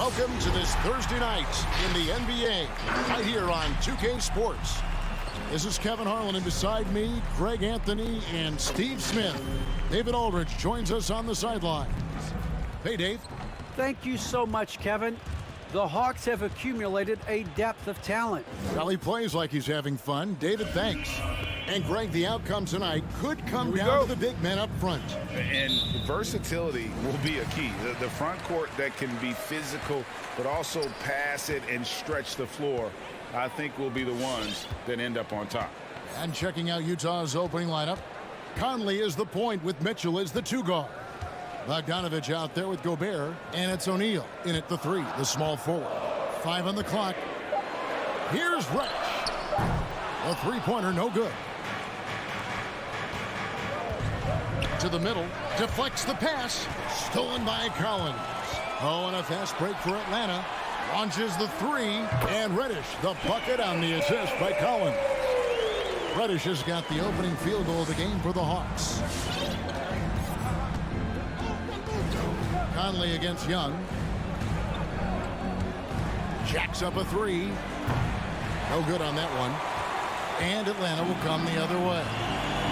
Welcome to this Thursday night in the NBA, right here on 2K Sports. This is Kevin Harlan, and beside me, Greg Anthony and Steve Smith. David Aldridge joins us on the sidelines. Hey, Dave. Thank you so much, Kevin. The Hawks have accumulated a depth of talent. Well, he plays like he's having fun. David, thanks. And Greg, the outcome tonight could come down to the big men up front. And versatility will be a key. The front court that can be physical, but also pass it and stretch the floor, I think will be the ones that end up on top. And checking out Utah's opening lineup, Conley is the point with Mitchell as the two guard. Bogdanovich out there with Gobert, and it's O'Neal in at the three, the small forward. 5 on the clock. Here's Reddish. A three-pointer, no good. To the middle, deflects the pass, stolen by Collins. Oh, and a fast break for Atlanta. Launches the three, and Reddish, the bucket on the assist by Collins. Reddish has got the opening field goal of the game for the Hawks. Conley against Young. Jacks up a three. No good on that one. And Atlanta will come the other way.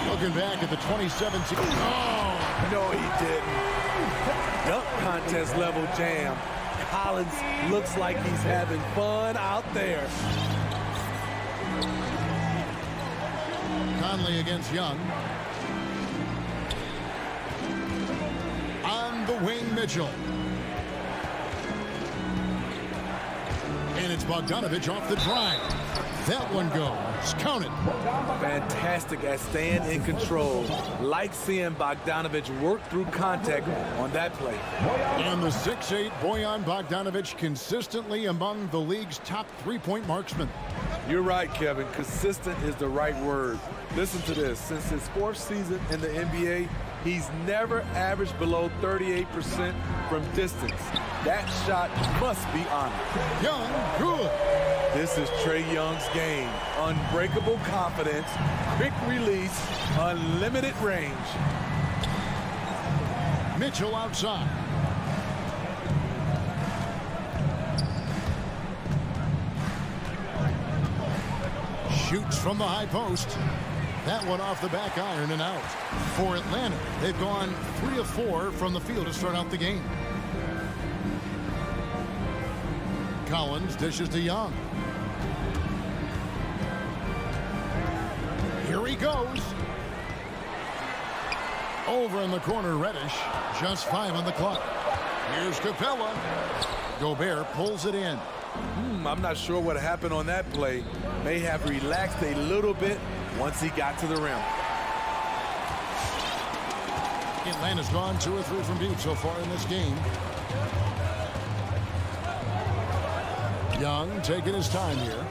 Looking back at the 2017. Oh! No, he didn't. Dunk contest level jam. Collins looks like he's having fun out there. Conley against Young. On the wing, Mitchell. And it's Bogdanovich off the drive. That one goes. Count it. Fantastic at staying in control. Like seeing Bogdanovich work through contact on that play. And the 6'8" Bojan Bogdanovich consistently among the league's top three-point marksmen. You're right, Kevin. Consistent is the right word. Listen to this. Since his fourth season in the NBA, he's never averaged below 38% from distance. That shot must be honored. Young, good. This is Trae Young's game. Unbreakable confidence, quick release, unlimited range. Mitchell outside. Shoots from the high post. That one off the back iron and out. For Atlanta, they've gone 3 of 4 from the field to start out the game. Collins dishes to Young. Here he goes. Over in the corner, Reddish. Just 5 on the clock. Here's Capella. Gobert pulls it in. I'm not sure what happened on that play. May have relaxed a little bit once he got to the rim. Atlanta's gone 2 or 3 from deep so far in this game. Young taking his time here.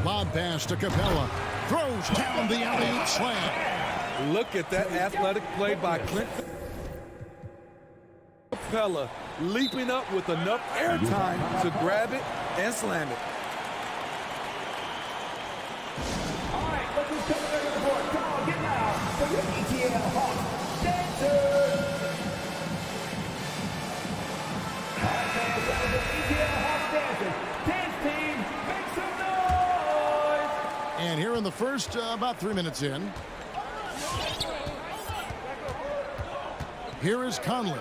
Lob pass to Capella. Throws down the alley-oop slam. Look at that athletic play by Clint Capella, leaping up with enough airtime to grab it and slam it. All right, look who's coming over the board. Come on, get loud for your ETL Hawks dancers. All right, fans, this is the ETL Hawks dancers. Dance team, make some noise. And here in the first, about 3 minutes in. Here is Conley.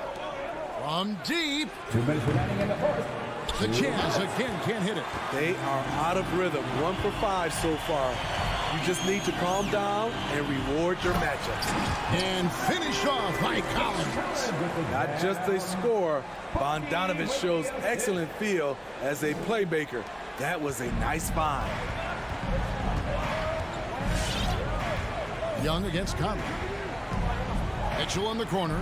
From deep. 2 minutes remaining in the first. The Jazz again can't hit it. They are out of rhythm. 1 for 5 so far. You just need to calm down and reward your matchups. And finish off by Collins. Not just a scorer, Bogdanovich shows excellent feel as a playmaker. That was a nice find. Young against Conley. Mitchell in the corner.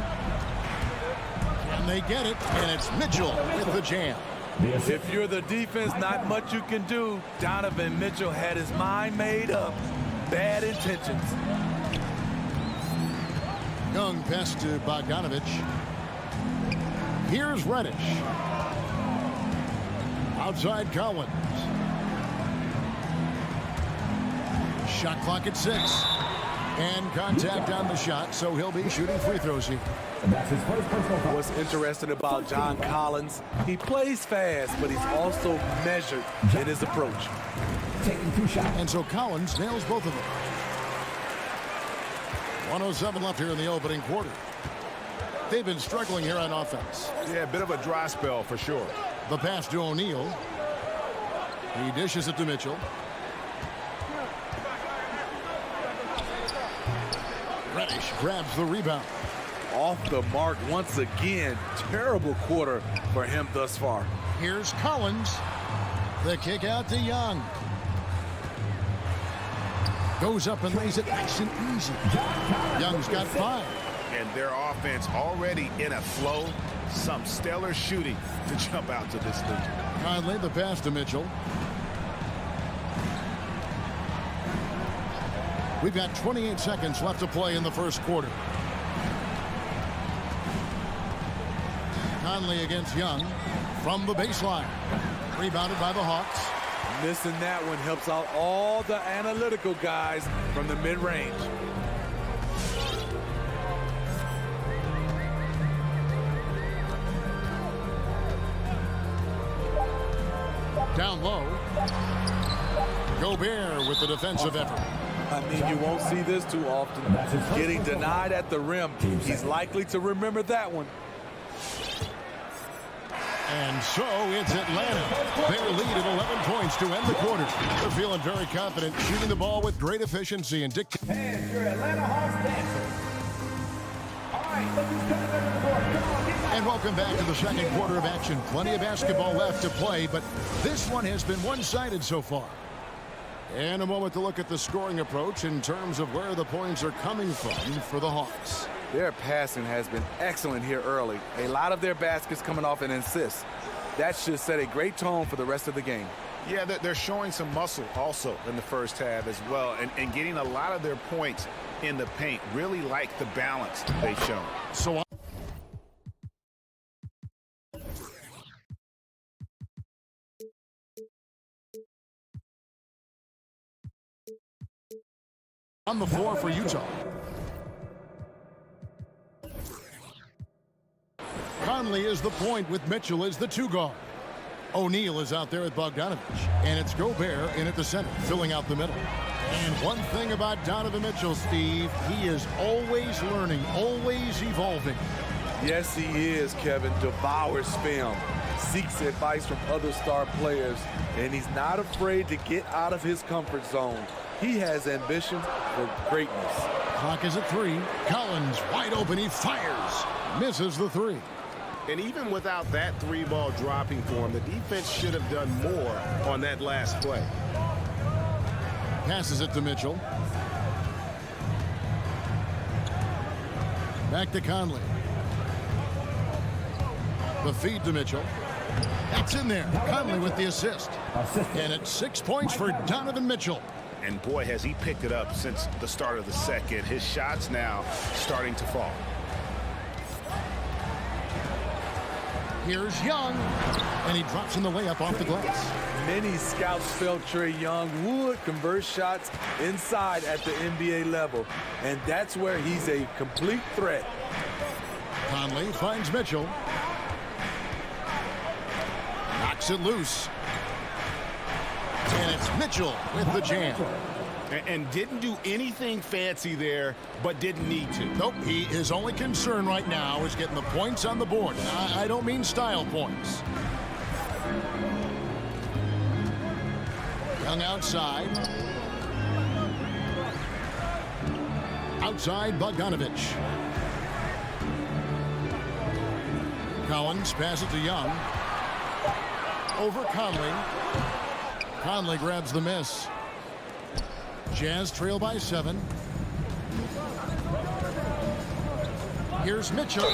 And they get it, and it's Mitchell with the jam. If you're the defense, not much you can do. Donovan Mitchell had his mind made up. Bad intentions. Young pass to Bogdanovich. Here's Reddish. Outside Collins. Shot clock at 6. And contact on the shot, so he'll be shooting free throws here. And that's his first personal foul. What's interesting about John Collins, he plays fast, but he's also measured in his approach. Taking 2 shots. And so Collins nails both of them. 1:07 left here in the opening quarter. They've been struggling here on offense. Yeah, a bit of a dry spell for sure. The pass to O'Neal. He dishes it to Mitchell. Reddish grabs the rebound. Off the mark once again. Terrible quarter for him thus far. Here's Collins. The kick out to Young. Goes up and lays it nice and easy. Young's got 5. And their offense already in a flow. Some stellar shooting to jump out to this lead. Conley, the pass to Mitchell. We've got 28 seconds left to play in the first quarter. Conley against Young from the baseline. Rebounded by the Hawks. Missing that one helps out all the analytical guys from the mid-range. Down low. Gobert with the defensive effort. I mean, you won't see this too often. Getting denied at the rim. He's likely to remember that one. And so it's Atlanta. Their lead at 11 points to end the quarter. They're feeling very confident, shooting the ball with great efficiency and dictating. And your Atlanta Hawks dancers. All right, look who's coming under the board. Come on, get back. And welcome back to the second quarter of action. Plenty of basketball left to play, but this one has been one-sided so far. And a moment to look at the scoring approach in terms of where the points are coming from for the Hawks. Their passing has been excellent here early. A lot of their baskets coming off an assist. That should set a great tone for the rest of the game. Yeah, they're showing some muscle also in the first half as well, and getting a lot of their points in the paint. Really like the balance they've shown. So on the floor for Utah. Conley is the point with Mitchell as the 2 guard. O'Neal is out there with Bogdanovich. And it's Gobert in at the center, filling out the middle. And one thing about Donovan Mitchell, Steve, he is always learning, always evolving. Yes, he is, Kevin. Devours film, seeks advice from other star players, and he's not afraid to get out of his comfort zone. He has ambition for greatness. Clock is at 3. Collins wide open. He fires. Misses the 3. And even without that 3-ball dropping for him, the defense should have done more on that last play. Passes it to Mitchell. Back to Conley. The feed to Mitchell. That's in there. Conley with the assist. And it's 6 points for Donovan Mitchell. And boy, has he picked it up since the start of the second. His shots now starting to fall. Here's Young, and he drops in the layup off the glass. Many scouts felt Trae Young would convert shots inside at the NBA level, and that's where he's a complete threat. Conley finds Mitchell. Knocks it loose. And it's Mitchell with the jam. And didn't do anything fancy there, but didn't need to. Nope, his only concern right now is getting the points on the board. And I don't mean style points. Young outside. Outside, Bogdanovich. Collins passes it to Young. Over Conley. Conley grabs the miss. Jazz trail by 7. Here's Mitchell,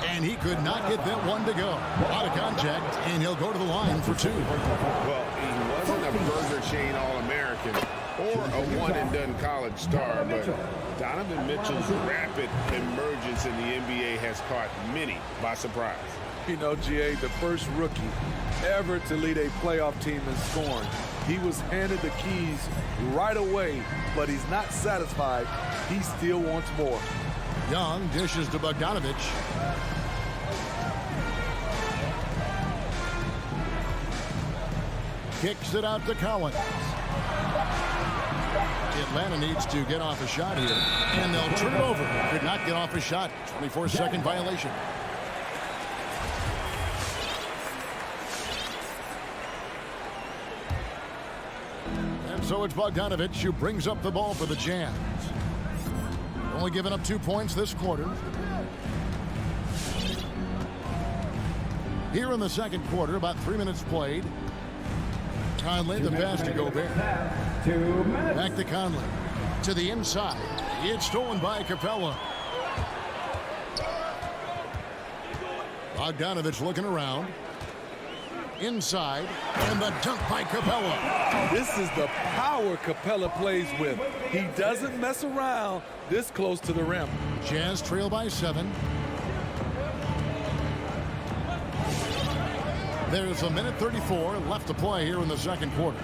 and he could not get that one to go. Out of contact, and he'll go to the line for 2. Well, he wasn't a Burger Chain All-American or a one-and-done college star, but Donovan Mitchell's rapid emergence in the NBA has caught many by surprise. You know, GA, the first rookie ever to lead a playoff team in scoring. He was handed the keys right away, but he's not satisfied. He still wants more. Young dishes to Bogdanovich. Kicks it out to Collins. Atlanta needs to get off a shot here, and they'll turn it over. Could not get off a shot. 24-second violation. And so it's Bogdanovich who brings up the ball for the Jazz. Only giving up 2 points this quarter. Here in the second quarter, about 3 minutes played. Conley, the pass to Gobert. Back to Conley. To the inside. It's stolen by Capella. Bogdanovich looking around. Inside. And the dunk by Capella. This is the power Capella plays with. He doesn't mess around this close to the rim. Jazz trail by 7. There's a minute 34 left to play here in the second quarter.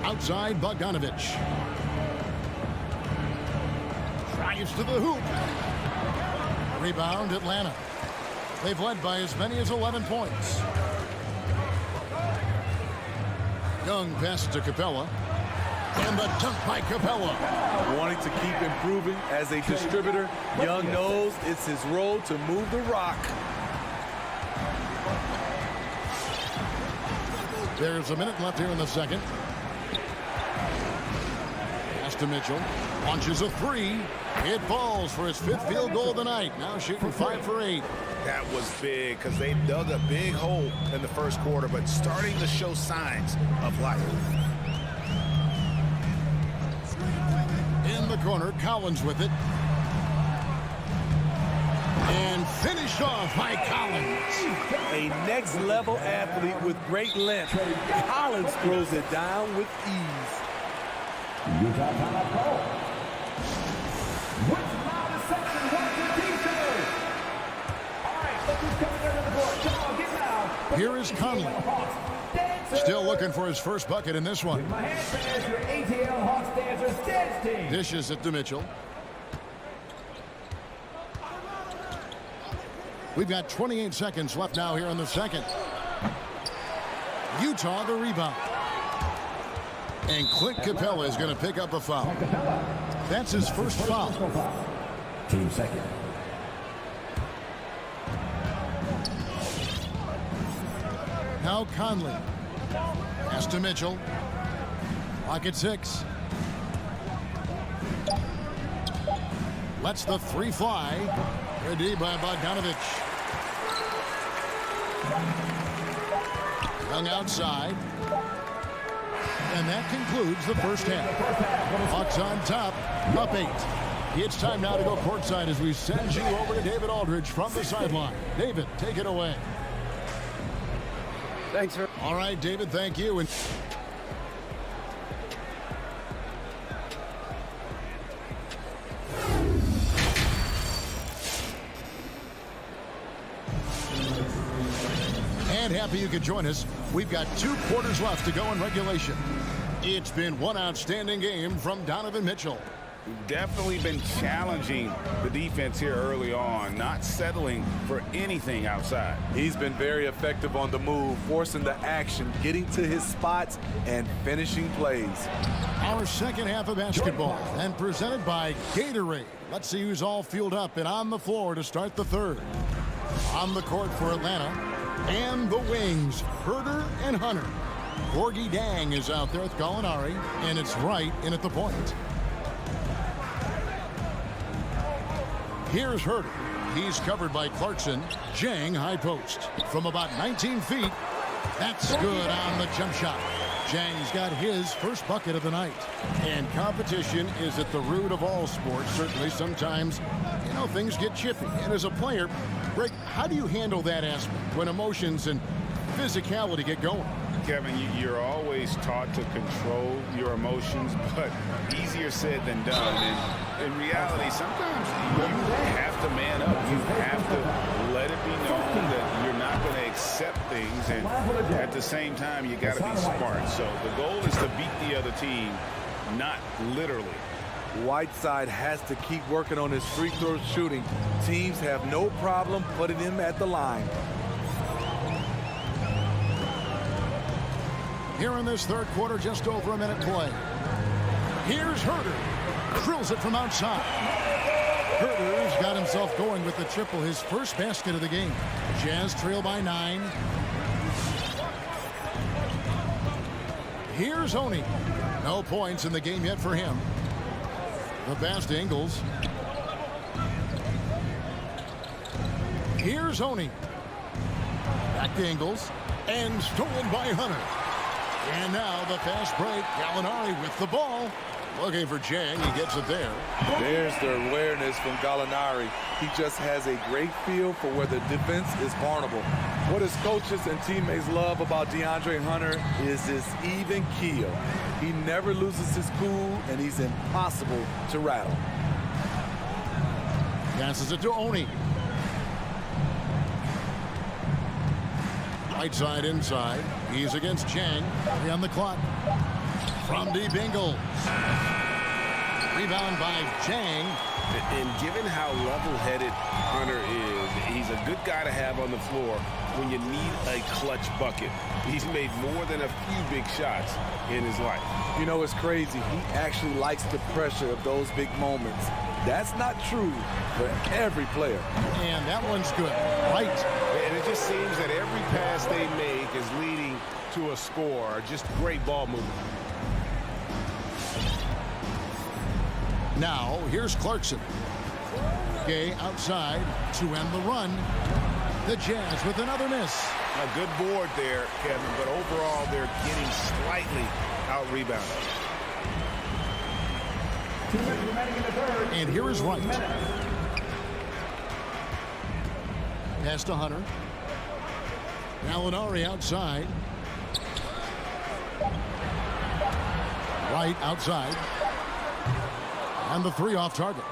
Outside, Bogdanovich. Drives to the hoop. Rebound, Atlanta. They've led by as many as 11 points. Young passes to Capella. And the dunk by Capella. Wanting to keep improving as a distributor, Young knows it's his role to move the rock. There's a minute left here in the second. Pass to Mitchell. Launches a 3. It falls for his 5th field goal of the night. Now shooting 5 for 8. That was big because they dug a big hole in the first quarter, but starting to show signs of life. In the corner, Collins with it. And finished off by Collins. A next-level athlete with great length. Collins throws it down with ease. Utah timeout call. Which loudest section wants the defense? All right, look who's coming into the court. Come on, get down. Here is Conley. Still looking for his first bucket in this one. My hand fans, your ATL Hawks dancers dance team. Dishes it to Mitchell. We've got 28 seconds left now here in the second. Utah the rebound. And Clint Capella is going to pick up a foul. That's his first foul. Team second. Now Conley. Pass to Mitchell. Clock at 6. Lets the 3 fly. Ready by Bogdanovich. Young outside. And that concludes the first half. Hawks on top, up 8. It's time now to go courtside as we send you over to David Aldridge from the sideline. David, take it away. Thanks, sir. All right, David, thank you. And happy you could join us. We've got 2 quarters left to go in regulation. It's been one outstanding game from Donovan Mitchell. Definitely been challenging the defense here early on, not settling for anything outside. He's been very effective on the move, forcing the action, getting to his spots, and finishing plays. Our second half of basketball, and presented by Gatorade. Let's see who's all fueled up and on the floor to start the third. On the court for Atlanta, and the wings, Herter and Hunter. Gorgie Dang is out there with Gallinari, and it's Wright in at the point. Here's Herter. He's covered by Clarkson. Jang high post. From about 19 feet. That's good on the jump shot. Jang's got his first bucket of the night. And competition is at the root of all sports. Certainly sometimes, things get chippy. And as a player, Greg, how do you handle that aspect when emotions and physicality get going? Kevin, you're always taught to control your emotions, but easier said than done. And in reality, sometimes you have to man up. You have to let it be known that you're not going to accept things. And at the same time, you got to be smart. So the goal is to beat the other team, not literally. Whiteside has to keep working on his free throw shooting. Teams have no problem putting him at the line. Here in this third quarter, just over a minute play. Here's Herter. Drills it from outside. Herter's got himself going with the triple, his first basket of the game. Jazz trail by 9. Here's Oni. No points in the game yet for him. The pass to Ingles. Here's Oni. Back to Ingles. And stolen by Hunter. And now the fast break. Gallinari with the ball. Looking for Jang. He gets it there. There's the awareness from Gallinari. He just has a great feel for where the defense is vulnerable. What his coaches and teammates love about DeAndre Hunter is his even keel. He never loses his cool, and he's impossible to rattle. Passes it to Oni. Right side inside. He's against Chang. 3 on the clock. From deep Ingles. Rebound by Chang. And given how level-headed Hunter is, he's a good guy to have on the floor when you need a clutch bucket. He's made more than a few big shots in his life. You know, it's crazy. He actually likes the pressure of those big moments. That's not true for every player. And that one's good. Right. And it just seems that every pass they make is leading to a score. Just great ball movement. Now, here's Clarkson. Gay outside to end the run. The Jazz with another miss. A good board there, Kevin, but overall they're getting slightly out-rebounded. And here is Wright. Pass to Hunter. Gallinari outside. Wright outside. And the 3 off target.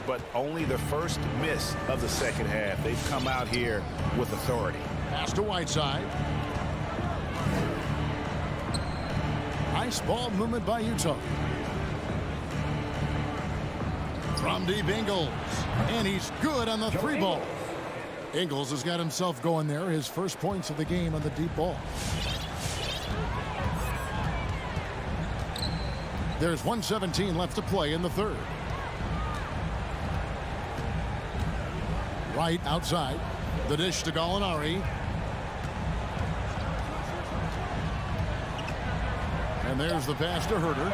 But only the first miss of the second half. They've come out here with authority. Pass to Whiteside. Nice ball movement by Utah. From deep Ingles. And he's good on the 3 ball. Ingles has got himself going there. His first points of the game on the deep ball. There's 1:17 left to play in the third. Right outside. The dish to Gallinari. And there's the pass to Herter.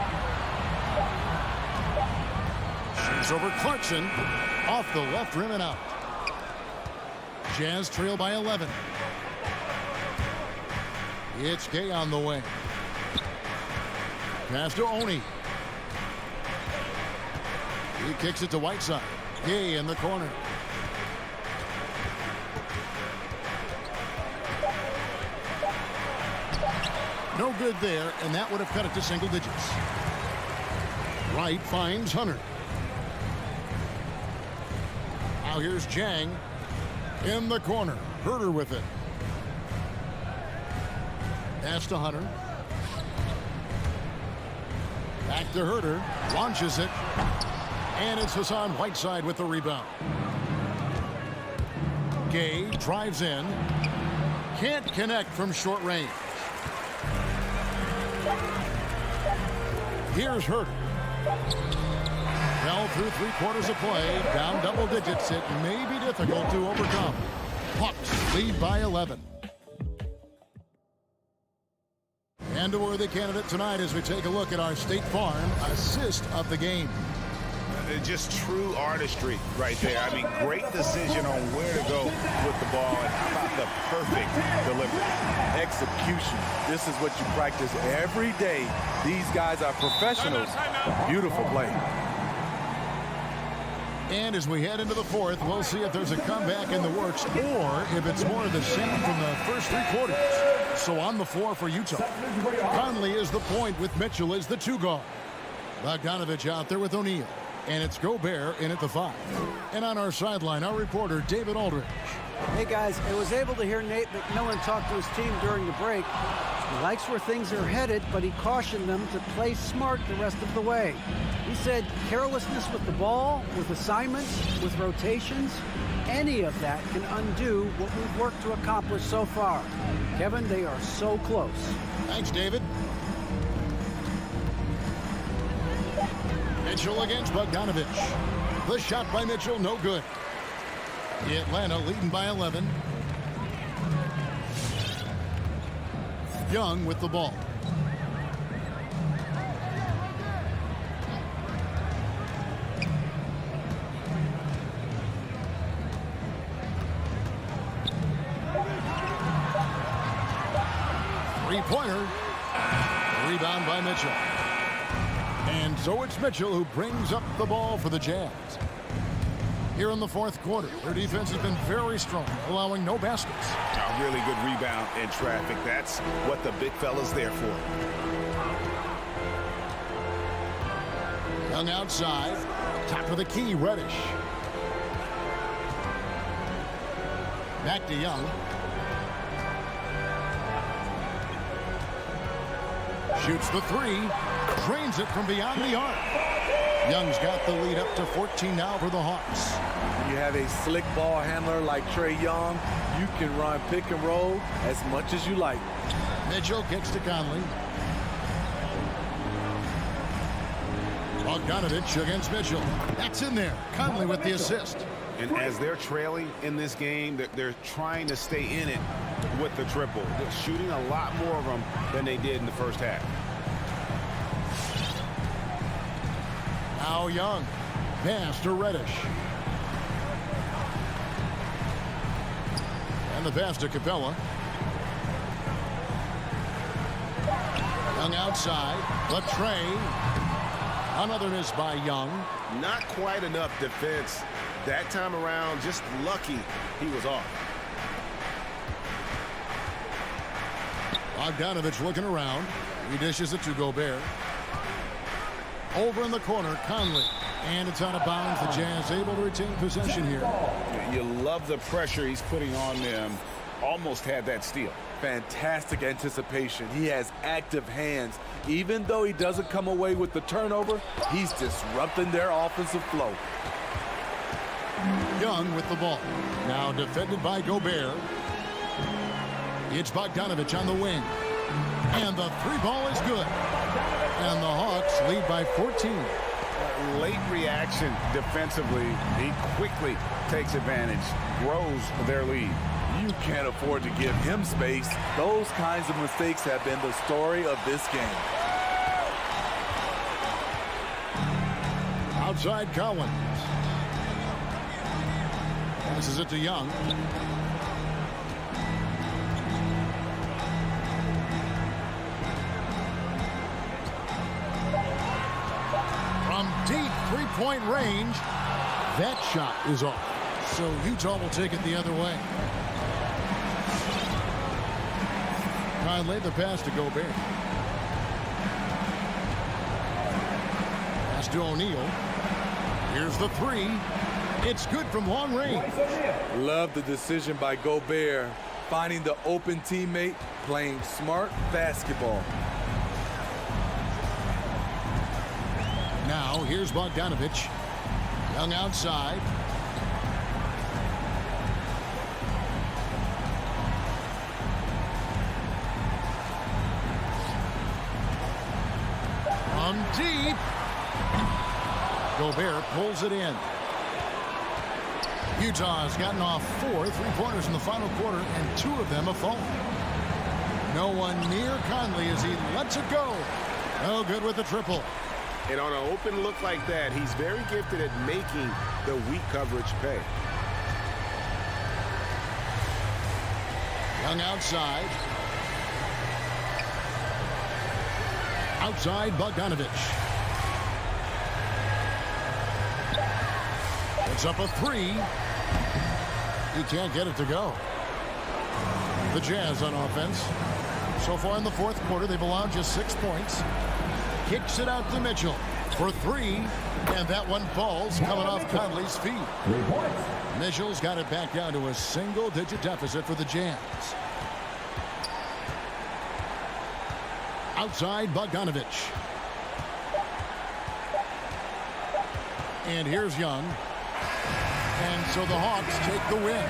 Shoots over Clarkson. Off the left rim and out. Jazz trail by 11. It's Gay on the way. Pass to Oni. He kicks it to Whiteside. Gay in the corner. No good there, and that would have cut it to single digits. Wright finds Hunter. Now here's Jang in the corner. Herter with it. Pass to Hunter. Back to Herter. Launches it. And it's Hassan Whiteside with the rebound. Gay drives in. Can't connect from short range. Here's Herter. Well, through 3/4 of play, down double digits. It may be difficult to overcome. Hawks lead by 11. And a worthy candidate tonight as we take a look at our State Farm assist of the game. Just true artistry right there. I mean, great decision on where to go with the ball, and how about the perfect delivery? Execution. This is what you practice every day. These guys are professionals. Beautiful play. And as we head into the fourth, we'll see if there's a comeback in the works or if it's more of the same from the first 3 quarters. So on the floor for Utah, Conley is the point with Mitchell as the 2 guard. Bogdanovich out there with O'Neal. And it's Gobert in at the 5. And on our sideline, our reporter, David Aldridge. Hey, guys, I was able to hear Nate McMillan talk to his team during the break. He likes where things are headed, but he cautioned them to play smart the rest of the way. He said carelessness with the ball, with assignments, with rotations, any of that can undo what we've worked to accomplish so far. Kevin, they are so close. Thanks, David. Mitchell against Bogdanovich. The shot by Mitchell, no good. Atlanta leading by 11. Young with the ball. Three-pointer. Rebound by Mitchell. And so it's Mitchell who brings up the ball for the Jazz. Here in the fourth quarter, their defense has been very strong, allowing no baskets. A really good rebound in traffic. That's what the big fella's there for. Young outside. Top of the key, Reddish. Back to Young. Shoots the 3. Drains it from beyond the arc. Young's got the lead up to 14 now for the Hawks. When you have a slick ball handler like Trae Young, you can run pick and roll as much as you like. Mitchell kicks to Conley. Bogdanovich against Mitchell. That's in there. Conley with the assist. And as they're trailing in this game, they're trying to stay in it with the triple. They're shooting a lot more of them than they did in the first half. Now Young. Pass to Reddish. And the pass to Capella. Young outside. The Trae. Another miss by Young. Not quite enough defense that time around. Just lucky he was off. Bogdanovich looking around. He dishes it to Gobert. Over in the corner, Conley. And it's out of bounds. The Jazz able to retain possession here. You love the pressure he's putting on them. Almost had that steal. Fantastic anticipation. He has active hands. Even though he doesn't come away with the turnover, he's disrupting their offensive flow. Young with the ball. Now defended by Gobert. It's Bogdanovich on the wing. And the 3-ball is good. And the Hawks lead by 14. Late reaction defensively. He quickly takes advantage, grows their lead. You can't afford to give him space. Those kinds of mistakes have been the story of this game. Outside Collins. Passes it to Young. From deep three-point range, that shot is off. So Utah will take it the other way. Conley, the pass to Gobert. Pass to O'Neal. Here's the 3. It's good from long range. Love the decision by Gobert, finding the open teammate, playing smart basketball. Now here's Bogdanovich. Young outside. From deep. Gobert pulls it in. Utah has gotten off 4 3-pointers in the final quarter, and 2 of them have fallen. No one near Conley as he lets it go. No good with the triple. And on an open look like that, he's very gifted at making the weak coverage pay. Young outside. Outside Bogdanovich. Puts up a three. He can't get it to go. The Jazz on offense. So far in the fourth quarter, they've allowed just 6 points. Kicks it out to Mitchell for three. And that one falls coming off Conley's feet. 3 points. Mitchell's got it back down to a single-digit deficit for the Jazz. Outside Bogdanovich. And here's Young. And so the Hawks take the win.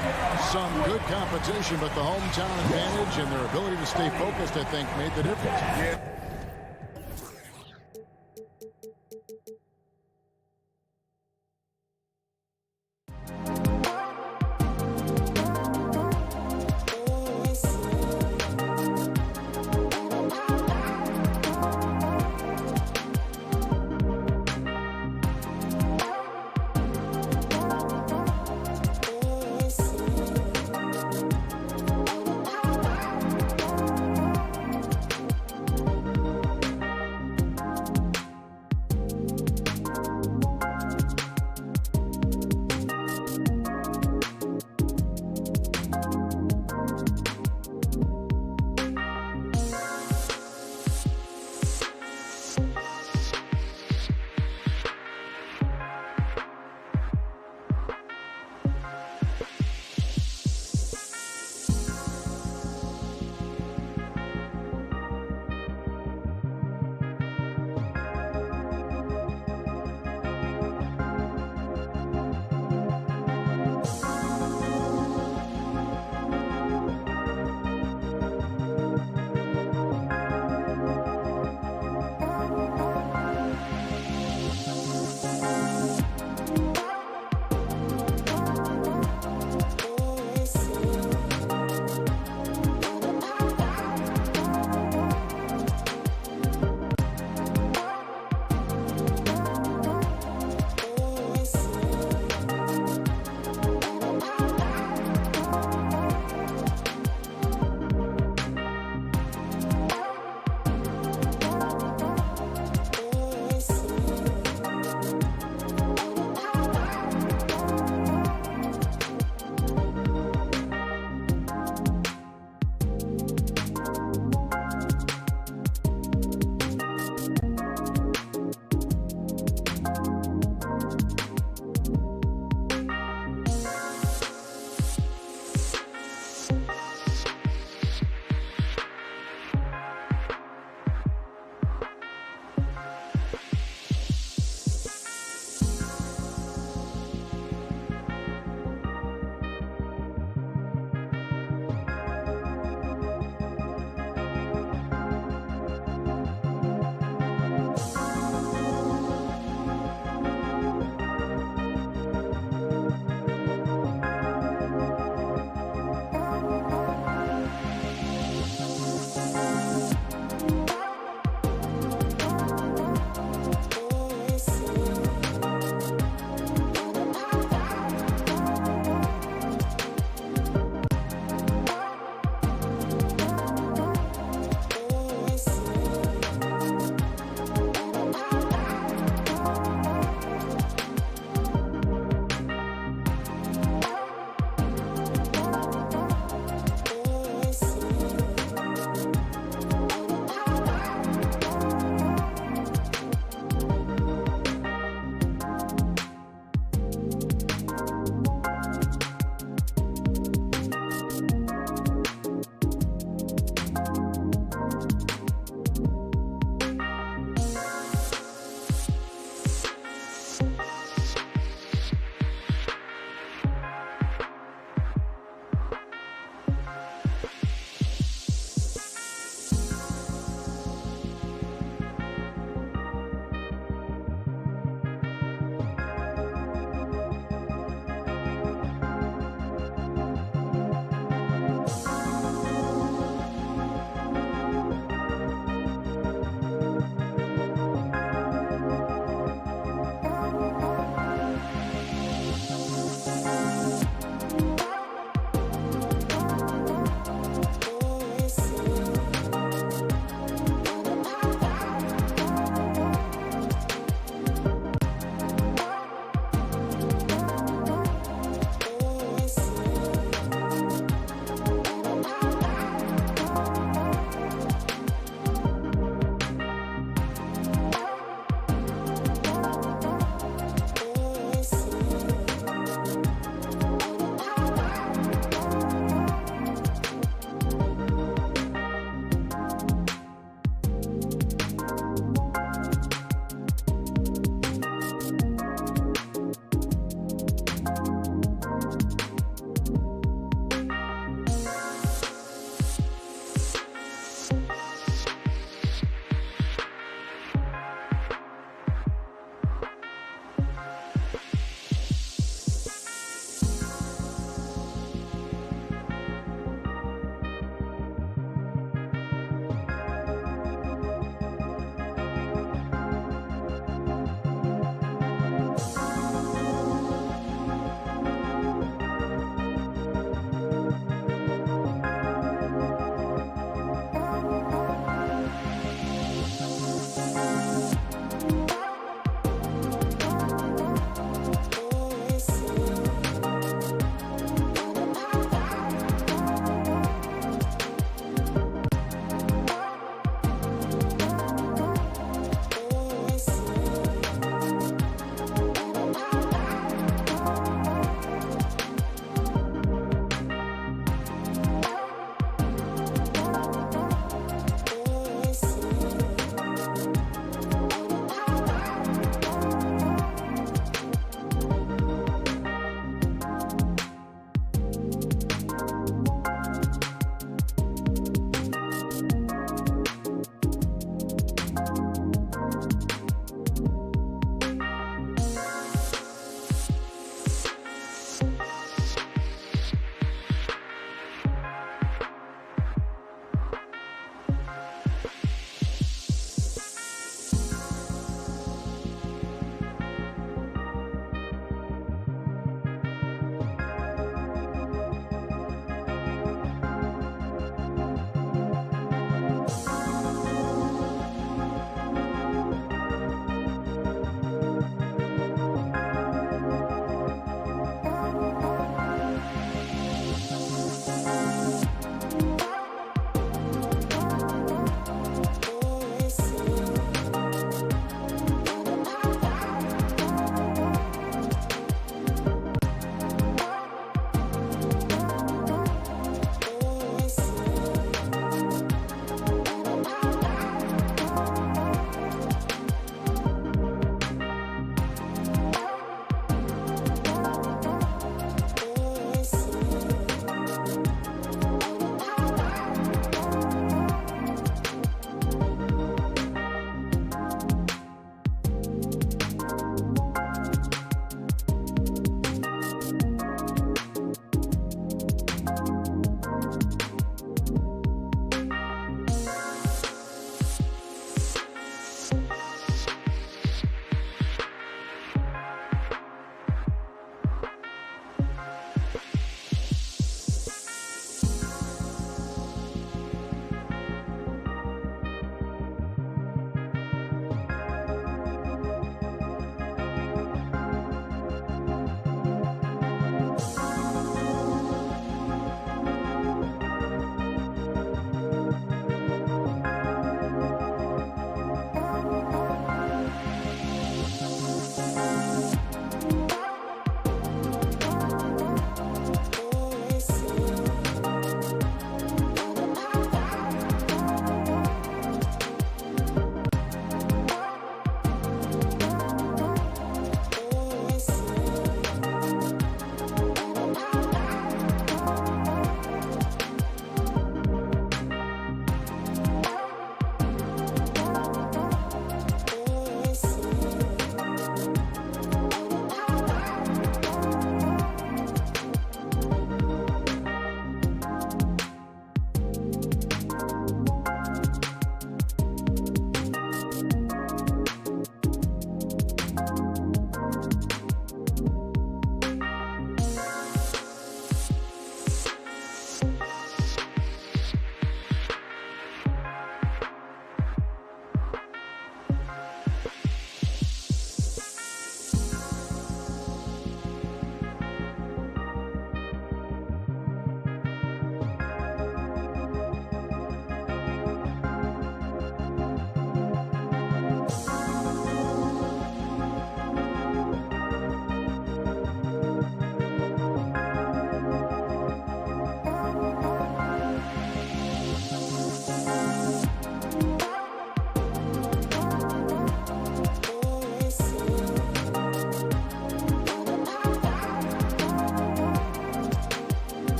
Some good competition, but the hometown advantage and their ability to stay focused, I think, made the difference.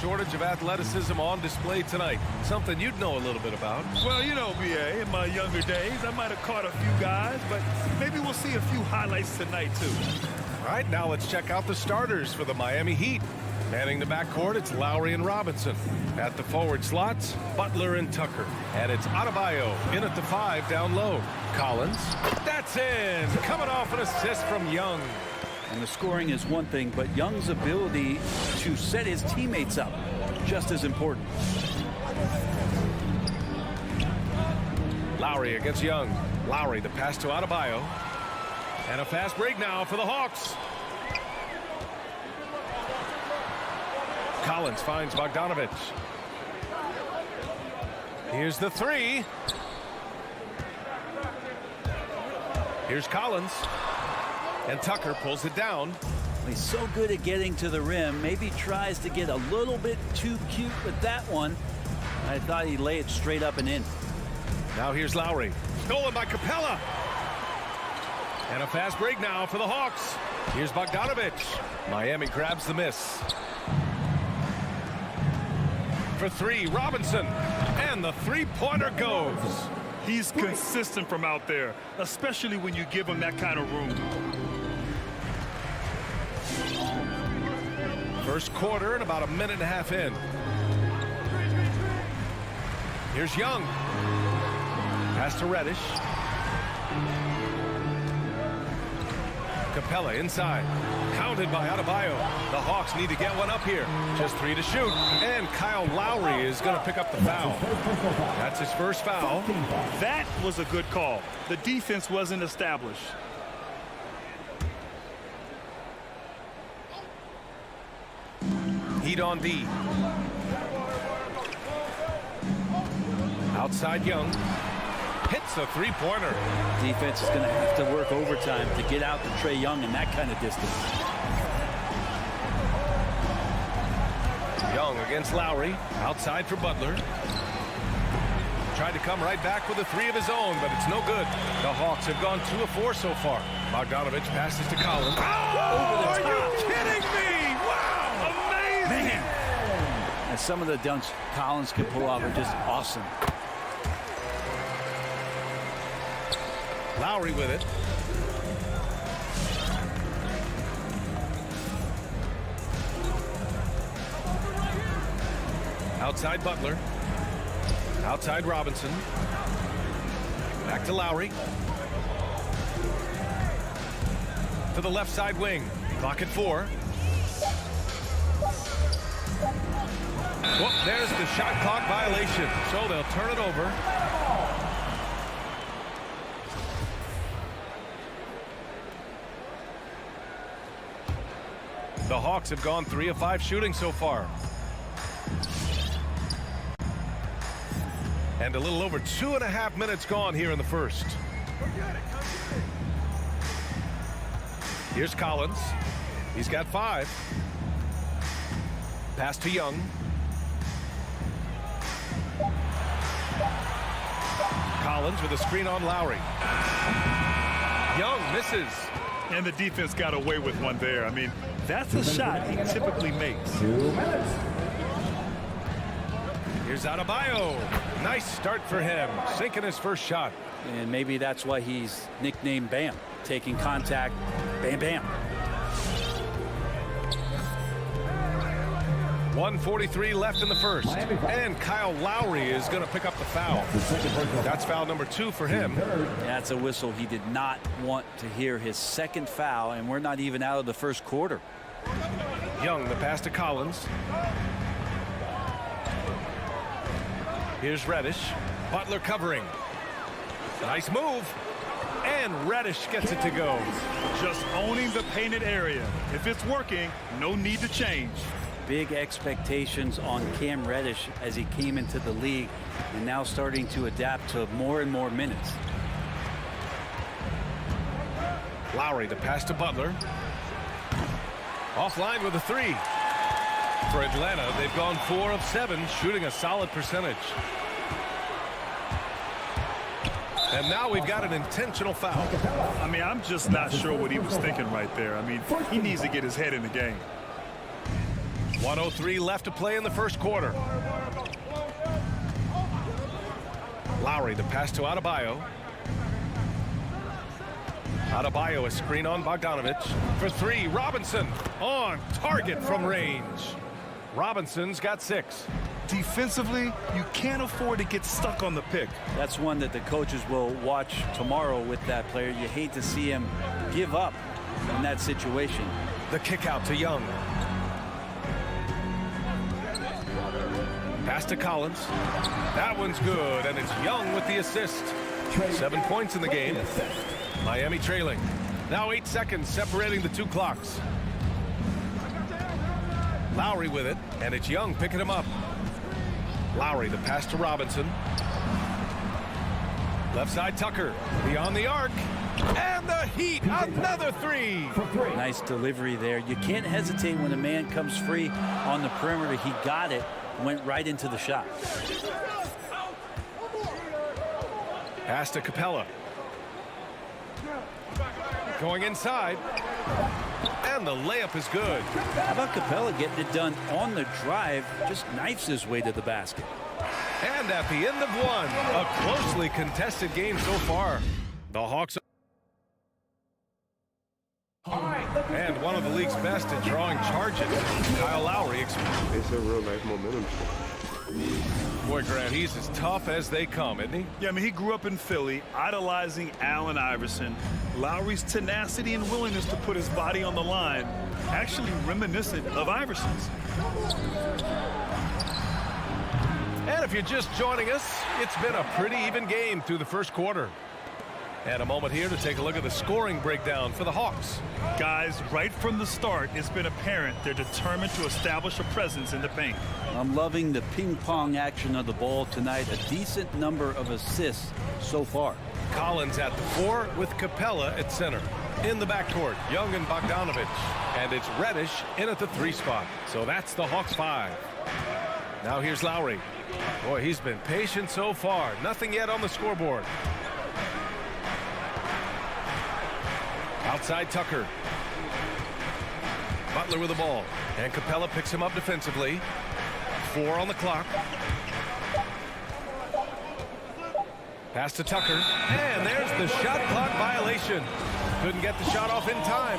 shortage of athleticism on display tonight. Something you'd know a little bit about. Well, you know, BA, in my younger days, I might have caught a few guys, but maybe we'll see a few highlights tonight, too. All right, now let's check out the starters for the Miami Heat. Manning the backcourt, it's Lowry and Robinson. At the forward slots, Butler and Tucker. And it's Adebayo in at the 5 down low. Collins, that's in. Coming off an assist from Young. And the scoring is one thing, but Young's ability to set his teammates up, just as important. Lowry against Young. Lowry, the pass to Adebayo. And a fast break now for the Hawks. Collins finds Bogdanovich. Here's the 3. Here's Collins. And Tucker pulls it down. He's so good at getting to the rim. Maybe tries to get a little bit too cute with that one. I thought he'd lay it straight up and in. Now here's Lowry. Stolen by Capella. And a fast break now for the Hawks. Here's Bogdanovich. Miami grabs the miss. For 3, Robinson. And the three-pointer goes. He's consistent from out there, especially when you give him that kind of room. First quarter and about a minute and a half in. Here's Young. Pass to Reddish. Capella inside. Counted by Adebayo. The Hawks need to get one up here. Just 3 to shoot. And Kyle Lowry is going to pick up the foul. That's his first foul. That was a good call. The defense wasn't established. Heat on D. Outside Young. Hits a three-pointer. Defense is going to have to work overtime to get out to Trae Young in that kind of distance. Young against Lowry. Outside for Butler. Tried to come right back with a 3 of his own, but it's no good. The Hawks have gone 2 of 4 so far. Bogdanovich passes to Collins. Oh, are you kidding me? Wow, amazing. Man. And some of the dunks Collins can pull off are just awesome. Lowry with it. Outside Butler. Outside Robinson. Back to Lowry. To the left side wing. Clock at 4. Well, there's the shot clock violation. So they'll turn it over. The Hawks have gone 3 of 5 shooting so far. And a little over 2.5 minutes gone here in the first. Here's Collins. He's got 5. Pass to Young. Collins with a screen on Lowry. Young misses. And the defense got away with one there. I mean, that's a shot he typically makes. 2 minutes. Here's Adebayo. Nice start for him. Sinking his first shot. And maybe that's why he's nicknamed Bam. Taking contact, bam, bam. 1:43 left in the first. And Kyle Lowry is going to pick up the foul. That's foul number 2 for him. That's a whistle he did not want to hear, his second foul, and we're not even out of the first quarter. Young, the pass to Collins. Here's Reddish. Butler covering. Nice move. And Reddish gets it to go. Just owning the painted area. If it's working, no need to change. Big expectations on Cam Reddish as he came into the league and now starting to adapt to more and more minutes. Lowry, the pass to Butler. Offline with a 3. For Atlanta, they've gone 4 of 7, shooting a solid percentage. And now we've got an intentional foul. I mean, I'm just not sure what he was thinking right there. I mean, he needs to get his head in the game. 1:03 left to play in the first quarter. Lowry, the pass to Adebayo. Adebayo, a screen on Bogdanovich. For three, Robinson on target from range. Robinson's got 6. Defensively, you can't afford to get stuck on the pick. That's one that the coaches will watch tomorrow with that player. You hate to see him give up in that situation. The kick out to Young. Pass to Collins. That one's good, and it's Young with the assist. 7 points in the game. Miami trailing. Now 8 seconds separating the two clocks. Lowry with it, and it's Young picking him up. Lowry, the pass to Robinson. Left side Tucker, beyond the arc. And the Heat, another 3. Nice delivery there. You can't hesitate when a man comes free on the perimeter. He got it, went right into the shot. Pass to Capella. Going inside. And the layup is good. How about Capella getting it done on the drive? Just knifes his way to the basket. And at the end of one, a closely contested game so far. The Hawks. And one of the league's best at drawing charges. Kyle Lowry. It's a real nice momentum. Boy, Grant, he's as tough as they come, isn't he? Yeah, I mean, he grew up in Philly, idolizing Allen Iverson. Lowry's tenacity and willingness to put his body on the line, actually reminiscent of Iverson's. And if you're just joining us, it's been a pretty even game through the first quarter. And a moment here to take a look at the scoring breakdown for the Hawks. Guys, right from the start, it's been apparent they're determined to establish a presence in the paint. I'm loving the ping pong action of the ball tonight. A decent number of assists so far. Collins at the 4 with Capella at center. In the backcourt, Young and Bogdanovich. And it's Reddish in at the 3 spot. So that's the Hawks 5. Now here's Lowry. Boy, he's been patient so far. Nothing yet on the scoreboard. Outside Tucker. Butler with the ball. And Capella picks him up defensively. 4 on the clock. Pass to Tucker. And there's the shot clock violation. Couldn't get the shot off in time.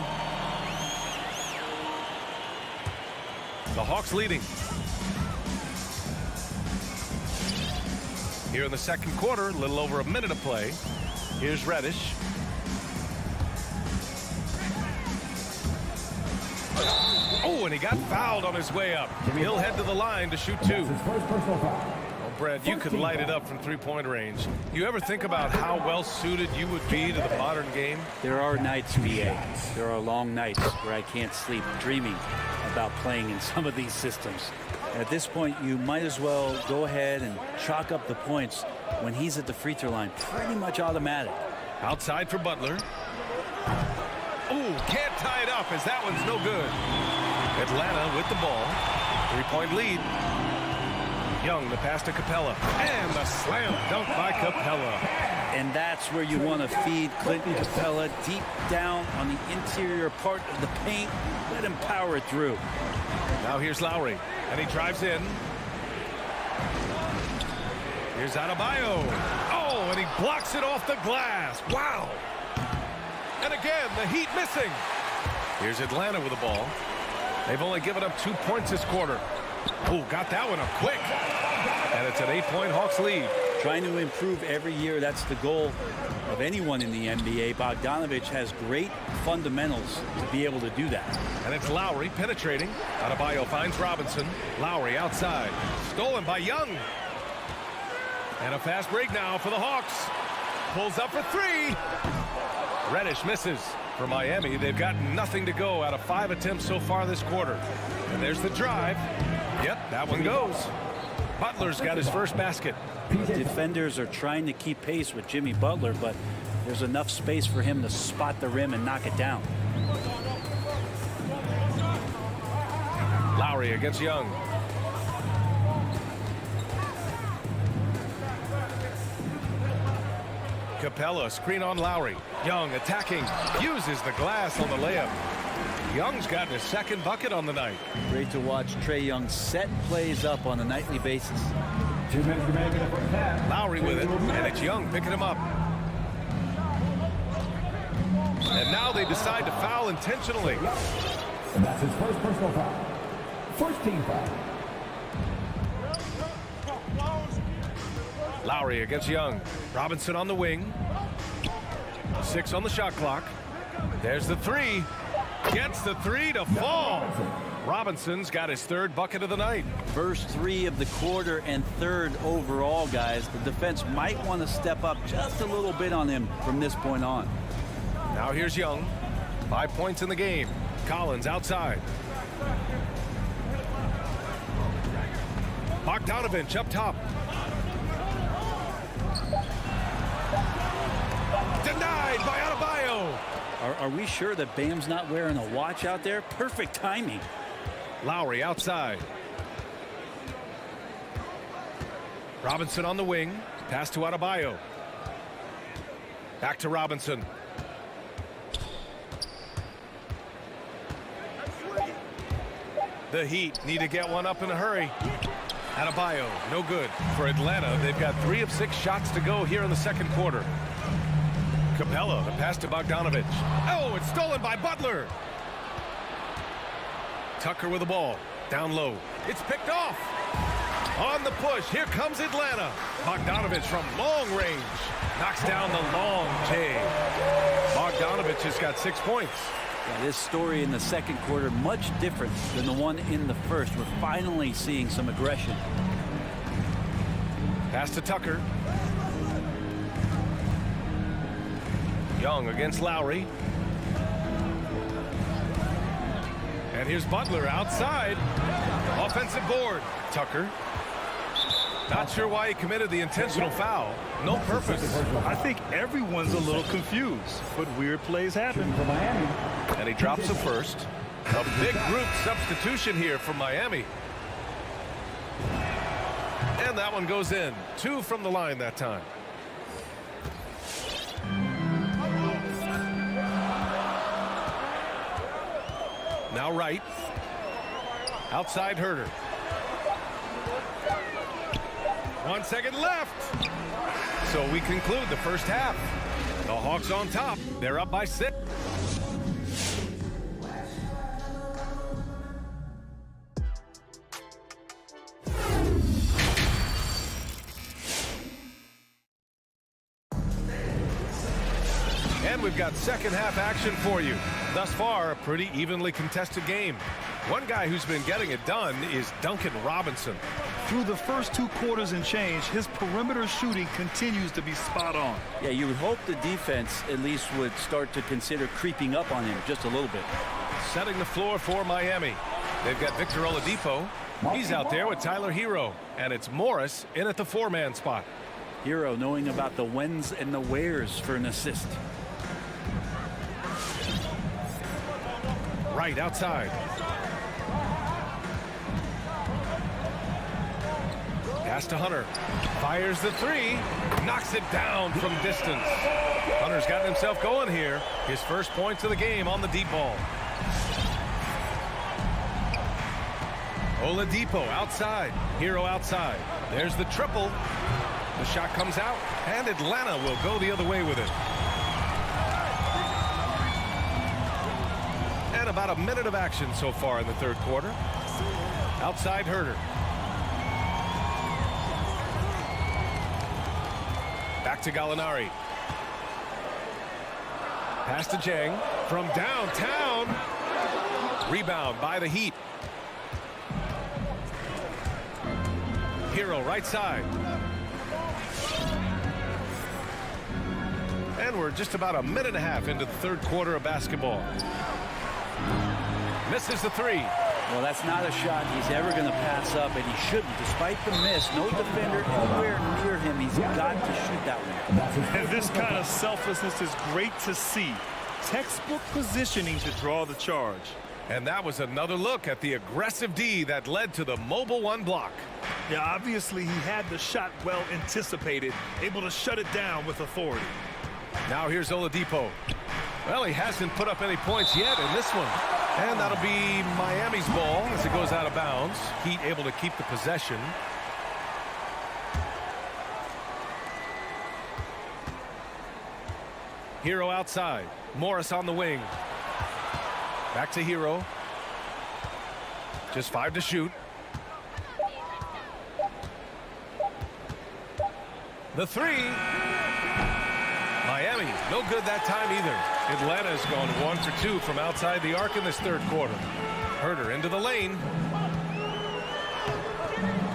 The Hawks leading. Here in the second quarter, a little over a minute of play. Here's Reddish. Oh, and he got fouled on his way up. He'll head to the line to shoot 2. Oh, Brad, you could light it up from three-point range. You ever think about how well suited you would be to the modern game? There are nights, VA. There are long nights where I can't sleep dreaming about playing in some of these systems. At this point, you might as well go ahead and chalk up the points when he's at the free throw line. Pretty much automatic. Outside for Butler. Oh, can't tie it up as that one's no good. Atlanta with the ball. 3-point lead. Young, the pass to Capella. And the slam dunk by Capella. And that's where you want to feed Clinton Capella, deep down on the interior part of the paint. Let him power it through. Now here's Lowry, and he drives in. Here's Adebayo. Oh, and he blocks it off the glass. Wow. And again, the Heat missing. Here's Atlanta with the ball. They've only given up 2 points this quarter. Oh, got that one up quick. And it's an 8-point Hawks lead. Trying to improve every year. That's the goal of anyone in the NBA. Bogdanovich has great fundamentals to be able to do that. And it's Lowry penetrating. Adebayo finds Robinson. Lowry outside. Stolen by Young. And a fast break now for the Hawks. Pulls up for 3. Reddish misses. For Miami, they've got nothing to go out of 5 attempts so far this quarter. And there's the drive. Yep, that one goes. Butler's got his first basket. Defenders are trying to keep pace with Jimmy Butler, but there's enough space for him to spot the rim and knock it down. Lowry against Young. Capella, screen on Lowry. Young attacking, uses the glass on the layup. Young's gotten his second bucket on the night. Great to watch Trae Young set plays up on a nightly basis. 2 minutes remaining in the first half. Lowry with it, and it's Young picking him up. And now they decide to foul intentionally. And that's his first personal foul. First team foul. Lowry against Young. Robinson on the wing. 6 on the shot clock. There's the three. Gets the three to fall. Robinson's got his third bucket of the night. First 3 of the quarter and third overall, guys. The defense might want to step up just a little bit on him from this point on. Now here's Young. 5 points in the game. Collins outside. Bogdanovich up top. Denied by Adebayo. Are we sure that Bam's not wearing a watch out there? Perfect timing. Lowry outside. Robinson on the wing. Pass to Adebayo. Back to Robinson. The Heat need to get one up in a hurry. Adebayo, no good. For Atlanta, they've got 3 of 6 shots to go here in the second quarter. Capella, the pass to Bogdanovich. Oh, it's stolen by Butler. Tucker with the ball. Down low. It's picked off. On the push, here comes Atlanta. Bogdanovich from long range. Knocks down the long J. Bogdanovich has got 6 points. Yeah, this story in the second quarter much different than the one in the first. We're finally seeing some aggression. Pass to Tucker. Young against Lowry. And here's Butler outside. Offensive board. Tucker. Not sure why he committed the intentional foul. No purpose. I think everyone's a little confused, but weird plays happen. For Miami. And he drops a first. A big group substitution here for Miami. And that one goes in. 2 from the line that time. Now Wright. Outside Herter. 1 second left. So we conclude the first half. The Hawks on top. They're up by 6. And we've got second half action for you. Thus far, a pretty evenly contested game. One guy who's been getting it done is Duncan Robinson. Through the first 2 quarters and change, his perimeter shooting continues to be spot on. Yeah, you would hope the defense at least would start to consider creeping up on him just a little bit. Setting the floor for Miami. They've got Victor Oladipo. He's out there with Tyler Hero. And it's Morris in at the 4-man spot. Hero knowing about the whens and the wheres for an assist. Right outside. Pass to Hunter. Fires the 3. Knocks it down from distance. Hunter's gotten himself going here. His first points of the game on the deep ball. Oladipo outside. Hero outside. There's the triple. The shot comes out, and Atlanta will go the other way with it. And about a minute of action so far in the third quarter. Outside Herter. Back to Gallinari. Pass to Jang from downtown. Rebound by the Heat. Hero right side. And we're just about a minute and a half into the third quarter of basketball. Misses the 3. Well, that's not a shot he's ever going to pass up, and he shouldn't. Despite the miss, no defender anywhere near him. He's got to shoot that one. And this kind of selflessness is great to see. Textbook positioning to draw the charge. And that was another look at the aggressive D that led to the mobile 1 block. Yeah, obviously he had the shot well anticipated, able to shut it down with authority. Now here's Oladipo. Well, he hasn't put up any points yet in this one. And that'll be Miami's ball as it goes out of bounds. Heat able to keep the possession. Hero outside. Morris on the wing. Back to Hero. Just 5 to shoot. The three. Miami, no good that time either. Atlanta's gone 1 for 2 from outside the arc in this third quarter. Herter into the lane.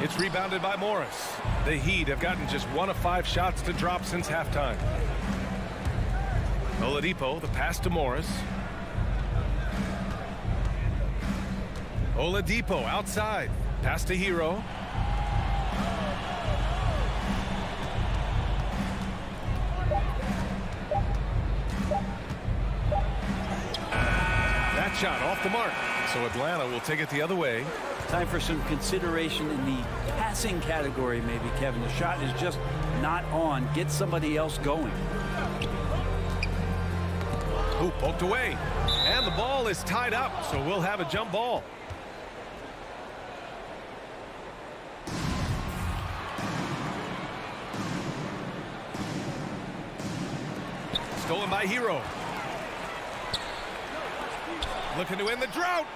It's rebounded by Morris. The Heat have gotten just 1 of 5 shots to drop since halftime. Oladipo, the pass to Morris. Oladipo outside. Pass to Hero. That shot off the mark. So Atlanta will take it the other way. Time for some consideration in the passing category, maybe, Kevin. The shot is just not on. Get somebody else going. Ooh, poked away. And the ball is tied up, so we'll have a jump ball. Stolen by Hero. Looking to end the drought.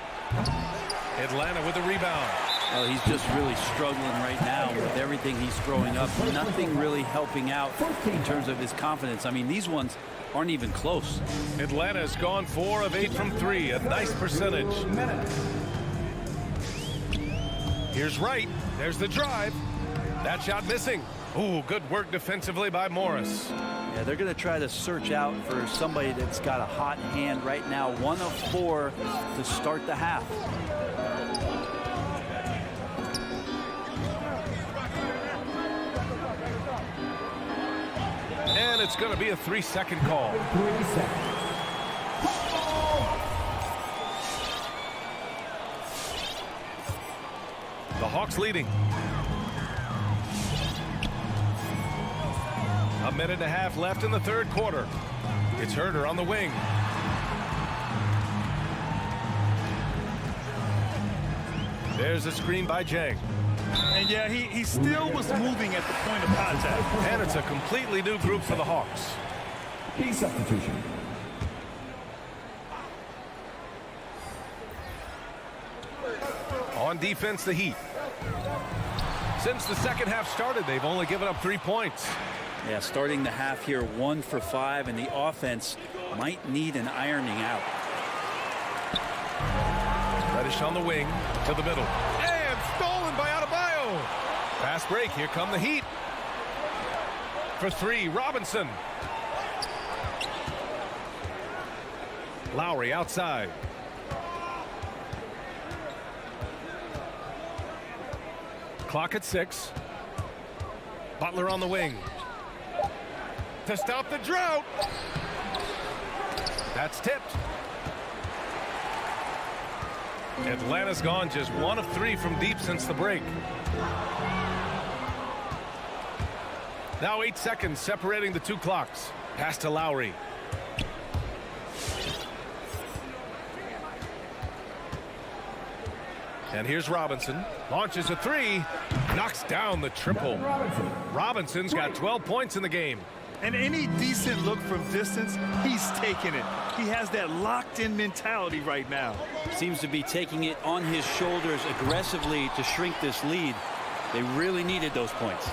Atlanta with a rebound. Well, he's just really struggling right now with everything he's throwing up. Nothing really helping out in terms of his confidence. I mean, these ones aren't even close. Atlanta's gone 4 of 8 from 3. A nice percentage. Here's Wright. There's the drive. That shot missing. Ooh, good work defensively by Morris. Yeah, they're going to try to search out for somebody that's got a hot hand right now. 1 of 4 to start the half. And it's going to be a 3-second call. 3 seconds. The Hawks leading. A minute and a half left in the third quarter. It's Herter on the wing. There's a screen by Jang. And yeah, he still was moving at the point of contact. And it's a completely new group for the Hawks. Key substitution. On defense, the Heat. Since the second half started, they've only given up 3 points. Yeah, starting the half here 1 for 5, and the offense might need an ironing out. Reddish on the wing to the middle. And stolen by Adebayo. Fast break. Here come the Heat. For 3, Robinson. Lowry outside. Clock at 6. Butler on the wing. To stop the drought. That's tipped. Atlanta's gone just 1 of 3 from deep since the break. Now 8 seconds separating the 2 clocks. Pass to Lowry. And here's Robinson. Launches a 3. Knocks down the triple. Robinson's got 12 points in the game. And any decent look from distance, he's taking it. He has that locked-in mentality right now. Seems to be taking it on his shoulders aggressively to shrink this lead. They really needed those points.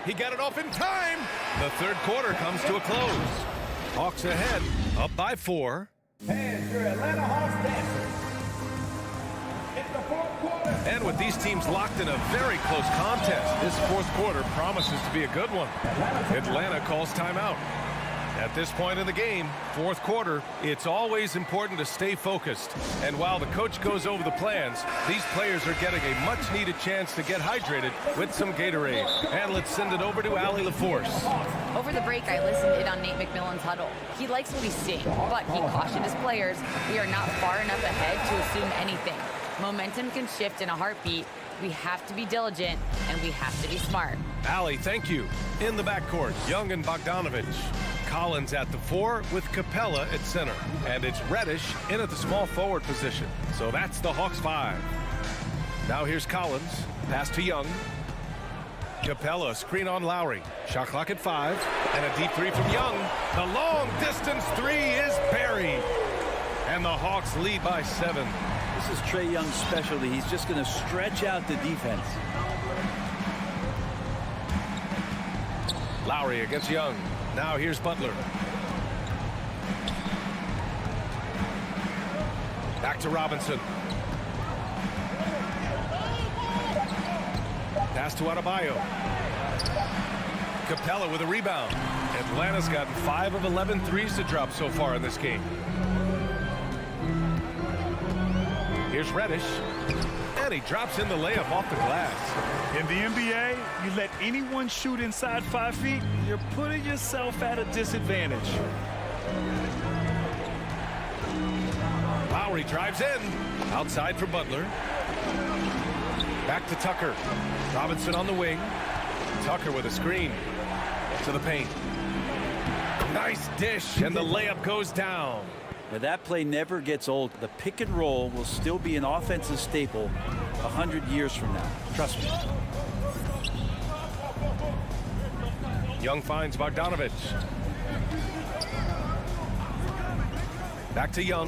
He got it off in time. The third quarter comes to a close. Hawks ahead, up by 4. And your Atlanta Hawks dancers. It's the fourth quarter. And with these teams locked in a very close contest, this fourth quarter promises to be a good one. Atlanta calls timeout. At this point in the game, fourth quarter, it's always important to stay focused. And while the coach goes over the plans, these players are getting a much-needed chance to get hydrated with some Gatorade. And let's send it over to Allie LaForce. Over the break, I listened in on Nate McMillan's huddle. He likes what he's seeing, but he cautioned his players, we are not far enough ahead to assume anything. Momentum can shift in a heartbeat. We have to be diligent, and we have to be smart. Allie, thank you. In the backcourt, Young and Bogdanovich. Collins at the 4 with Capella at center. And it's Reddish in at the small forward position. So that's the Hawks 5. Now here's Collins. Pass to Young. Capella, screen on Lowry. Shot clock at 5. And a deep 3 from Young. The long distance 3 is buried. And the Hawks lead by 7. This is Trae Young's specialty. He's just going to stretch out the defense. Lowry against Young. Now here's Butler. Back to Robinson. Pass to Adebayo. Capella with a rebound. Atlanta's gotten 5 of 11 threes to drop so far in this game. Here's Reddish. And he drops in the layup off the glass. In the NBA, you let anyone shoot inside 5 feet, you're putting yourself at a disadvantage. Lowry drives in. Outside for Butler. Back to Tucker. Robinson on the wing. Tucker with a screen. To the paint. Nice dish, and the layup goes down. Now that play never gets old. The pick and roll will still be an offensive staple 100 years from now. Trust me. Young finds Bogdanovich. Back to Young.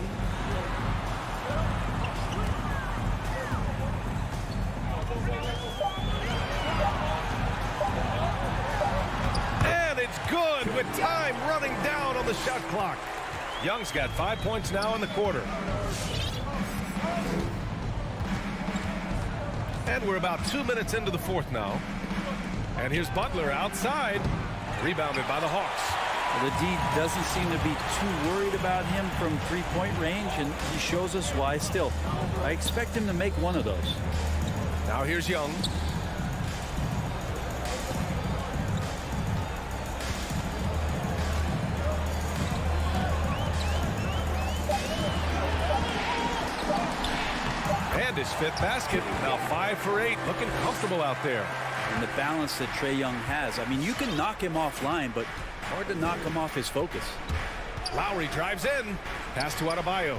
And it's good with time running down on the shot clock. Young's got 5 points now in the quarter. And we're about 2 minutes into the fourth now. And here's Butler outside. Rebounded by the Hawks. The D doesn't seem to be too worried about him from three-point range, and he shows us why still. I expect him to make one of those. Now here's Young. And his 5th basket. Now 5 for 8. Looking comfortable out there. And the balance that Trae Young has. I mean, you can knock him offline, but hard to knock him off his focus. Lowry drives in. Pass to Adebayo.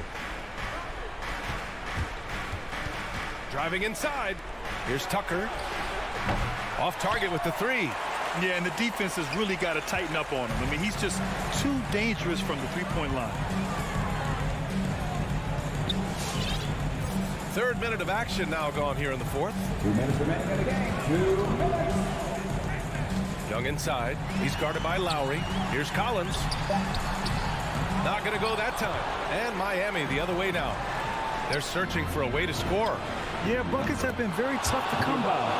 Driving inside. Here's Tucker. Off target with the 3. Yeah, and the defense has really got to tighten up on him. I mean, he's just too dangerous from the three-point line. 3rd minute of action now gone here in the 4th. 2 minutes remaining in the game. 2 minutes. Young inside. He's guarded by Lowry. Here's Collins. Not going to go that time. And Miami the other way now. They're searching for a way to score. Yeah, buckets have been very tough to come by.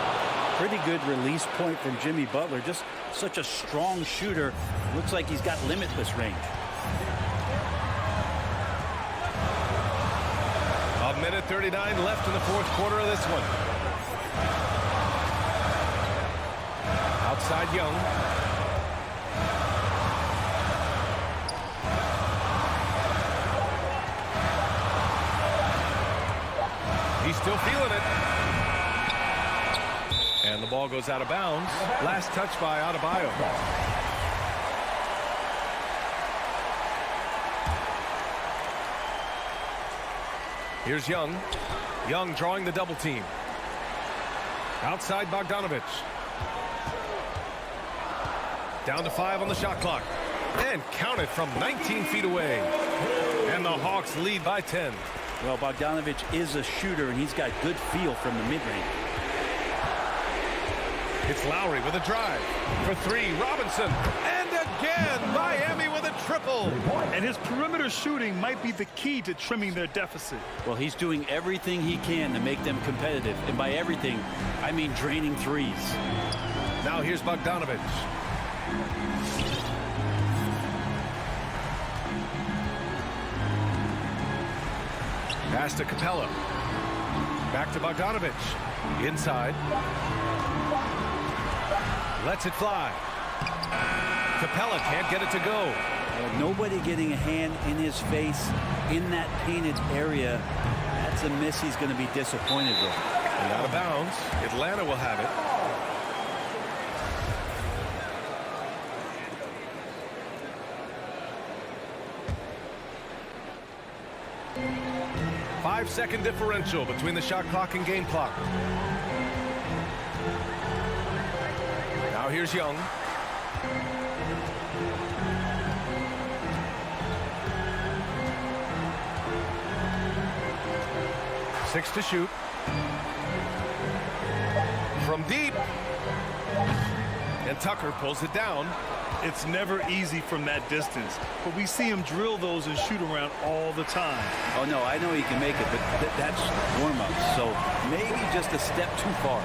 Pretty good release point from Jimmy Butler. Just such a strong shooter. Looks like he's got limitless range. A minute 39 left in the 4th quarter of this one. Outside Young. He's still feeling it. And the ball goes out of bounds. Last touch by Adebayo. Here's Young. Young drawing the double team. Outside Bogdanovich. Down to 5 on the shot clock. And count it from 19 feet away. And the Hawks lead by 10. Well, Bogdanovich is a shooter, and he's got good feel from the mid-range. It's Lowry with a drive. For 3, Robinson. And again, Miami with a triple. And his perimeter shooting might be the key to trimming their deficit. Well, he's doing everything he can to make them competitive. And by everything, I mean draining threes. Now here's Bogdanovich. Pass to Capella. Back to Bogdanovich. Inside. Lets it fly. Capella can't get it to go. Nobody getting a hand in his face in that painted area. That's a miss he's going to be disappointed with. And out of bounds. Atlanta will have it. 5-second differential between the shot clock and game clock. Now here's Young. Six to shoot. From deep. And Tucker pulls it down. It's never easy from that distance, but we see him drill those and shoot around all the time. Oh, no, I know he can make it, but that's warm-up, so maybe just a step too far.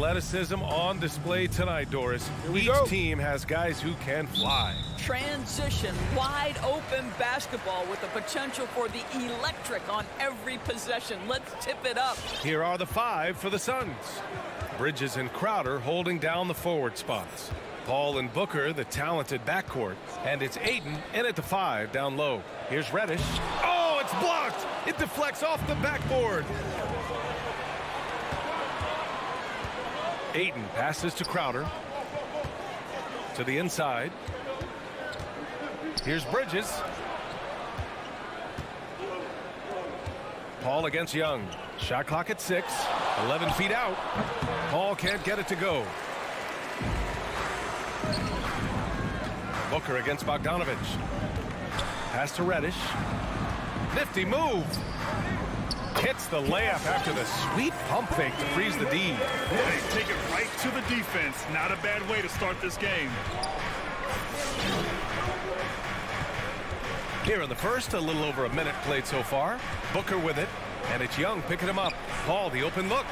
Athleticism on display tonight, Doris. Each team has guys who can fly. Transition, wide open basketball with the potential for the electric on every possession. Let's tip it up. Here are the 5 for the Suns. Bridges and Crowder holding down the forward spots. Paul and Booker, the talented backcourt. And it's Ayton in at the 5 down low. Here's Reddish. Oh, it's blocked. It deflects off the backboard. Ayton passes to Crowder. To the inside. Here's Bridges. Paul against Young. Shot clock at 6. 11 feet out. Paul can't get it to go. Booker against Bogdanovich. Pass to Reddish. Nifty move. Hits the layup after the sweet pump fake to freeze the D. They take it right to the defense. Not a bad way to start this game. Here in the first, a little over a minute played so far. Booker with it, and it's Young picking him up. Paul, the open look.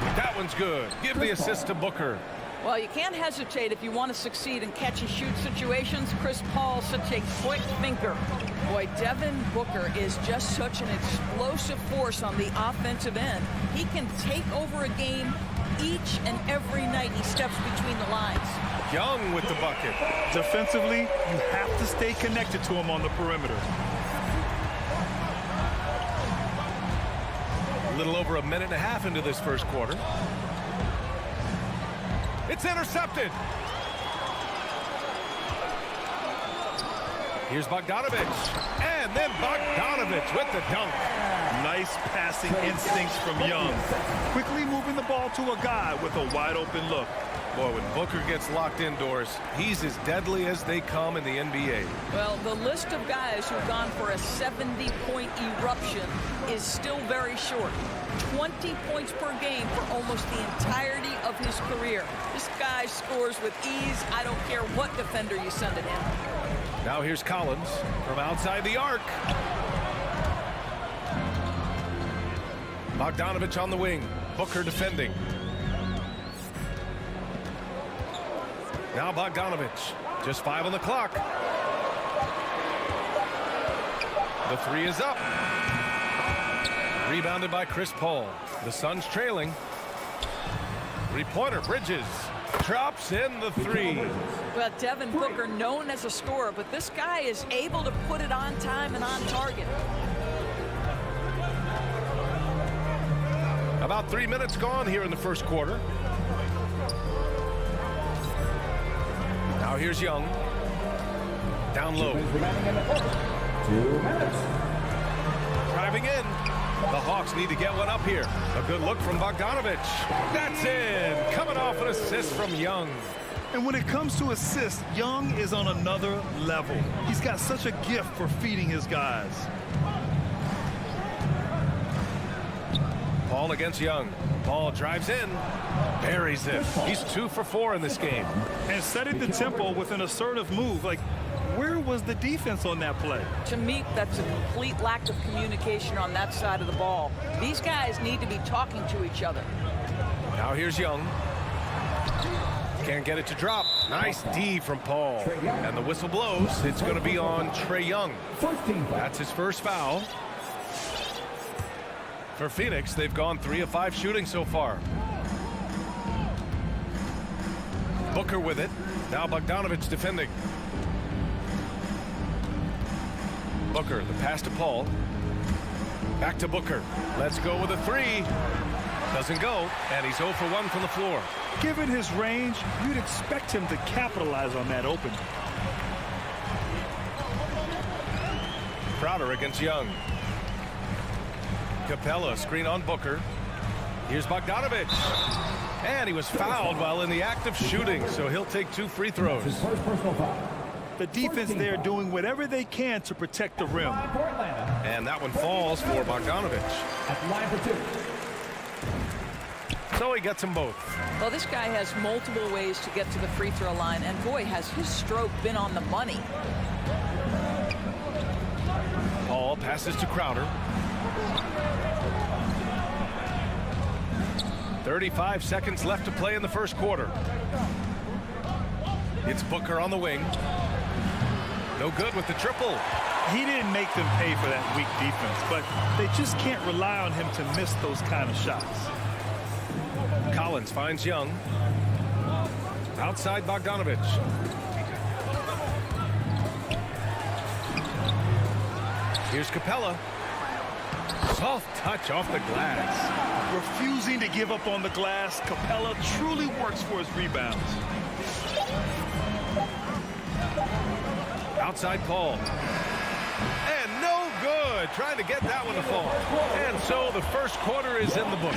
That one's good. Give the assist to Booker. Well, you can't hesitate if you want to succeed in catch-and-shoot situations. Chris Paul, such a quick thinker. Boy, Devin Booker is just such an explosive force on the offensive end. He can take over a game each and every night he steps between the lines. Young with the bucket. Defensively, you have to stay connected to him on the perimeter. A little over a minute and a half into this first quarter. It's intercepted. Here's Bogdanovich. And then Bogdanovich with the dunk. Nice passing instincts from Young. Quickly moving the ball to a guy with a wide open look. Boy, when Booker gets locked indoors, he's as deadly as they come in the NBA. Well, the list of guys who've gone for a 70-point eruption is still very short. 20 points per game for almost the entirety of his career. This guy scores with ease. I don't care what defender you send at him. Now here's Collins from outside the arc. Bogdanovich on the wing. Booker defending. Now Bogdanovich. Just 5 on the clock. The 3 is up. Rebounded by Chris Paul. The Suns trailing. Three-pointer, Bridges. Drops in the 3. Well, Devin Booker, known as a scorer, but this guy is able to put it on time and on target. About 3 minutes gone here in the first quarter. Now here's Young. Down low. 2 minutes. Driving in. The Hawks need to get one up here. A good look from Bogdanovich. That's in. Coming off an assist from Young. And when it comes to assists, Young is on another level. He's got such a gift for feeding his guys. Paul against Young. Paul drives in. Buries it. He's 2 for 4 in this game. And setting the tempo with an assertive move. Like, where was the defense on that play? To me, that's a complete lack of communication on that side of the ball. These guys need to be talking to each other. Now here's Young. Can't get it to drop. Nice D from Paul. And the whistle blows. It's going to be on Trae Young. That's his first foul. For Phoenix, they've gone 3 of 5 shooting so far. Booker with it. Now Bogdanovich defending. Booker, the pass to Paul. Back to Booker. Let's go with a 3. Doesn't go, and he's 0 for 1 from the floor. Given his range, you'd expect him to capitalize on that open. Crowder against Young. Capella, screen on Booker. Here's Bogdanovich. And he was fouled while in the act of shooting, so he'll take 2 free throws. The defense there doing whatever they can to protect the rim. And that one falls for Bogdanovich. So he gets them both. Well, this guy has multiple ways to get to the free throw line, and boy, has his stroke been on the money. Paul passes to Crowder. 35 seconds left to play in the first quarter. It's Booker on the wing. No good with the triple. He didn't make them pay for that weak defense, but they just can't rely on him to miss those kind of shots. Collins finds Young. Outside Bogdanovich. Here's Capella. Soft touch off the glass. Refusing to give up on the glass, Capella truly works for his rebounds. Outside Paul. And no good. Trying to get that one to fall. And so the first quarter is in the books.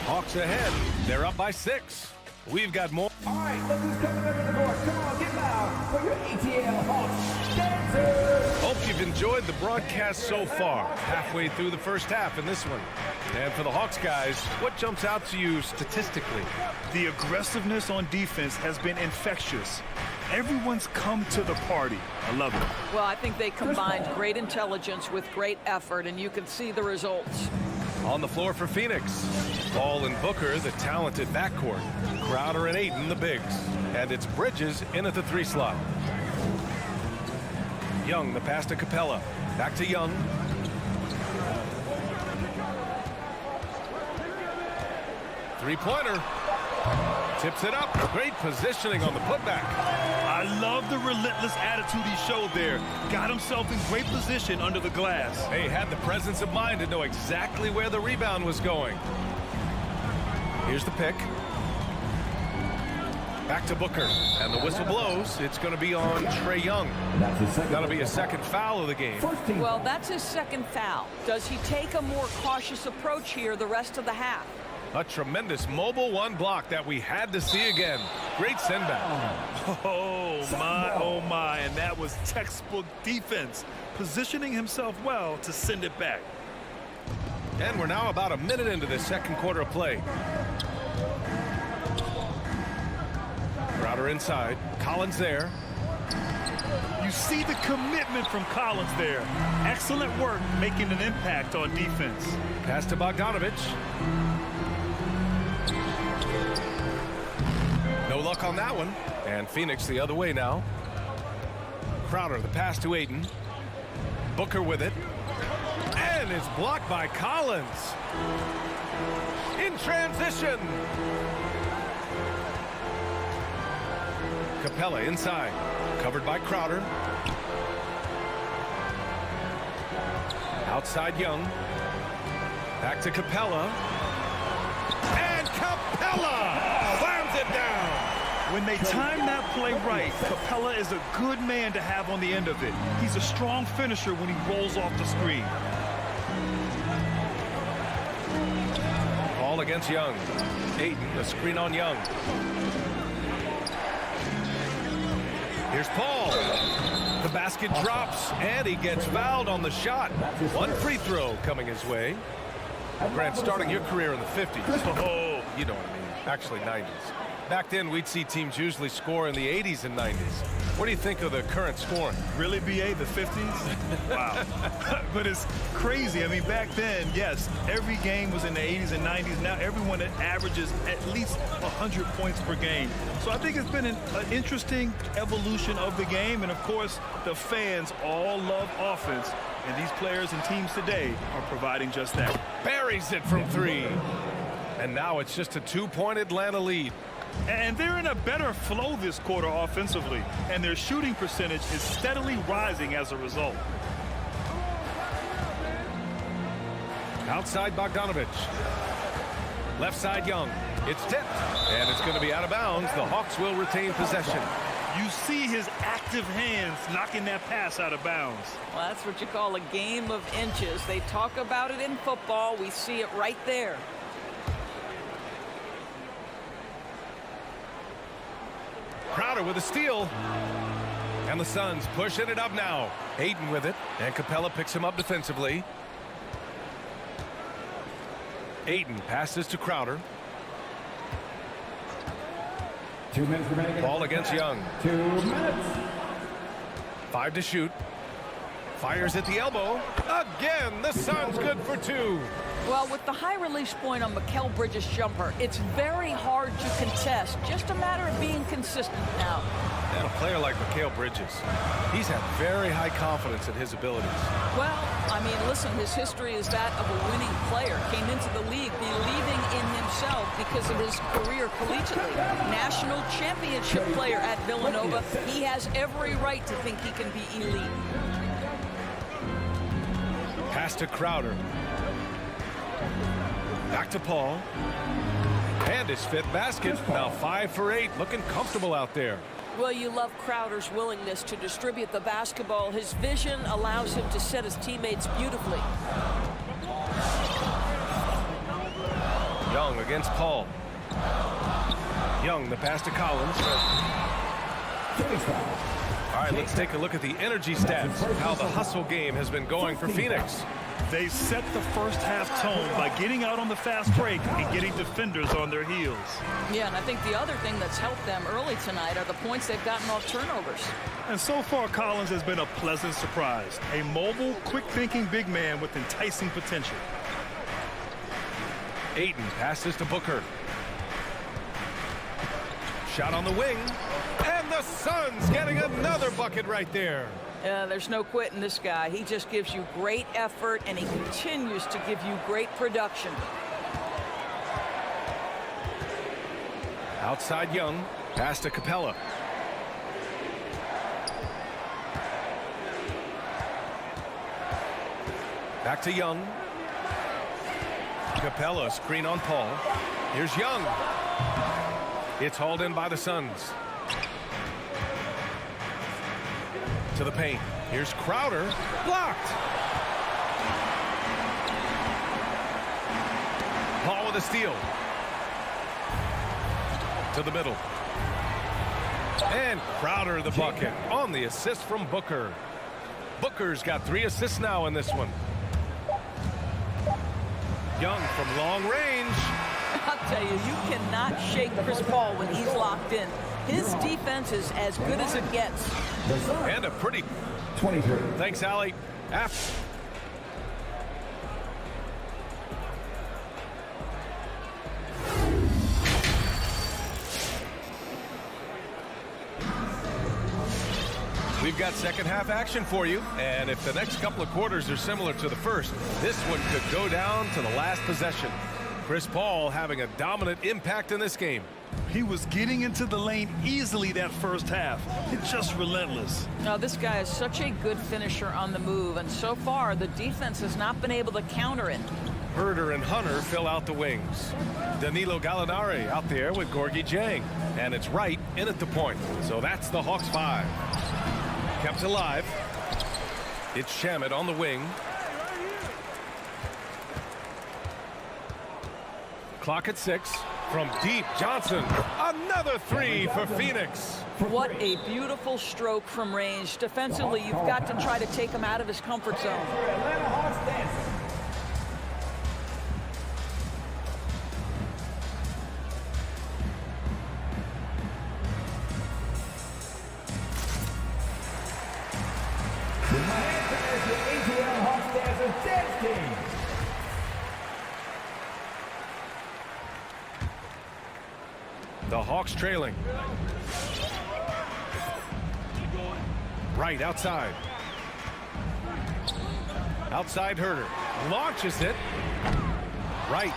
Hawks ahead. They're up by 6. We've got more. All right, look who's coming under the board. Come on, get loud for your ATL Hawks dancers. Hope you've enjoyed the broadcast so far. Halfway through the first half in this one. And for the Hawks guys, what jumps out to you statistically? The aggressiveness on defense has been infectious. Everyone's come to the party. I love it. Well, I think they combined great intelligence with great effort, and you can see the results. On the floor for Phoenix. Paul and Booker, the talented backcourt. Crowder and Ayton, the bigs. And it's Bridges in at the 3 slot. Young, the pass to Capella. Back to Young. Three-pointer. Tips it up. Great positioning on the putback. I love the relentless attitude he showed there. Got himself in great position under the glass. He had the presence of mind to know exactly where the rebound was going. Here's the pick. Back to Booker. And the whistle blows. It's going to be on Trae Young. That'll be a second foul of the game. Well, that's his second foul. Does he take a more cautious approach here the rest of the half? A tremendous mobile one block that we had to see again. Great send back. Oh my, and that was textbook defense. Positioning himself well to send it back. And we're now about a minute into the second quarter of play. Crowder inside. Collins there. You see the commitment from Collins there. Excellent work making an impact on defense. Pass to Bogdanovich. No luck on that one. And Phoenix the other way now. Crowder, the pass to Ayton. Booker with it. And it's blocked by Collins. In transition. Capella inside. Covered by Crowder. Outside Young. Back to Capella. And Capella slams it down. When they time that play right, Capella is a good man to have on the end of it. He's a strong finisher when he rolls off the screen. Ball against Young. Ayton, the screen on Young. Here's Paul. The basket drops, and he gets fouled on the shot. One free throw coming his way. Grant, starting your career in the 50s. Oh, you know what I mean. Actually, 90s. Back then, we'd see teams usually score in the 80s and 90s. What do you think of the current scoring? Really, BA, the 50s? Wow. But it's crazy. I mean, back then, yes, every game was in the 80s and 90s. Now everyone averages at least 100 points per game. So I think it's been an interesting evolution of the game. And, of course, the fans all love offense. And these players and teams today are providing just that. Buries it from 3. And now it's just a 2-point Atlanta lead. And they're in a better flow this quarter offensively, and their shooting percentage is steadily rising as a result. Outside Bogdanovich. Left side Young. It's tipped, and it's going to be out of bounds. The Hawks will retain possession. You see his active hands knocking that pass out of bounds. Well, that's what you call a game of inches. They talk about it in football. We see it right there. Crowder with a steal. And the Suns pushing it up now. Ayton with it. And Capella picks him up defensively. Ayton passes to Crowder. 2 minutes remaining. Ball against Young. 2 minutes. 5 to shoot. Fires at the elbow. Again, the Suns good for 2. Well, with the high release point on Mikal Bridges' jumper, it's very hard to contest. Just a matter of being consistent now. And a player like Mikal Bridges, he's had very high confidence in his abilities. Well, I mean, listen, his history is that of a winning player. Came into the league believing in himself because of his career collegiately. National championship player at Villanova. He has every right to think he can be elite. Pass to Crowder. Back to Paul. And his fifth basket. Now 5 for 8. Looking comfortable out there. Well, you love Crowder's willingness to distribute the basketball. His vision allows him to set his teammates beautifully. Young against Paul. Young, the pass to Collins. All right, let's take a look at the energy stats, how the hustle game has been going for Phoenix. They set the first half tone by getting out on the fast break and getting defenders on their heels. Yeah, and I think the other thing that's helped them early tonight are the points they've gotten off turnovers. And so far, Collins has been a pleasant surprise. A mobile, quick-thinking big man with enticing potential. Ayton passes to Booker. Shot on the wing. And the Suns getting another bucket right there. There's no quitting this guy. He just gives you great effort, and he continues to give you great production. Outside Young. Pass to Capella. Back to Young. Capella, screen on Paul. Here's Young. It's hauled in by the Suns. To the paint. Here's Crowder. Blocked. Paul with a steal. To the middle. And Crowder the bucket on the assist from Booker. Booker's got 3 assists now in this one. Young from long range. I'll tell you, you cannot shake Chris Paul when he's locked in. His defense is as good as it gets. And a pretty 23. Thanks, Allie. We've got second half action for you, and if the next couple of quarters are similar to the first, this one could go down to the last possession. Chris Paul having a dominant impact in this game. He was getting into the lane easily that first half. It's just relentless. Now, this guy is such a good finisher on the move, and so far the defense has not been able to counter it. Herder and Hunter fill out the wings. Danilo Gallinari out there with Gorgie Jang, and it's right in at the point. So that's the Hawks 5. Kept alive. It's Shamet on the wing. Clock at 6. From deep, Johnson. Another 3 for Phoenix. What a beautiful stroke from range. Defensively, you've got to try to take him out of his comfort zone. The Hawks trailing. Right outside. Outside Herder. Launches it. Right.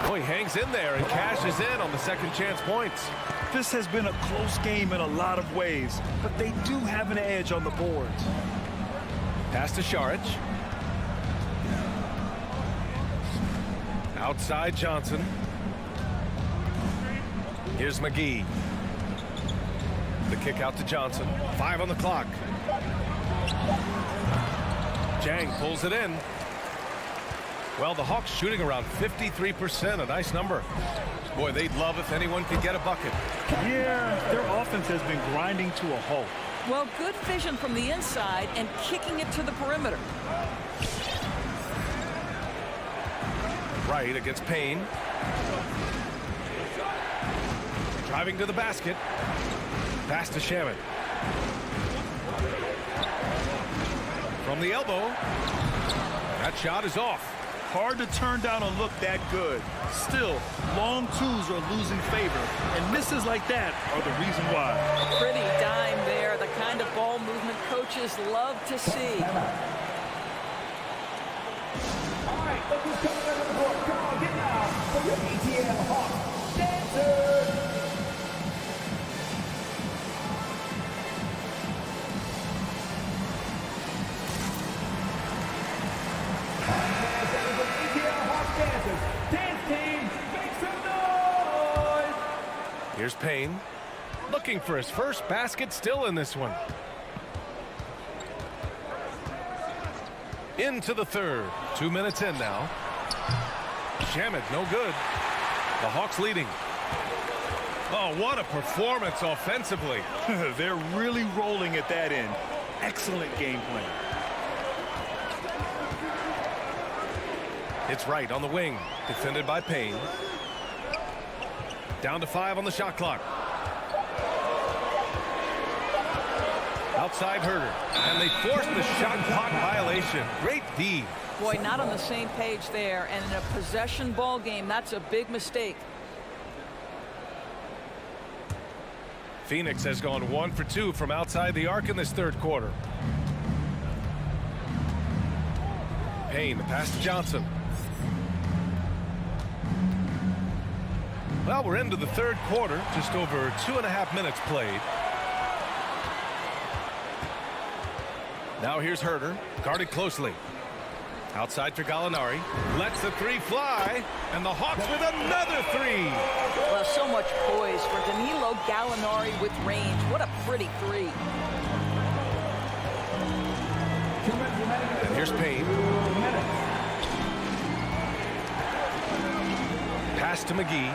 Oh, he hangs in there and cashes in on the second chance points. This has been a close game in a lot of ways, but they do have an edge on the boards. Pass to Šarić. Outside Johnson. Here's McGee. The kick out to Johnson. 5 on the clock. Jang pulls it in. Well, the Hawks shooting around 53%, a nice number. Boy, they'd love if anyone could get a bucket. Yeah, their offense has been grinding to a halt. Well, good vision from the inside and kicking it to the perimeter. Right against Payne. Driving to the basket. Pass to Shamet. From the elbow. That shot is off. Hard to turn down a look that good. Still, long twos are losing favor, and misses like that are the reason why. Pretty dime there, the kind of ball movement coaches love to see. All right, look who's coming under the board. Come on, get loud for your ATL Hawks dancers. Here's Payne, looking for his first basket, still in this one. Into the third. 2 minutes in now. Shamet, no good. The Hawks leading. Oh, what a performance offensively. They're really rolling at that end. Excellent game plan. It's Wright on the wing, defended by Payne. Down to 5 on the shot clock. Outside Herter, and they forced the shot clock violation. Great D. Boy, not on the same page there, and in a possession ball game, that's a big mistake. Phoenix has gone 1 for 2 from outside the arc in this third quarter. Payne, the pass to Johnson. Well, we're into the third quarter, just over 2.5 minutes played. Now here's Herter, guarded closely. Outside for Gallinari, lets the three fly, and the Hawks with another three. Well, so much poise for Danilo Gallinari with range. What a pretty three. And here's Payne. Pass to McGee.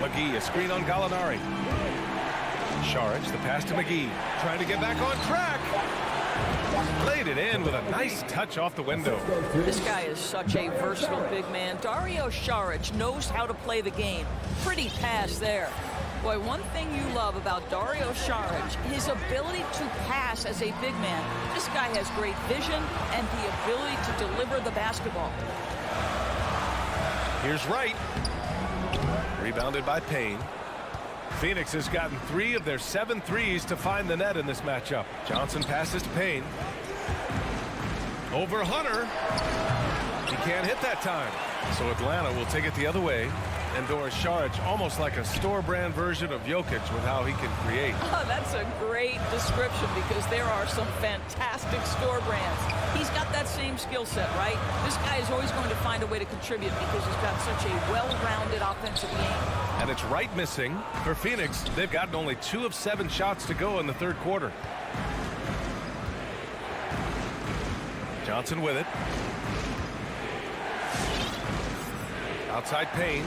McGee, a screen on Gallinari. Saric, the pass to McGee. Trying to get back on track. Laid it in with a nice touch off the window. This guy is such a versatile big man. Dario Saric knows how to play the game. Pretty pass there. Boy, one thing you love about Dario Saric, his ability to pass as a big man. This guy has great vision and the ability to deliver the basketball. Here's Wright. Rebounded by Payne. Phoenix has gotten 3 of their 7 threes to find the net in this matchup. Johnson passes to Payne. Over Hunter. He can't hit that time. So Atlanta will take it the other way. And Doris Saric, almost like a store-brand version of Jokic with how he can create. Oh, that's a great description because there are some fantastic store brands. He's got that same skill set, right? This guy is always going to find a way to contribute because he's got such a well-rounded offensive game. And it's Wright missing. For Phoenix, they've gotten only 2 of 7 shots to go in the third quarter. Johnson with it. Outside Payne.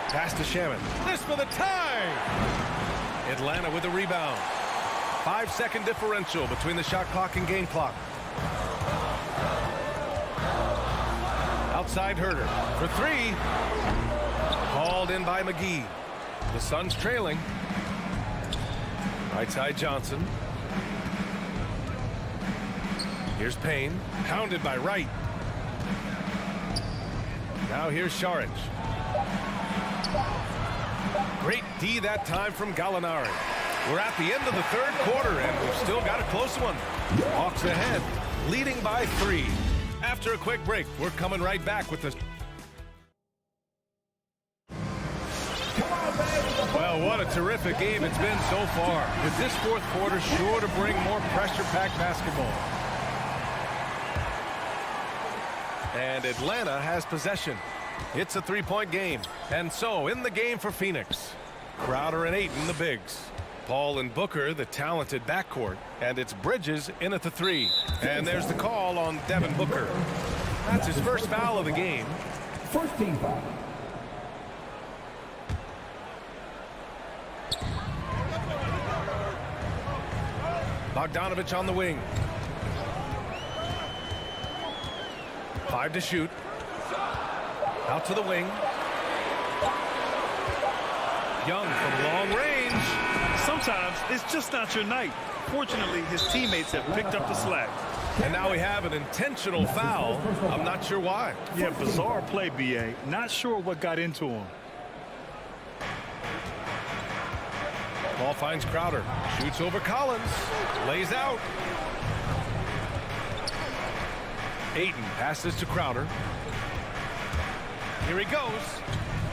Pass to Shamet. This for the tie! Atlanta with a rebound. 5-second differential between the shot clock and game clock. Outside Herter for 3. Called in by McGee. The Suns trailing. Right side Johnson. Here's Payne. Pounded by Wright. Now here's Saric. Great D that time from Gallinari. We're at the end of the third quarter, and we've still got a close one. Hawks ahead, leading by 3. After a quick break, we're coming right back with this. Well, what a terrific game it's been so far. With this fourth quarter sure to bring more pressure-packed basketball. And Atlanta has possession. It's a 3-point game. And so in the game for Phoenix, Crowder and Ayton, the bigs. Paul and Booker, the talented backcourt. And it's Bridges in at the 3. And there's the call on Devin Booker. That's his first foul of the game. First team foul. Bogdanovich on the wing. 5 to shoot. Out to the wing. Young from long range. Sometimes it's just not your night. Fortunately, his teammates have picked up the slack. And now we have an intentional foul. I'm not sure why. Yeah, bizarre play, B.A. Not sure what got into him. Ball finds Crowder. Shoots over Collins. Lays out. Ayton passes to Crowder. Here he goes.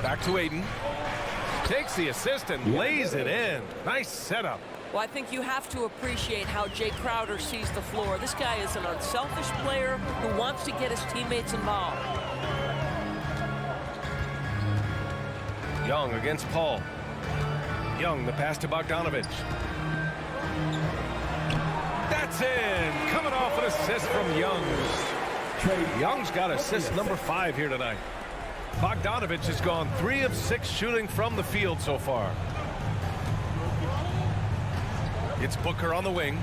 Back to Ayton. Takes the assist and lays it in. Nice setup. Well, I think you have to appreciate how Jay Crowder sees the floor. This guy is an unselfish player who wants to get his teammates involved. Young against Paul. Young, the pass to Bogdanovich. That's in. Coming off an assist from Young. Young's got assist number 5 here tonight. Bogdanovich has gone 3 of 6 shooting from the field so far. It's Booker on the wing.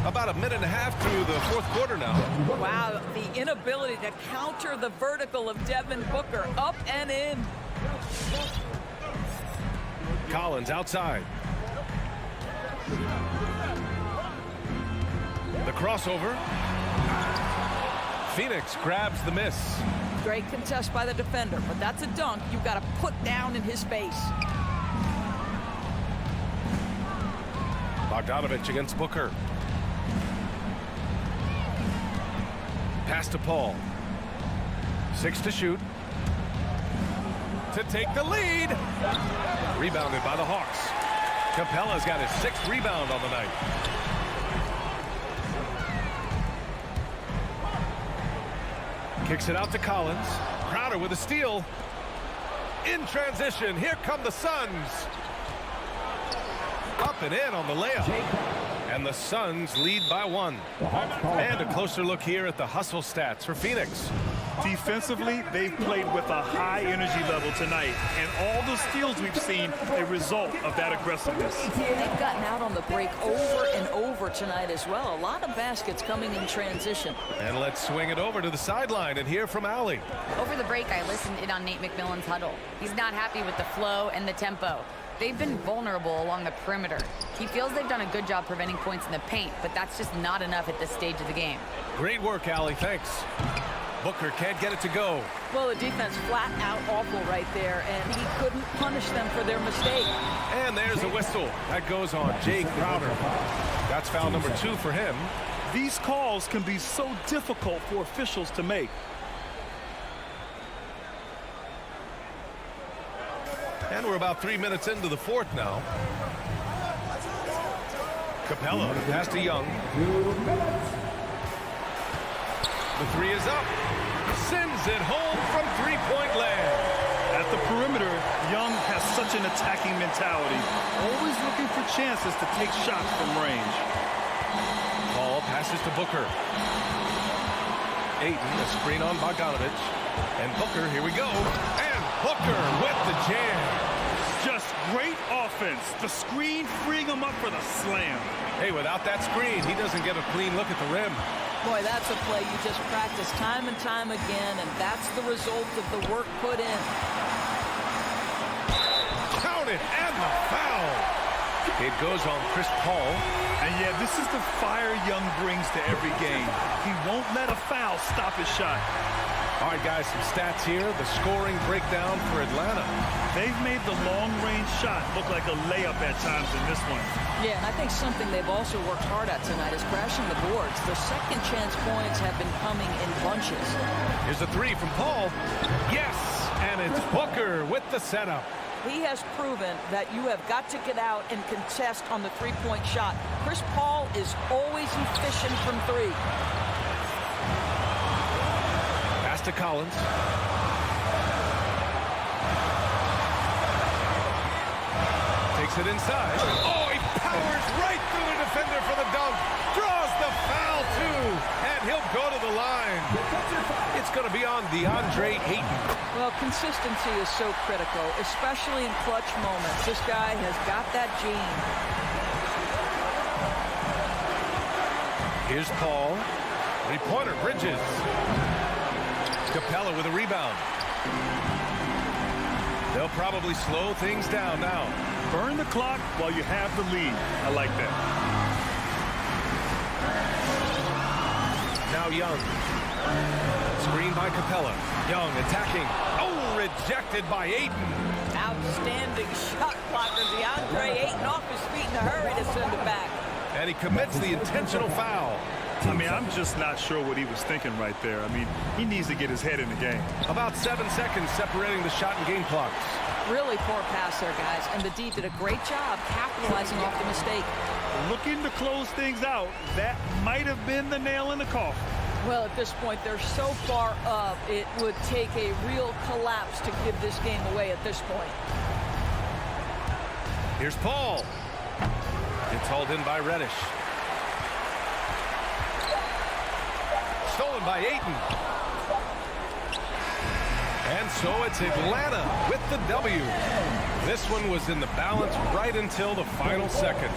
About a minute and a half through the fourth quarter now. Wow, the inability to counter the vertical of Devin Booker. Up and in. Collins outside. The crossover. Phoenix grabs the miss. Great contest by the defender, but that's a dunk you've got to put down in his face. Bogdanovich against Booker. Pass to Paul. 6 to shoot. To take the lead. Rebounded by the Hawks. Capella's got his 6th rebound on the night. Kicks it out to Collins. Crowder with a steal. In transition, here come the Suns. Up and in on the layup. And the Suns lead by 1. And a closer look here at the hustle stats for Phoenix. Defensively, they've played with a high energy level tonight, and all the steals we've seen a result of that aggressiveness. They've gotten out on the break over and over tonight as well. A lot of baskets coming in transition. And let's swing it over to the sideline and hear from Allie. Over the break, I listened in on Nate McMillan's huddle. He's not happy with the flow and the tempo. They've been vulnerable along the perimeter. He feels they've done a good job preventing points in the paint, but that's just not enough at this stage of the game. Great work, Allie. Thanks. Booker can't get it to go. Well, the defense flat out awful right there, and he couldn't punish them for their mistake. And there's a whistle. That goes on Jay Crowder. That's foul number 2 for him. These calls can be so difficult for officials to make. And we're about 3 minutes into the fourth now. Capella pass to Young. The 3 is up. Sends it home from three-point land. At the perimeter, Young has such an attacking mentality, always looking for chances to take shots from range. Ball passes to Booker. Ayton, a screen on Bogdanovich. And Booker, here we go. And Booker with the jam. Just great offense. The screen freeing him up for the slam. Hey, without that screen, he doesn't get a clean look at the rim. Boy, that's a play you just practice time and time again, and that's the result of the work put in. Count it, and the foul. It goes on Chris Paul. And yeah, this is the fire Young brings to every game. He won't let a foul stop his shot. All right, guys, some stats here. The scoring breakdown for Atlanta. They've made the long-range shot look like a layup at times in this one. Yeah, and I think something they've also worked hard at tonight is crashing the boards. The second chance points have been coming in bunches. Here's a 3 from Paul. Yes, and it's Booker with the setup. He has proven that you have got to get out and contest on the three-point shot. Chris Paul is always efficient from 3. Pass to Collins. Takes it inside. Oh, he powers right through the defender for the dunk. Draws the foul, too. And he'll go to the line. It's going to be on DeAndre Ayton. Well, consistency is so critical, especially in clutch moments. This guy has got that gene. Here's Paul. Three-pointer, Bridges. Capella with a rebound. They'll probably slow things down now. Burn the clock while you have the lead. I like that. Now Young. Screen by Capella. Young attacking. Oh, rejected by Ayton. Outstanding shot blocker. DeAndre Ayton off his feet in a hurry to send it back. And he commits the intentional foul. I mean, I'm just not sure what he was thinking right there. I mean, he needs to get his head in the game. About 7 seconds separating the shot and game clocks. Really poor pass there, guys. And the D did a great job capitalizing off the mistake. Looking to close things out, that might have been the nail in the coffin. Well, at this point, they're so far up, it would take a real collapse to give this game away at this point. Here's Paul. It's hauled in by Reddish. Stolen by Ayton. And so it's Atlanta with the W. This one was in the balance right until the final seconds.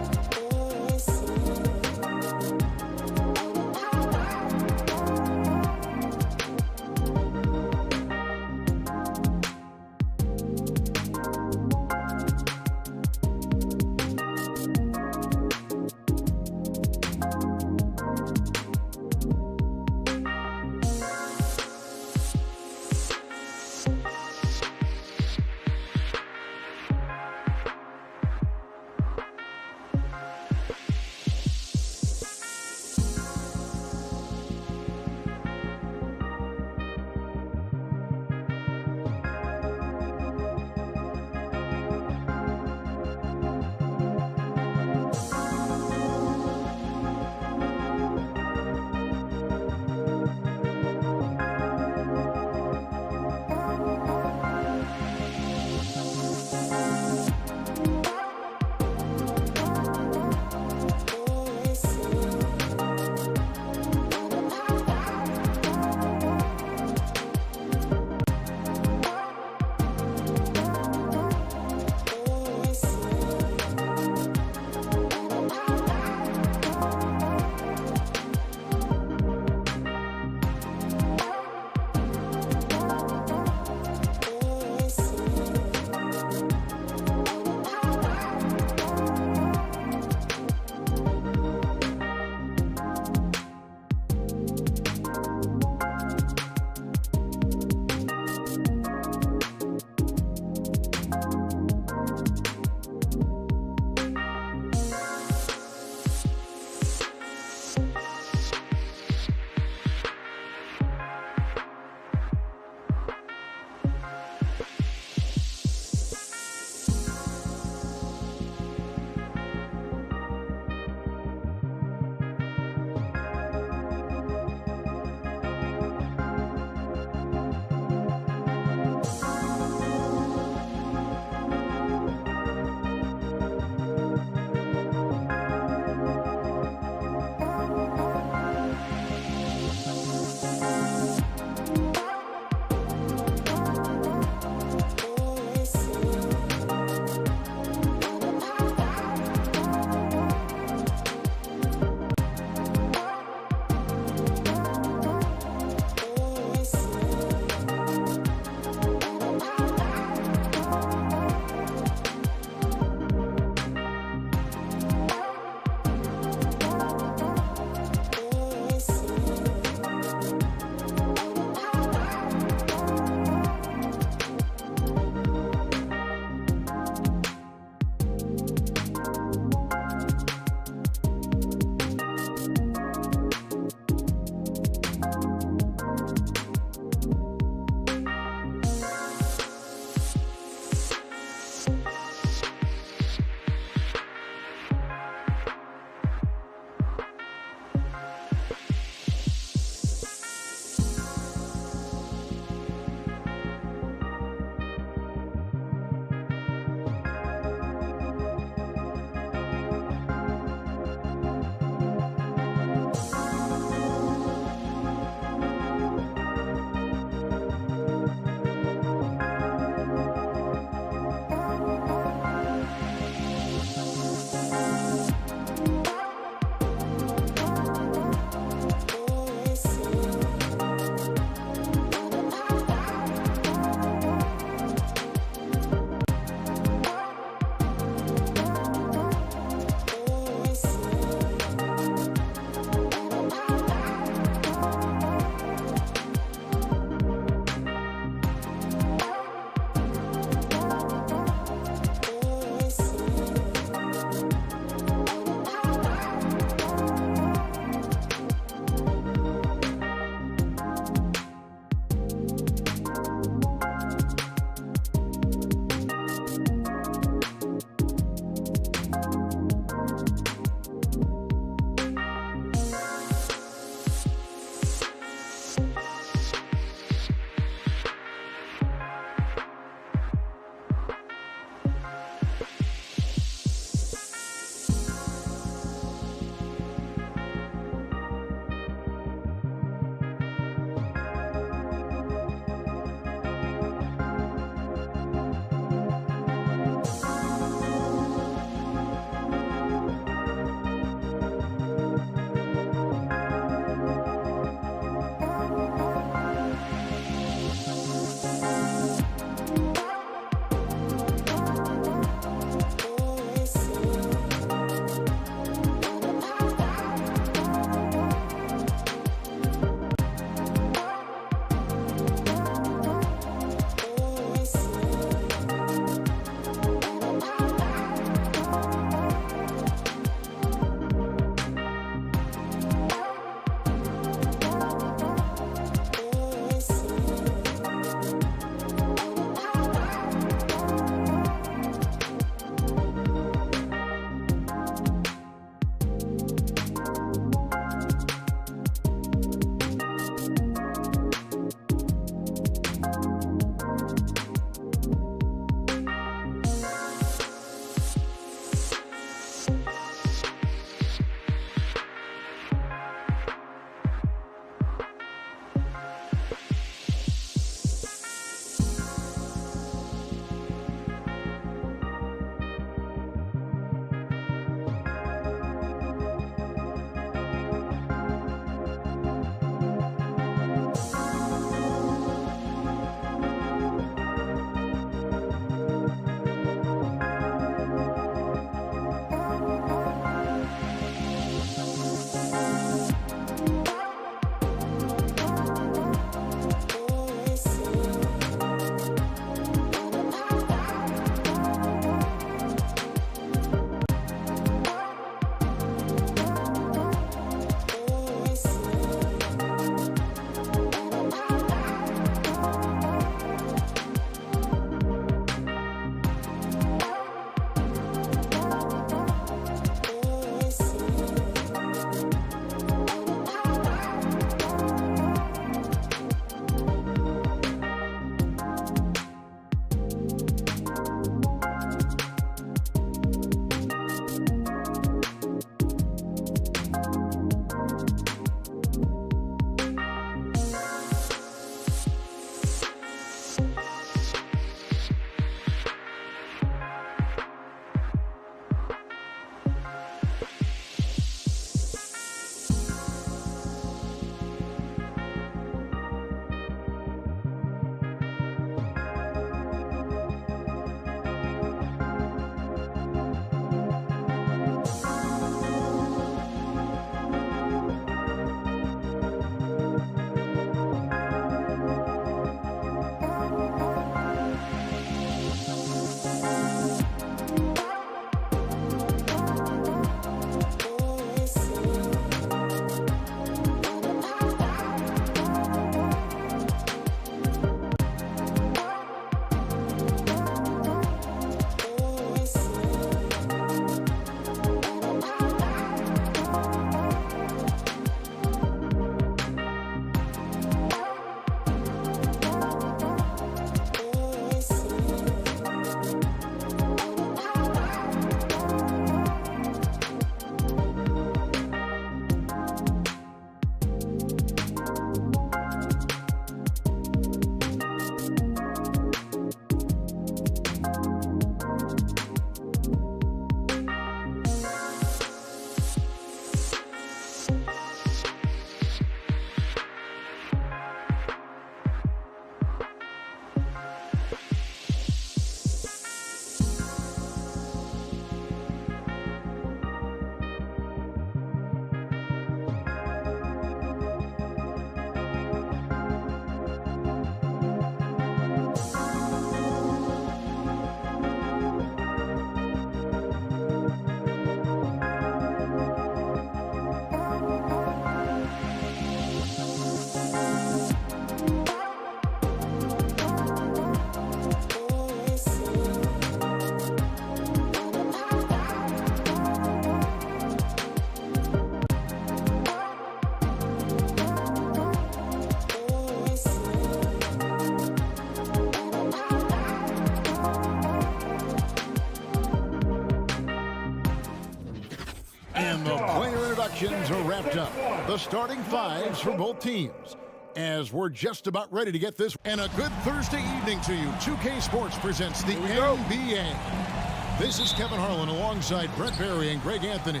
formations are wrapped up. The starting fives for both teams. As we're just about ready to get this. And a good Thursday evening to you. 2K Sports presents the NBA. This is Kevin Harlan alongside Brett Barry and Greg Anthony.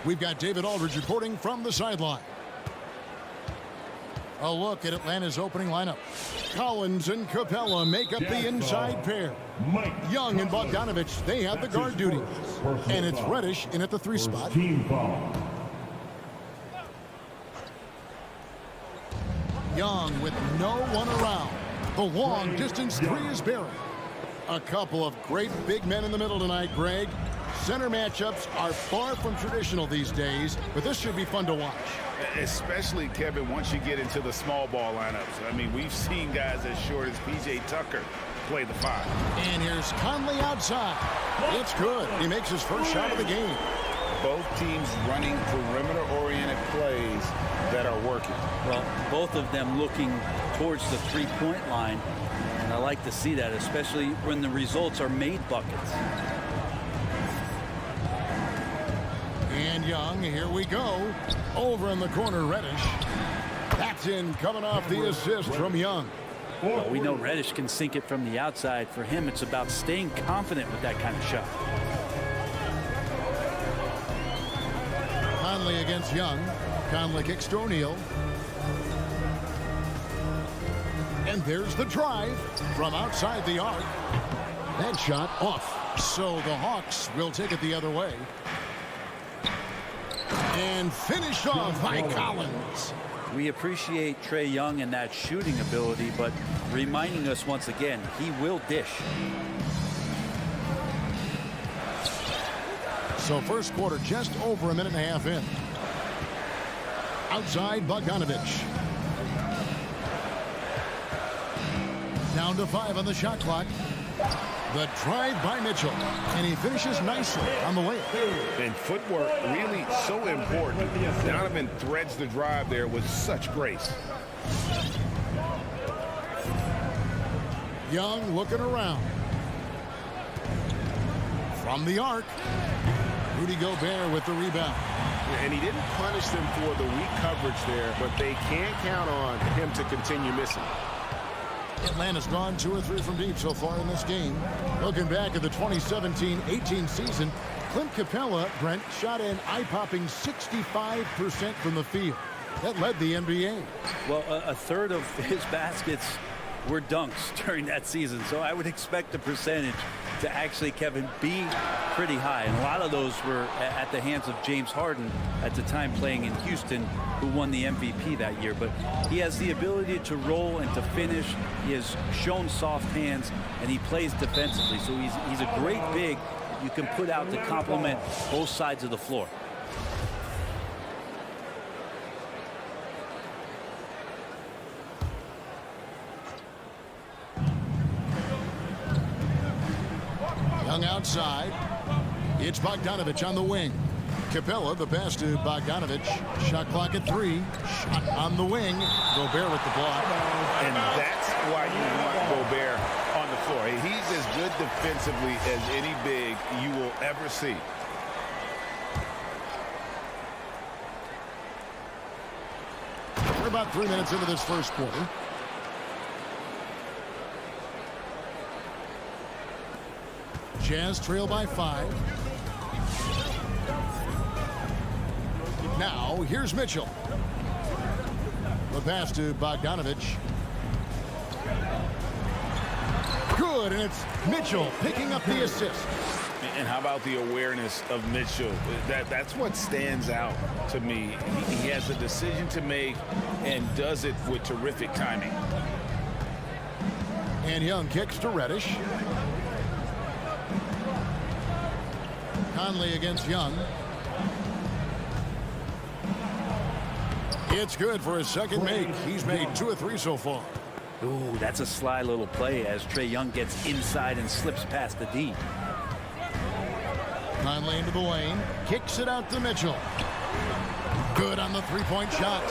We've got David Aldridge reporting from the sideline. A look at Atlanta's opening lineup. Collins and Capella make up the inside pair. Young and Bogdanovich, they have the guard duties. And it's Reddish in at the 3 spot. Young with no one around. The long distance 3 is Barry. A couple of great big men in the middle tonight, Greg. Center matchups are far from traditional these days, but this should be fun to watch. Especially, Kevin, once you get into the small ball lineups. I mean, we've seen guys as short as P.J. Tucker play the 5. And here's Conley outside. It's good. He makes his first shot of the game. Both teams running perimeter-oriented plays that are working. Well, both of them looking towards the three-point line. And I like to see that, especially when the results are made buckets. And Young, here we go. Over in the corner, Reddish. That's in, coming off the assist from Young. Well, we know Reddish can sink it from the outside. For him, it's about staying confident with that kind of shot. Conley against Young. Conley kicks to O'Neal. And there's the drive from outside the arc. That shot off. So the Hawks will take it the other way. And finished off by Collins. We appreciate Trae Young and that shooting ability, but reminding us once again, he will dish. So first quarter just over a minute and a half in. Outside Bogdanovich. Down to 5 on the shot clock. The drive by Mitchell. And he finishes nicely on the way. And footwork really so important. Donovan threads the drive there with such grace. Young looking around. From the arc. Rudy Gobert with the rebound. And he didn't punish them for the weak coverage there, but they can't count on him to continue missing. Atlanta's gone 2 or 3 from deep so far in this game. Looking back at the 2017-18 season, Clint Capella, Brent, shot an eye-popping 65% from the field. That led the NBA. Well, a third of his baskets were dunks during that season, so I would expect the percentage to actually, Kevin, be pretty high. And a lot of those were at the hands of James Harden at the time playing in Houston, who won the MVP that year. But he has the ability to roll and to finish. He has shown soft hands, and he plays defensively. So he's a great big you can put out to complement both sides of the floor. Young outside. It's Bogdanovich on the wing. Capella, the pass to Bogdanovich. Shot clock at 3. Shot on the wing. Gobert with the block. And that's why you want Gobert on the floor. He's as good defensively as any big you will ever see. We're about 3 minutes into this first quarter. Jazz trail by 5. Now, here's Mitchell. The pass to Bogdanovich. Good, and it's Mitchell picking up the assist. And how about the awareness of Mitchell? That's what stands out to me. He has a decision to make and does it with terrific timing. And Young kicks to Reddish. Conley against Young. It's good for his second make. He's made 2 or 3 so far. Ooh, that's a sly little play as Trae Young gets inside and slips past the D. Conley into the lane. Kicks it out to Mitchell. Good on the 3-point shot.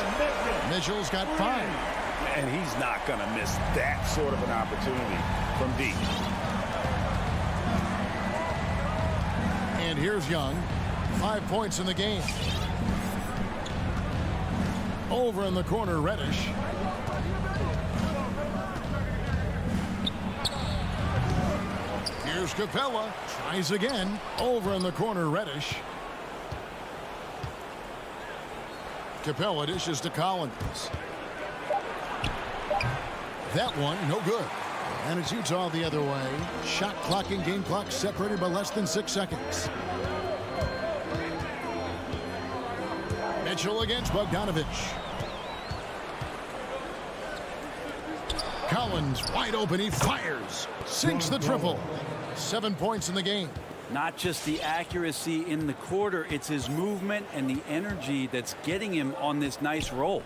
Mitchell's got 5. And he's not going to miss that sort of an opportunity from deep. And here's Young. 5 points in the game. Over in the corner, Reddish. Here's Capella. Tries again. Over in the corner, Reddish. Capella dishes to Collins. That one, no good. And it's Utah the other way. Shot clock and game clock separated by less than 6 seconds. Mitchell against Bogdanovich. Collins wide open. He fires. Sinks the triple. 7 points in the game. Not just the accuracy in the quarter, it's his movement and the energy that's getting him on this nice roll.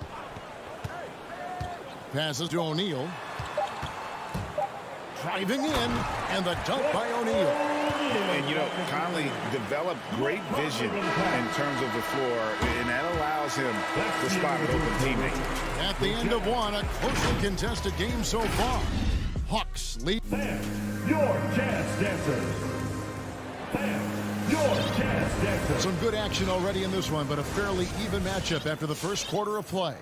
Passes to O'Neal. Driving in, and the dunk by O'Neal. And, you know, Conley developed great vision in terms of the floor, and that allows him to spot an open teammate. At the end of one, a closely contested game so far. Hawks lead. Your chance dancers. Your chance dancers. Some good action already in this one, but a fairly even matchup after the first quarter of play.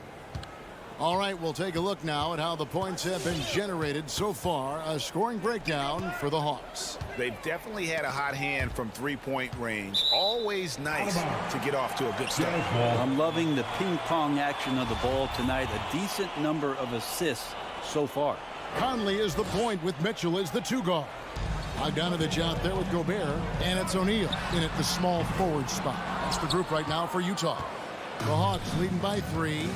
All right, we'll take a look now at how the points have been generated so far. A scoring breakdown for the Hawks. They've definitely had a hot hand from three-point range. Always nice to get off to a good start. I'm loving the ping-pong action of the ball tonight. A decent number of assists so far. Conley is the point with Mitchell as the two guard. Bogdanovich out there with Gobert, and it's O'Neal in at the small forward spot. That's the group right now for Utah. The Hawks leading by 3.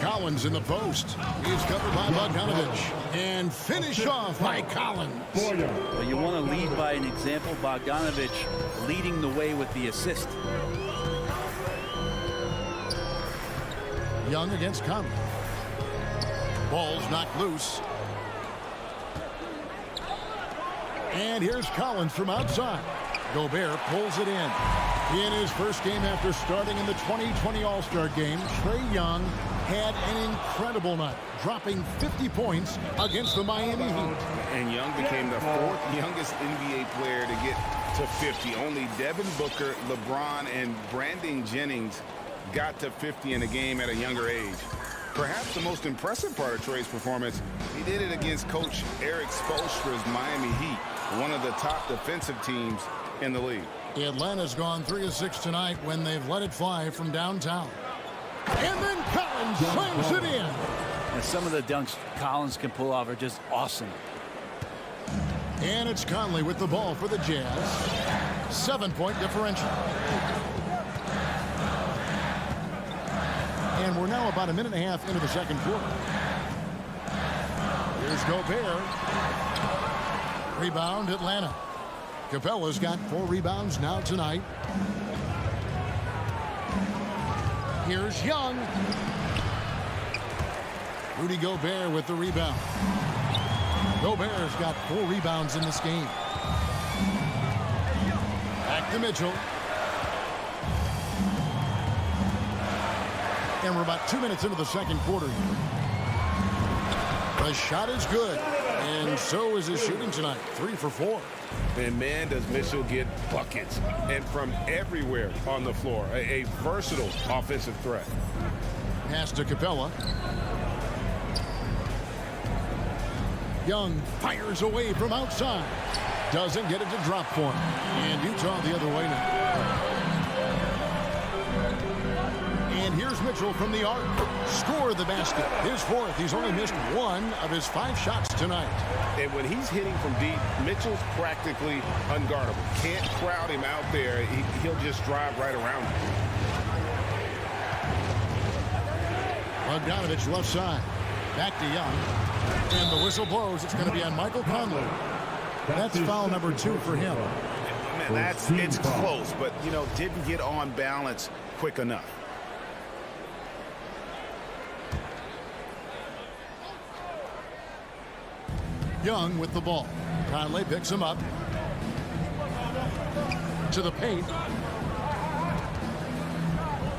Collins in the post. He's covered by Bogdanovich. And finish off by Collins. Well, you want to lead by an example. Bogdanovich leading the way with the assist. Young against Conley. Ball's knocked loose. And here's Collins from outside. Gobert pulls it in. In his first game after starting in the 2020 All-Star game, Trae Young had an incredible night, dropping 50 points against the Miami Heat. And Young became the 4th youngest NBA player to get to 50. Only Devin Booker, LeBron, and Brandon Jennings got to 50 in a game at a younger age. Perhaps the most impressive part of Trae's performance, he did it against Coach Eric Spoelstra's Miami Heat, one of the top defensive teams in the league. Atlanta's gone 3 of 6 tonight when they've let it fly from downtown. And then Collins slams it in. And some of the dunks Collins can pull off are just awesome. And it's Conley with the ball for the Jazz. 7-point differential. And we're now about a minute and a half into the second quarter. Here's Gobert. Rebound, Atlanta. Capella's got 4 rebounds now tonight. Here's Young. Rudy Gobert with the rebound. Gobert's got 4 rebounds in this game. Back to Mitchell. And we're about 2 minutes into the second quarter here. The shot is good. And so is his shooting tonight. 3 for 4. And man, does Mitchell get buckets, and from everywhere on the floor. A versatile offensive threat. Pass to Capella. Young fires away from outside. Doesn't get it to drop for him. And Utah the other way now. And here's Mitchell from the arc. Score the basket. His 4th. He's only missed 1 of his 5 shots tonight. And when he's hitting from deep, Mitchell's practically unguardable. Can't crowd him out there. He'll just drive right around him. Bogdanovich left side. Back to Young. And the whistle blows. It's going to be on Michael Conley. That's foul number 2 for him. Man, it's close, but, you know, didn't get on balance quick enough. Young with the ball. Conley picks him up. To the paint.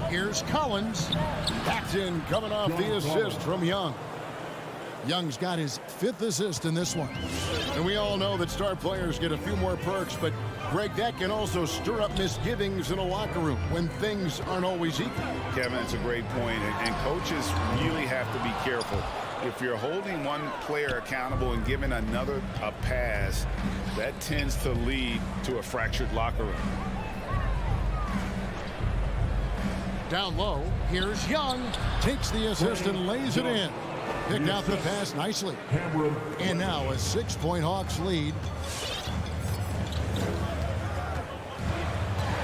Here's Collins. Backed in, coming off the assist from Young. Young's got his 5th assist in this one. And we all know that star players get a few more perks, but Greg, that can also stir up misgivings in a locker room when things aren't always equal. Kevin, that's a great point, and coaches really have to be careful. If you're holding one player accountable and giving another a pass, that tends to lead to a fractured locker room. Down low, here's Young. Takes the assist and lays it in. Picked out the pass nicely. And now a 6-point Hawks lead.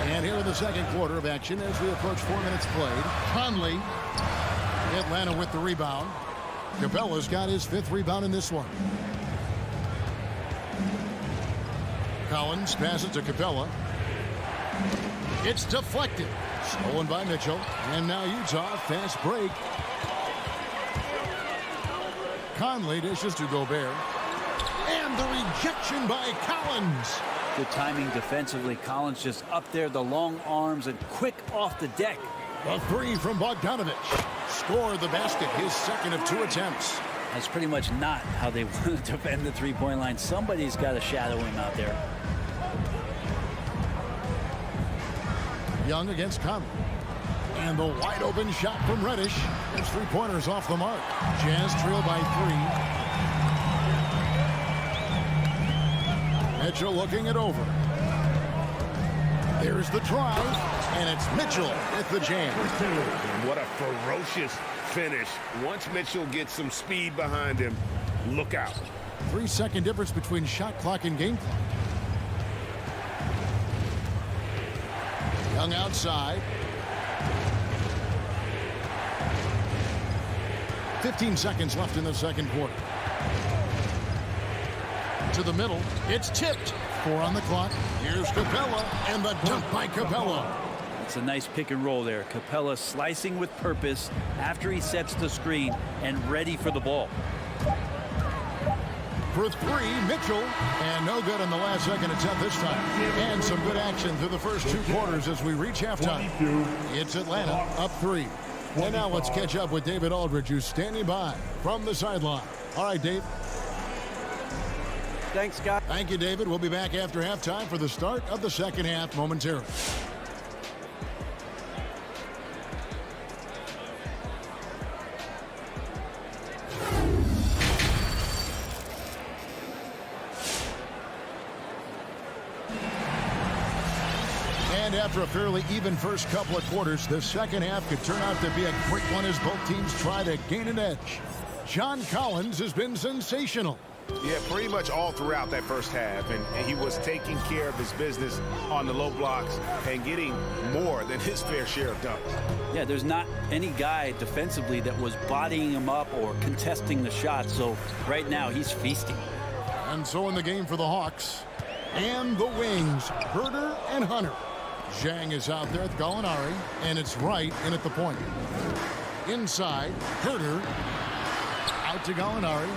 And here in the second quarter of action as we approach 4 minutes played. Conley, Atlanta with the rebound. Capella's got his 5th rebound in this one. Collins passes to Capella. It's deflected. Stolen by Mitchell. And now Utah, fast break. Conley dishes to Gobert. And the rejection by Collins. Good timing defensively. Collins just up there, the long arms, and quick off the deck. A 3 from Bogdanovich. Scored the basket, his 2nd of 2 attempts. That's pretty much not how they want to defend the three-point line. Somebody's got to shadow him out there. Young against Conley. And the wide open shot from Reddish. There's 3-pointers off the mark. Jazz trail by 3. Mitchell looking it over. There's the drive, and it's Mitchell with the jam. What a ferocious finish. Once Mitchell gets some speed behind him, look out. 3-second difference between shot clock and game clock. Young outside. 15 seconds left in the second quarter. To the middle. It's tipped. 4 on the clock. Here's Capella, and the dunk by Capella. It's a nice pick and roll there. Capella slicing with purpose after he sets the screen and ready for the ball. For 3, Mitchell, and no good in the last second attempt this time. And some good action through the first 2 quarters as we reach halftime. It's Atlanta up 3. And now let's catch up with David Aldridge, who's standing by from the sideline. All right, Dave. Thanks, Scott. Thank you, David. We'll be back after halftime for the start of the second half momentarily. And after a fairly even first couple of quarters, the second half could turn out to be a great one as both teams try to gain an edge. John Collins has been sensational. Yeah, pretty much all throughout that first half, and he was taking care of his business on the low blocks and getting more than his fair share of dunks. Yeah, there's not any guy defensively that was bodying him up or contesting the shot, so right now he's feasting. And so in the game for the Hawks, and the wings, Herter and Hunter. Zhang is out there with Gallinari, and it's Wright in at the point. Inside, Herter, out to Gallinari.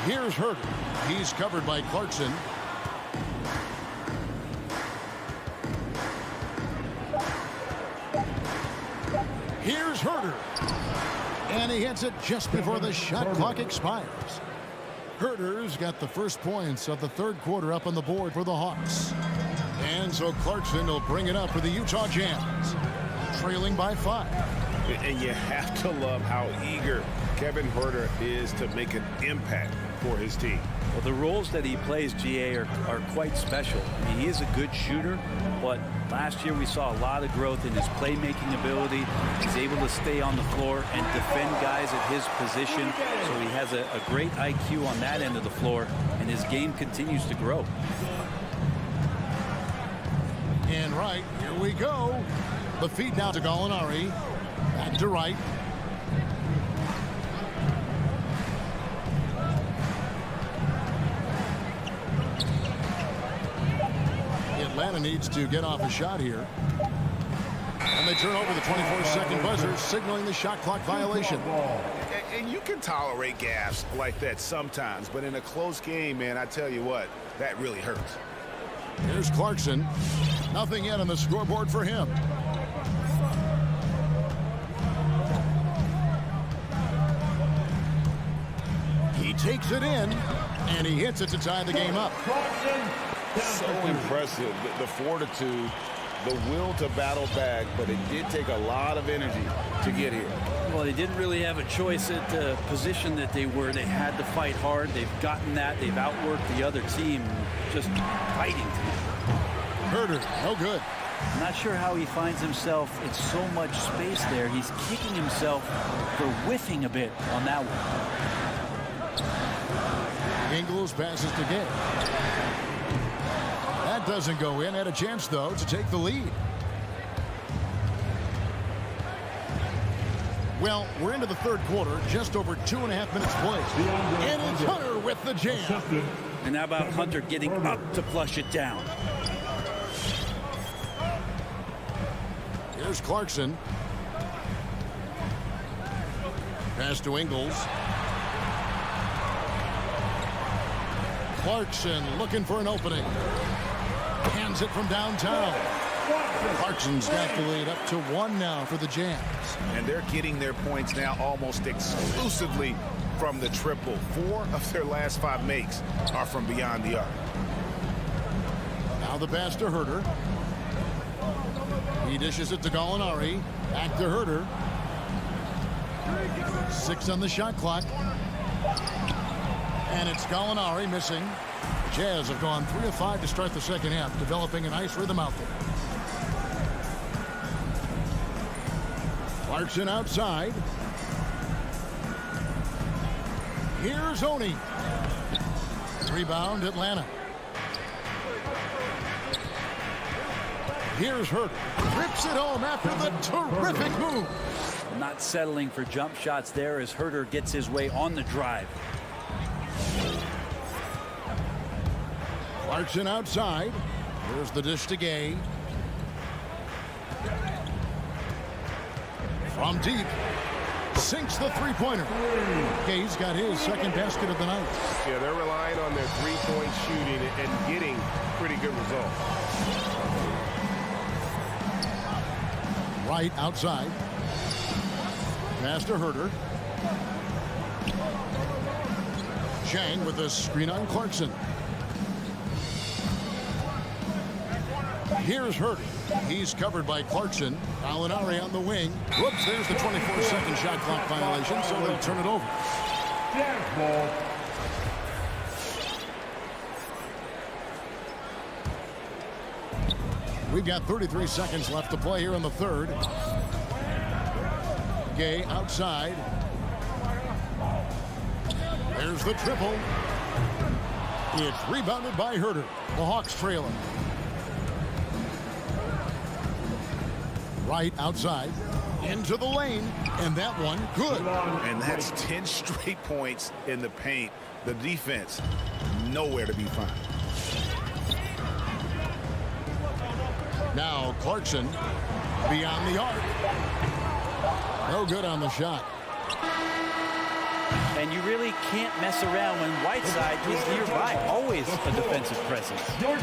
Here's Herter. He's covered by Clarkson. Here's Herter. And he hits it just before the shot clock expires. Herter's got the first points of the third quarter up on the board for the Hawks. And so Clarkson will bring it up for the Utah Jazz, trailing by 5. And you have to love how eager Kevin Herter is to make an impact for his team. Well, the roles that he plays, GA, are quite special. I mean, he is a good shooter, but last year we saw a lot of growth in his playmaking ability. He's able to stay on the floor and defend guys at his position. So he has a great IQ on that end of the floor, and his game continues to grow. And right, here we go. The feed now to Gallinari. Back to Wright. Atlanta needs to get off a shot here. And they turn over the 24-second buzzer, signaling the shot clock violation. And you can tolerate gaffes like that sometimes, but in a close game, man, I tell you what, that really hurts. Here's Clarkson. Nothing yet on the scoreboard for him. He takes it in, and he hits it to tie the game up. So impressive, the fortitude, the will to battle back, but it did take a lot of energy to get here. Well, they didn't really have a choice at the position that they were. They had to fight hard. They've gotten that. They've outworked the other team, just fighting to. Herder, no good. I'm not sure how he finds himself in so much space there. He's kicking himself for whiffing a bit on that one. Ingles passes to Gay. That doesn't go in. Had a chance, though, to take the lead. Well, we're into the third quarter, just over 2.5 minutes played. And it's Hunter with the jam. And how about Hunter getting up to flush it down? Here's Clarkson. Pass to Ingles. Clarkson looking for an opening. Hands it from downtown. Clarkson's got the lead up to 1 now for the Jams. And they're getting their points now almost exclusively from the triple. 4 of their last 5 makes are from beyond the arc. Now the pass to Herder. He dishes it to Gallinari. Back to Herder. 6 on the shot clock. And it's Gallinari missing. The Jazz have gone 3 of 5 to start the second half, developing a nice rhythm out there. Clarkson outside. Here's Oni. Rebound, Atlanta. Here's Herder. Rips it home after the terrific move. Not settling for jump shots there as Herder gets his way on the drive. Clarkson outside. Here's the dish to Gay. From deep. Sinks the three-pointer. Gay's got his second basket of the night. Yeah, they're relying on their three-point shooting and getting pretty good results. Right outside. Pass to Herder. Chang with a screen on Clarkson. Here's Herder. He's covered by Clarkson. Gallinari on the wing. Whoops, there's the 24-second shot clock violation, so they'll turn it over. We've got 33 seconds left to play here in the third. Gay outside. There's the triple. It's rebounded by Herder. The Hawks trailing. Right outside. Into the lane. And that one, good. And that's 10 straight points in the paint. The defense, nowhere to be found. Now Clarkson beyond the arc. No good on the shot. And you really can't mess around when Whiteside is nearby. Always a defensive presence.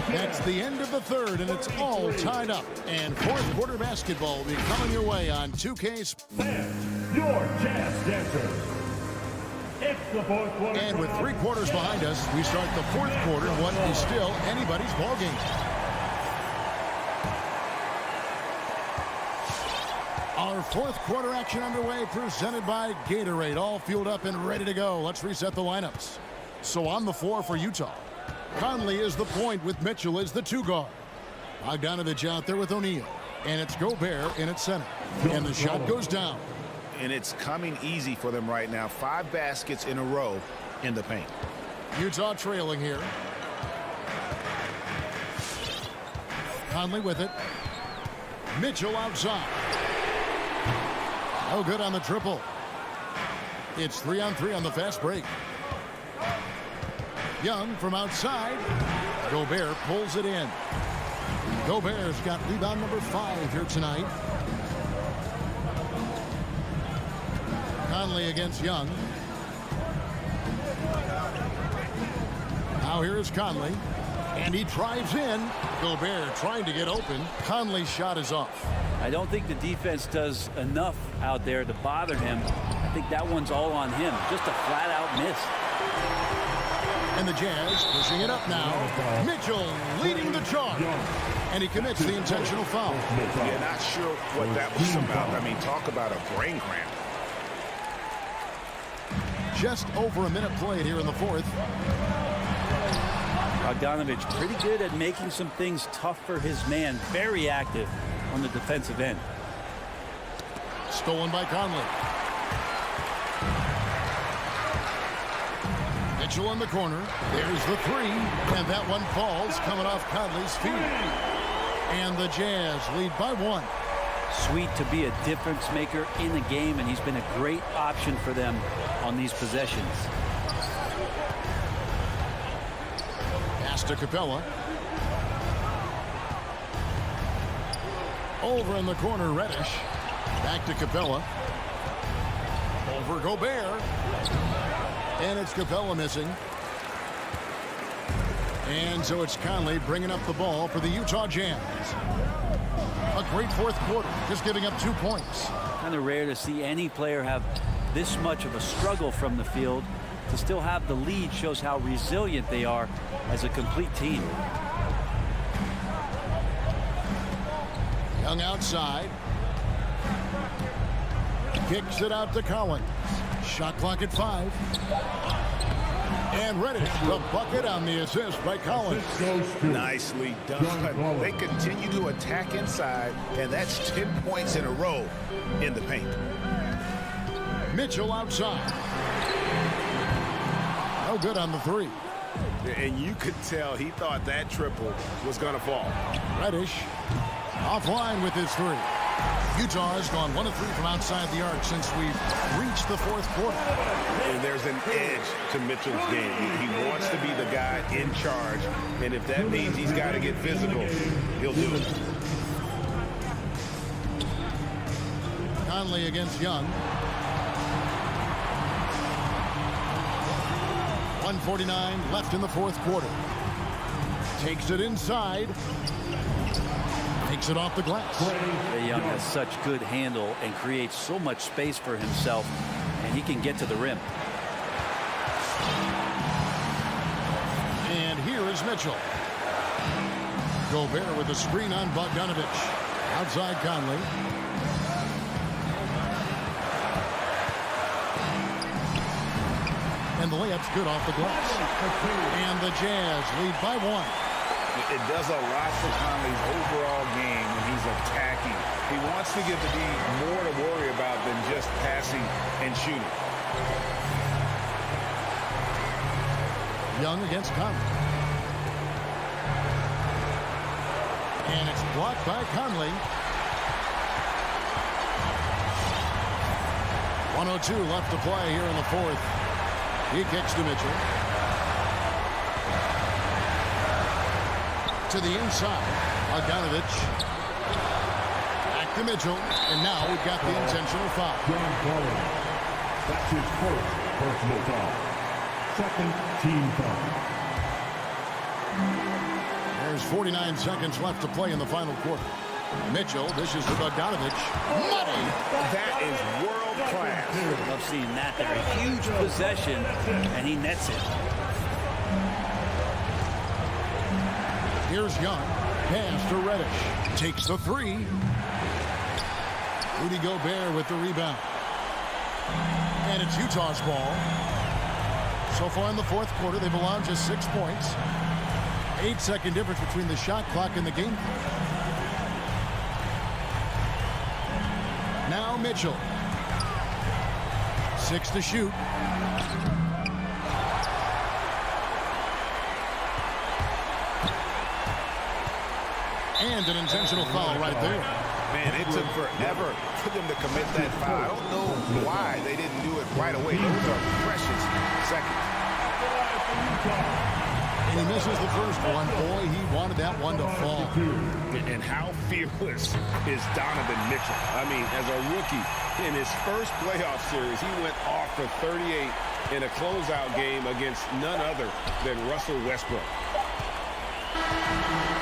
That's the end of the third, and it's all tied up. And fourth quarter basketball will be coming your way on 2K's. Your Jazz Dancers. It's the fourth quarter. And with 3 quarters behind us, we start the fourth quarter in what is still anybody's ballgame. Our fourth quarter action underway, presented by Gatorade. All fueled up and ready to go. Let's reset the lineups. So on the floor for Utah, Conley is the point with Mitchell as the 2 guard. Bogdanovich out there with O'Neal. And it's Gobert in at center. And the shot goes down. And it's coming easy for them right now. 5 baskets in a row in the paint. Utah trailing here. Conley with it. Mitchell outside. No good on the triple. It's 3-on-3 on the fast break. Young from outside. Gobert pulls it in. Gobert's got rebound number 5 here tonight. Conley against Young. Now here is Conley. And he drives in. Gobert trying to get open. Conley's shot is off. I don't think the defense does enough out there to bother him. think that one's all on him. Just a flat-out miss. And the Jazz pushing it up now. Mitchell leading the charge. And he commits the intentional foul. Yeah, not sure what that was about. I mean, talk about a brain cramp. Just over a minute played here in the fourth. Bogdanovich pretty good at making some things tough for his man. Very active on the defensive end. Stolen by Conley. Mitchell in the corner. There's the three. And that one falls coming off Conley's feet. And the Jazz lead by one. Sweet to be a difference maker in the game, and he's been a great option for them on these possessions. Pass to Capella. Over in the corner, Reddish. Back to Capella. Over Gobert. And it's Capella missing. And so it's Conley bringing up the ball for the Utah Jazz. A great fourth quarter, just giving up 2 points. Kind of rare to see any player have this much of a struggle from the field. To still have the lead shows how resilient they are as a complete team. Young outside. Kicks it out to Collins. Shot clock at 5. And Reddish, the bucket on the assist by Collins. Nicely done. They continue to attack inside, and that's 10 points in a row in the paint. Mitchell outside. No good on the three. And you could tell he thought that triple was going to fall. Reddish offline with his three. Utah has gone 1 of 3 from outside the arc since we've reached the fourth quarter. And there's an edge to Mitchell's game. He wants to be the guy in charge, and if that means he's got to get physical, he'll do it. Conley against Young. 1:49 left in the fourth quarter. Takes it inside. Takes it off the glass. Young has such good handle and creates so much space for himself, and he can get to the rim. And here is Mitchell. Gobert with the screen on Bogdanovich. Outside Conley. And the layup's good off the glass. And the Jazz lead by 1. It does a lot for Conley's overall game when he's attacking. He wants to get to be more to worry about than just passing and shooting. Young against Conley. And it's blocked by Conley. 1:02 left to play here in the fourth. He kicks to Mitchell. To the inside. Bogdanovich. Back to Mitchell. And now we've got the intentional foul. That's his first personal foul. Second team foul. There's 49 seconds left to play in the final quarter. Mitchell dishes to Bogdanovich. Money! That is world class. Love seeing that there. A huge possession, and he nets it. Here's Young. Pass to Reddish. Takes the three. Rudy Gobert with the rebound. And it's Utah's ball. So far in the fourth quarter, they've allowed just 6 points. 8-second difference between the shot clock and the game. Now Mitchell. 6 to shoot. And an intentional foul right there. Man, it took forever for them to commit that foul. I don't know why they didn't do it right away. Those are precious seconds. And he misses the first one. Boy, he wanted that one to fall. And how fearless is Donovan Mitchell? I mean, as a rookie, in his first playoff series, he went off for 38 in a closeout game against none other than Russell Westbrook.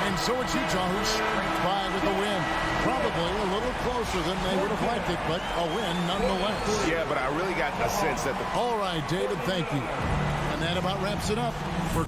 And so it's Utah who scraped by with the win. Probably a little closer than they would have liked it, but a win nonetheless. Yeah, but I really got a sense that the... All right, David, thank you. And that about wraps it up for...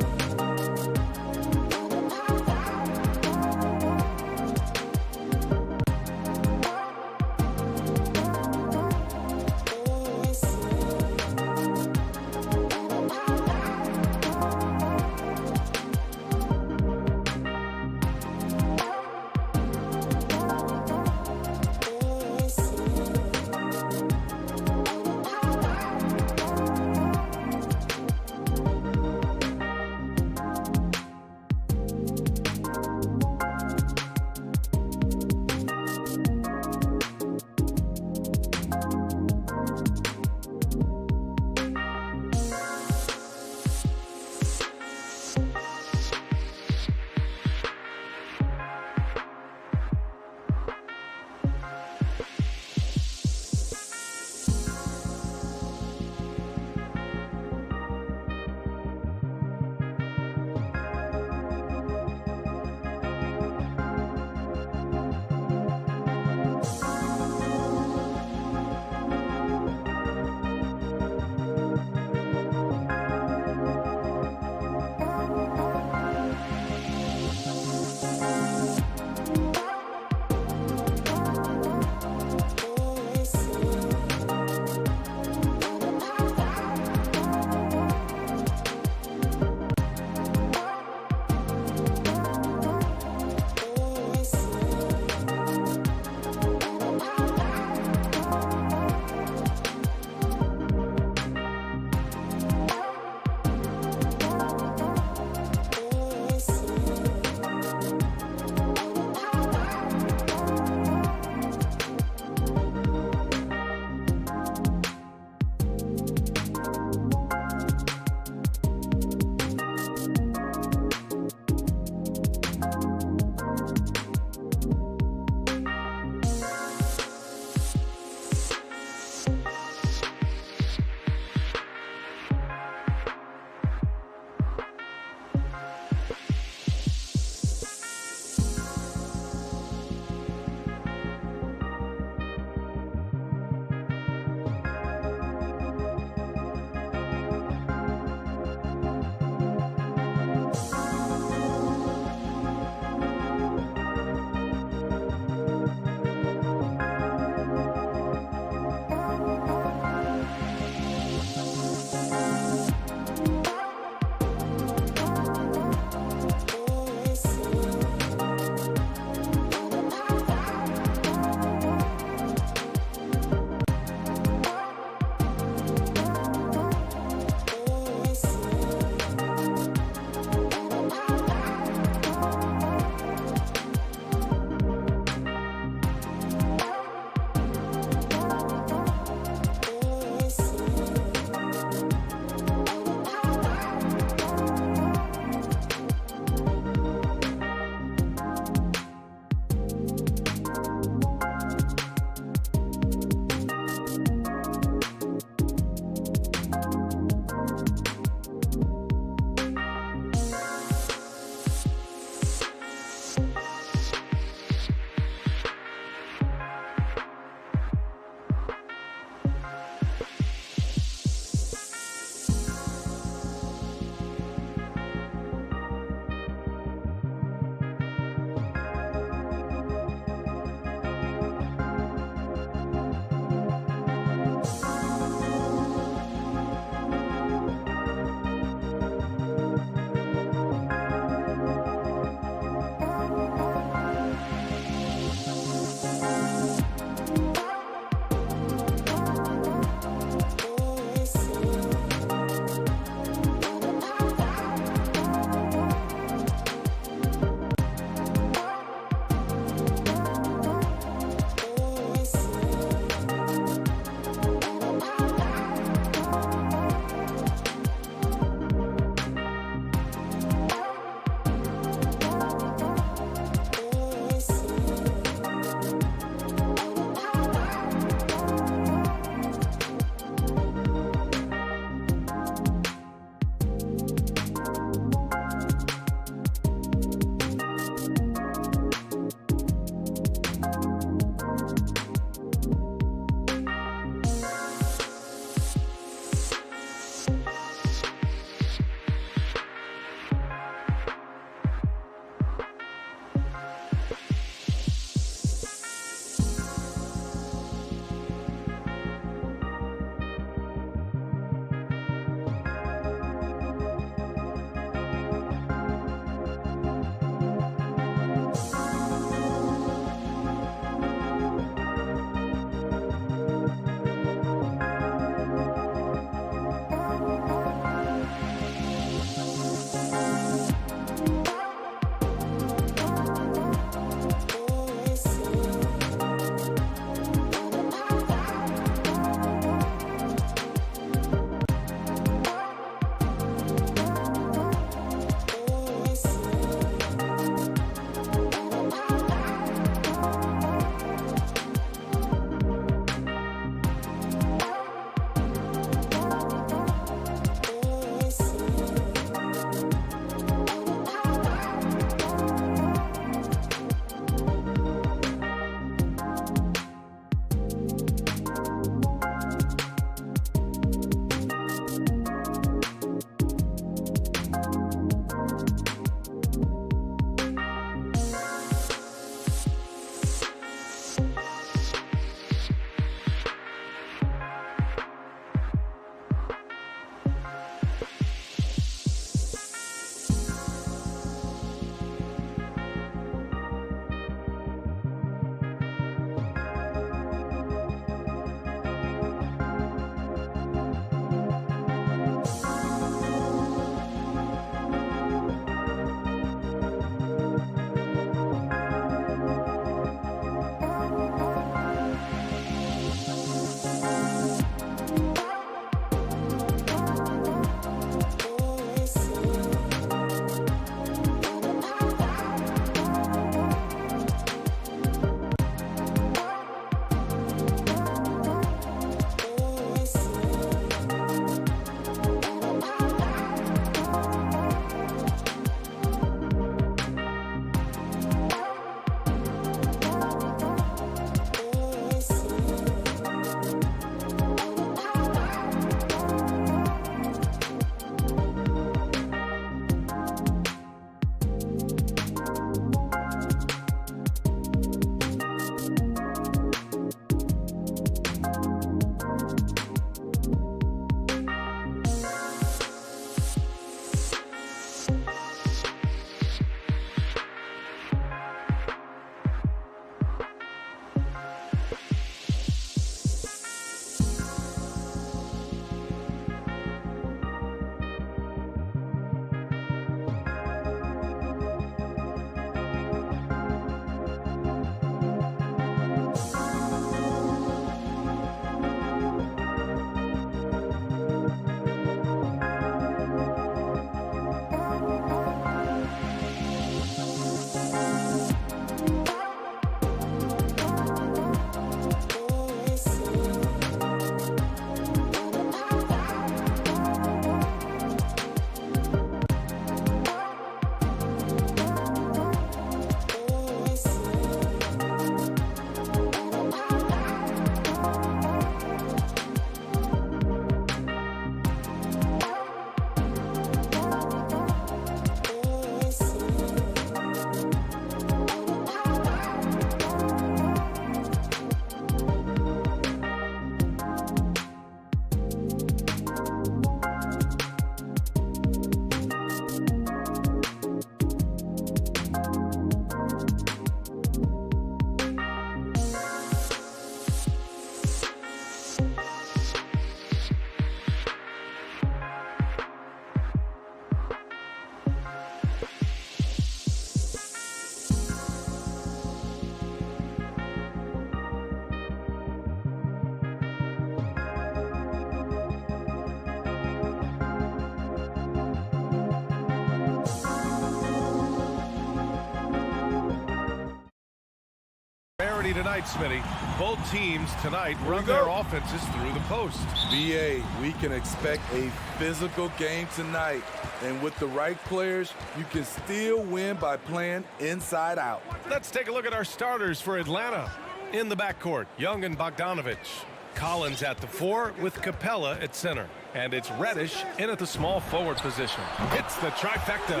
priority tonight, Smitty. Both teams tonight run their offenses through the post. BA, we can expect a physical game tonight. And with the right players, you can still win by playing inside out. Let's take a look at our starters for Atlanta. In the backcourt, Young and Bogdanovich. Collins at the 4 with Capella at center. And it's Reddish in at the small forward position. It's the trifecta.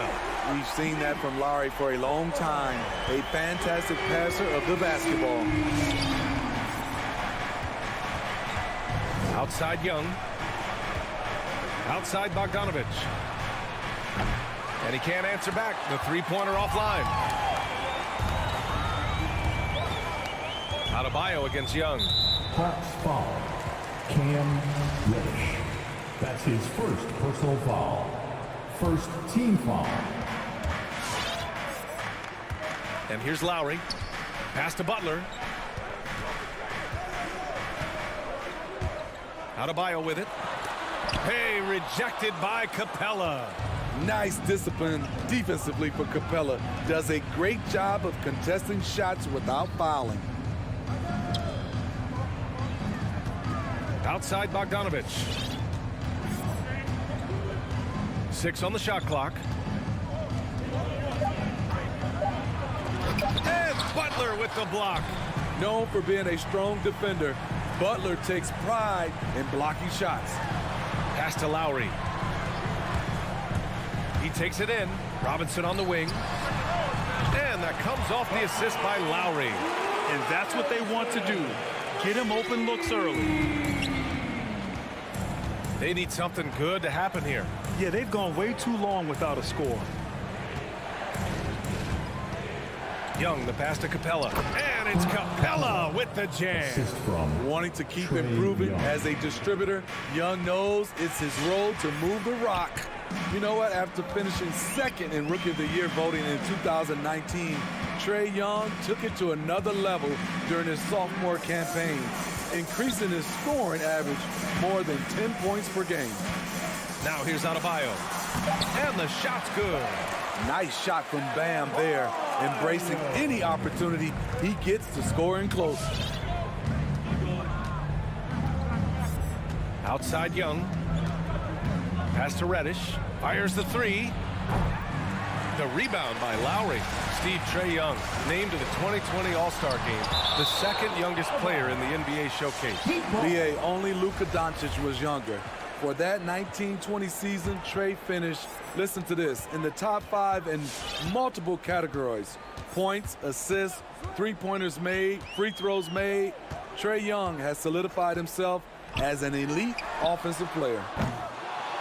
We've seen that from Lowry for a long time. A fantastic passer of the basketball. Outside Young. Outside Bogdanovich. And he can't answer back. The three-pointer offline. Adebayo against Young. Hawks foul. Cam Reddish. That's his first personal foul. First team foul. And here's Lowry. Pass to Butler. Adebayo with it. Hey, rejected by Capella. Nice discipline defensively for Capella. Does a great job of contesting shots without fouling. Outside Bogdanovich. 6 on the shot clock. And Butler with the block. Known for being a strong defender, Butler takes pride in blocking shots. Pass to Lowry. He takes it in. Robinson on the wing. And that comes off the assist by Lowry. And that's what they want to do. Get him open looks early. They need something good to happen here. Yeah, they've gone way too long without a score. Young, the pass to Capella. And it's Capella with the jam. Wanting to keep improving as a distributor, Young knows it's his role to move the rock. You know what? After finishing second in Rookie of the Year voting in 2019, Trae Young took it to another level during his sophomore campaign, increasing his scoring average more than 10 points per game. Now here's Adebayo. And the shot's good. Nice shot from Bam there, embracing any opportunity he gets to scoring close. Outside Young. Pass to Reddish. Fires the 3. The rebound by Lowry. Steve Trae Young named to the 2020 All-Star Game, the second youngest player in the NBA showcase. BA, only Luka Doncic was younger. For that 1920 season, Trae finished, listen to this, in the top 5 in multiple categories. Points, assists, three-pointers made, free throws made. Trae Young has solidified himself as an elite offensive player.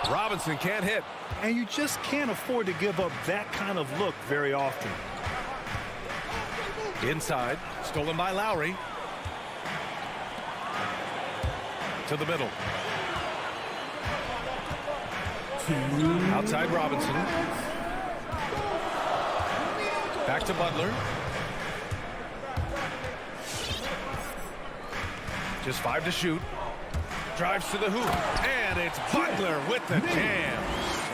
Robinson can't hit. And you just can't afford to give up that kind of look very often. Inside, stolen by Lowry. To the middle. Outside Robinson. Back to Butler. Just 5 to shoot. Drives to the hoop. And it's Butler with the jam.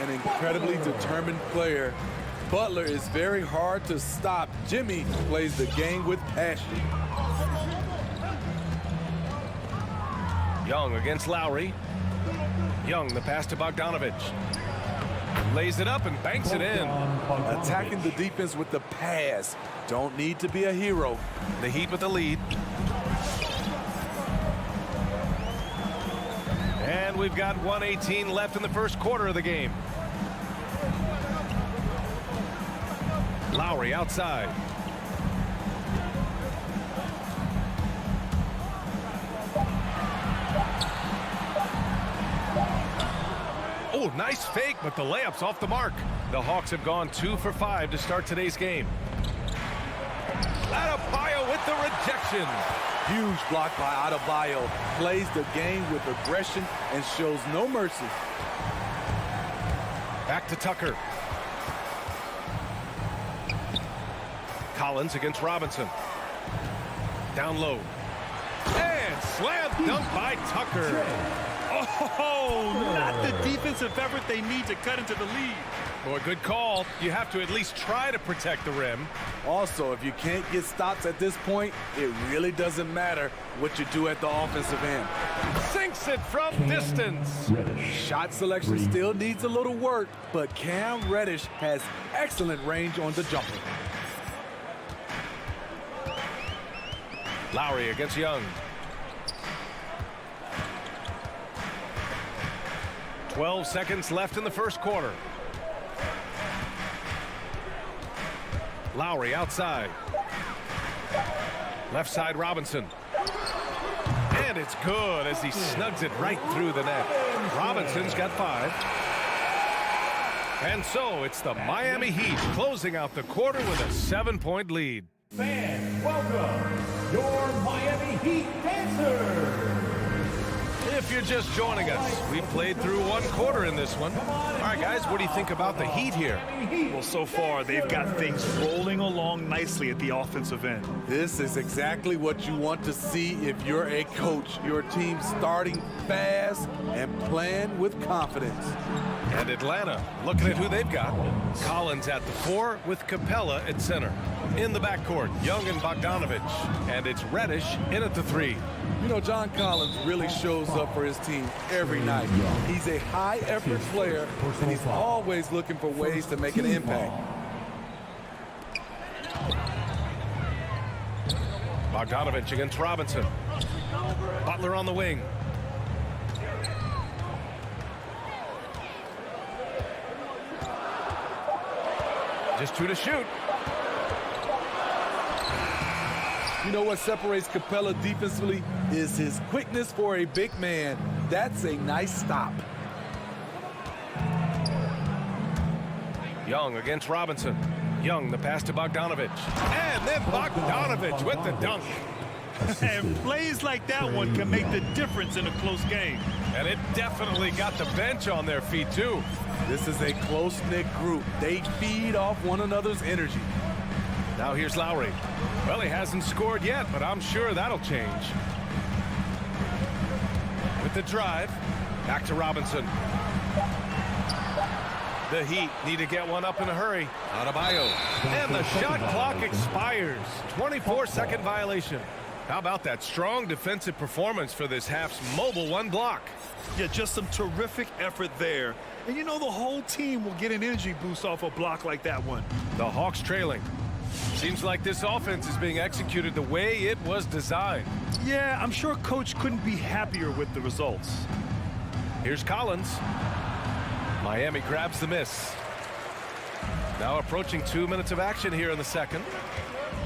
An incredibly determined player. Butler is very hard to stop. Jimmy plays the game with passion. Young against Lowry. Young, the pass to Bogdanovich. Lays it up and banks it in. Attacking the defense with the pass. Don't need to be a hero. The Heat with the lead. And we've got 1:18 left in the first quarter of the game. Lowry outside. Oh, nice fake, but the layup's off the mark. The Hawks have gone 2 for 5 to start today's game. Adebayo with the rejection. Huge block by Adebayo. Plays the game with aggression and shows no mercy. Back to Tucker. Collins against Robinson. Down low. And slam dunk by Tucker. Oh, not the defensive effort they need to cut into the lead. Boy, good call. You have to at least try to protect the rim. Also, if you can't get stops at this point, it really doesn't matter what you do at the offensive end. Sinks it from distance. Shot selection still needs a little work, but Cam Reddish has excellent range on the jumper. Lowry against Young. 12 seconds left in the first quarter. Lowry outside. Left side Robinson. And it's good as he snugs it right through the net. Robinson's got 5. And so it's the Miami Heat closing out the quarter with a 7-point lead. Fans, welcome your Miami Heat dancers. If you're just joining us, we played through one quarter in this one. All right, guys, what do you think about the Heat here? Well, so far, they've got things rolling along nicely at the offensive end. This is exactly what you want to see if you're a coach. Your team starting fast and playing with confidence. And Atlanta, looking at who they've got. Collins at the 4 with Capella at center. In the backcourt, Young and Bogdanovich. And it's Reddish in at the 3. You know, John Collins really shows up for his team every night. He's a high-effort player, and he's always looking for ways to make an impact. Bogdanovich against Robinson. Butler on the wing. Just 2 to shoot. You know what separates Capella defensively is his quickness for a big man. That's a nice stop. Young against Robinson. Young, the pass to Bogdanovich. And then Bogdanovich with the dunk. And plays like that one can make the difference in a close game. And it definitely got the bench on their feet, too. This is a close-knit group. They feed off one another's energy. Now here's Lowry. Well, he hasn't scored yet, but I'm sure that'll change. With the drive, back to Robinson. The Heat need to get one up in a hurry. Adebayo. And the shot clock expires. 24-second violation. How about that strong defensive performance for this half's mobile 1 block? Yeah, just some terrific effort there. And you know the whole team will get an energy boost off a block like that one. The Hawks trailing. Seems like this offense is being executed the way it was designed. Yeah, I'm sure Coach couldn't be happier with the results. Here's Collins. Miami grabs the miss. Now approaching 2 minutes of action here in the second.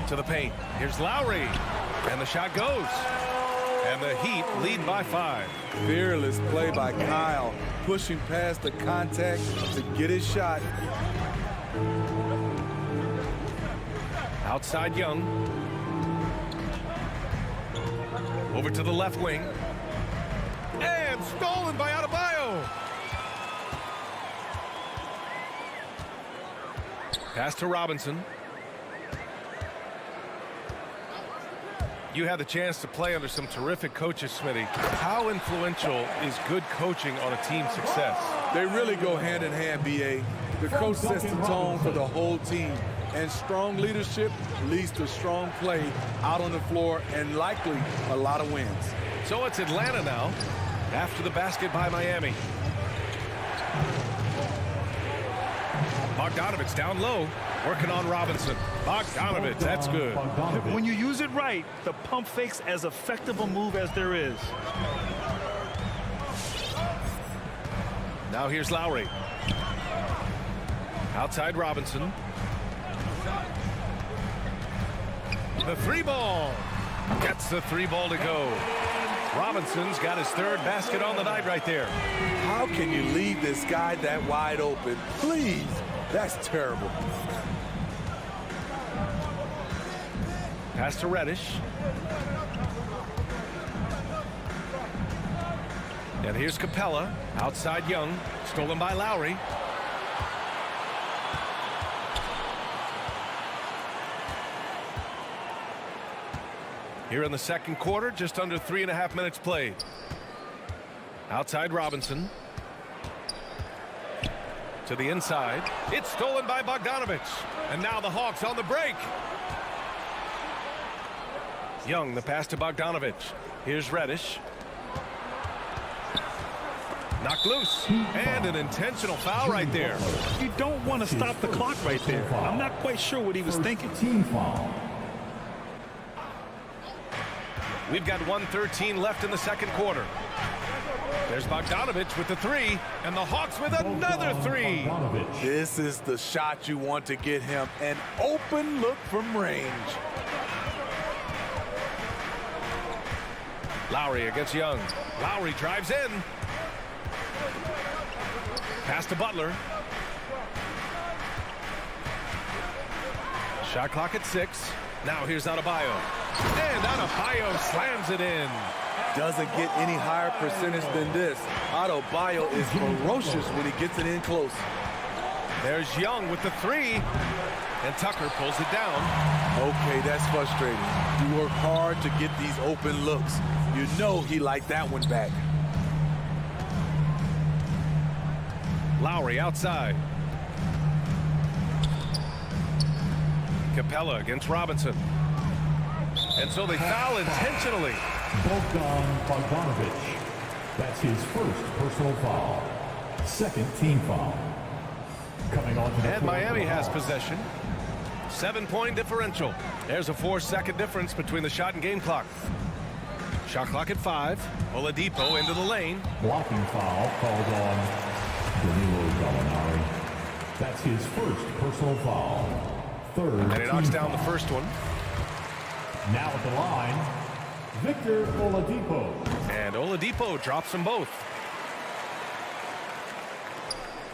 To the paint. Here's Lowry. And the shot goes. And the Heat lead by 5. Fearless play by Kyle, pushing past the contact to get his shot. Outside Young. Over to the left wing. And stolen by Adebayo. Pass to Robinson. You had the chance to play under some terrific coaches, Smitty. How influential is good coaching on a team's success? They really go hand in hand, B.A. The coach sets the tone for the whole team. And strong leadership leads to strong play out on the floor and likely a lot of wins. So it's Atlanta now after the basket by Miami. Bogdanovich down low, working on Robinson. Bogdanovich, that's good. When you use it right, the pump fake's as effective a move as there is. Now here's Lowry. Outside Robinson. The 3-ball. Gets the 3-ball to go. Robinson's got his 3rd basket on the night right there. How can you leave this guy that wide open? Please. That's terrible. Pass to Reddish. And here's Capella. Outside Young. Stolen by Lowry. Here in the second quarter, just under 3.5 minutes played. Outside Robinson. To the inside. It's stolen by Bogdanovich. And now the Hawks on the break. Young, the pass to Bogdanovich. Here's Reddish. Knocked loose. And an intentional foul right there. You don't want to stop the clock right there. I'm not quite sure what he was thinking. Team foul. We've got 1:13 left in the second quarter. There's Bogdanovich with the three, and the Hawks with another three. This is the shot you want to get him. An open look from range. Lowry against Young. Lowry drives in. Pass to Butler. Shot clock at 6. Now here's Adebayo. And Adebayo slams it in. Doesn't get any higher percentage than this. Adebayo is ferocious when he gets it in close. There's Young with the three. And Tucker pulls it down. Okay, that's frustrating. You work hard to get these open looks. You know he liked that one back. Lowry outside. Capella against Robinson. And so they foul intentionally. Bogdanovich. That's his first personal foul. Second team foul. Coming on to the and Miami has possession. 7-point differential. There's a 4-second difference between the shot and game clock. Shot clock at 5. Oladipo into the lane. Blocking foul called on Danilo Gallinari. That's his first personal foul. Third. And he knocks down the first one. Now at the line, Victor Oladipo. And Oladipo drops them both.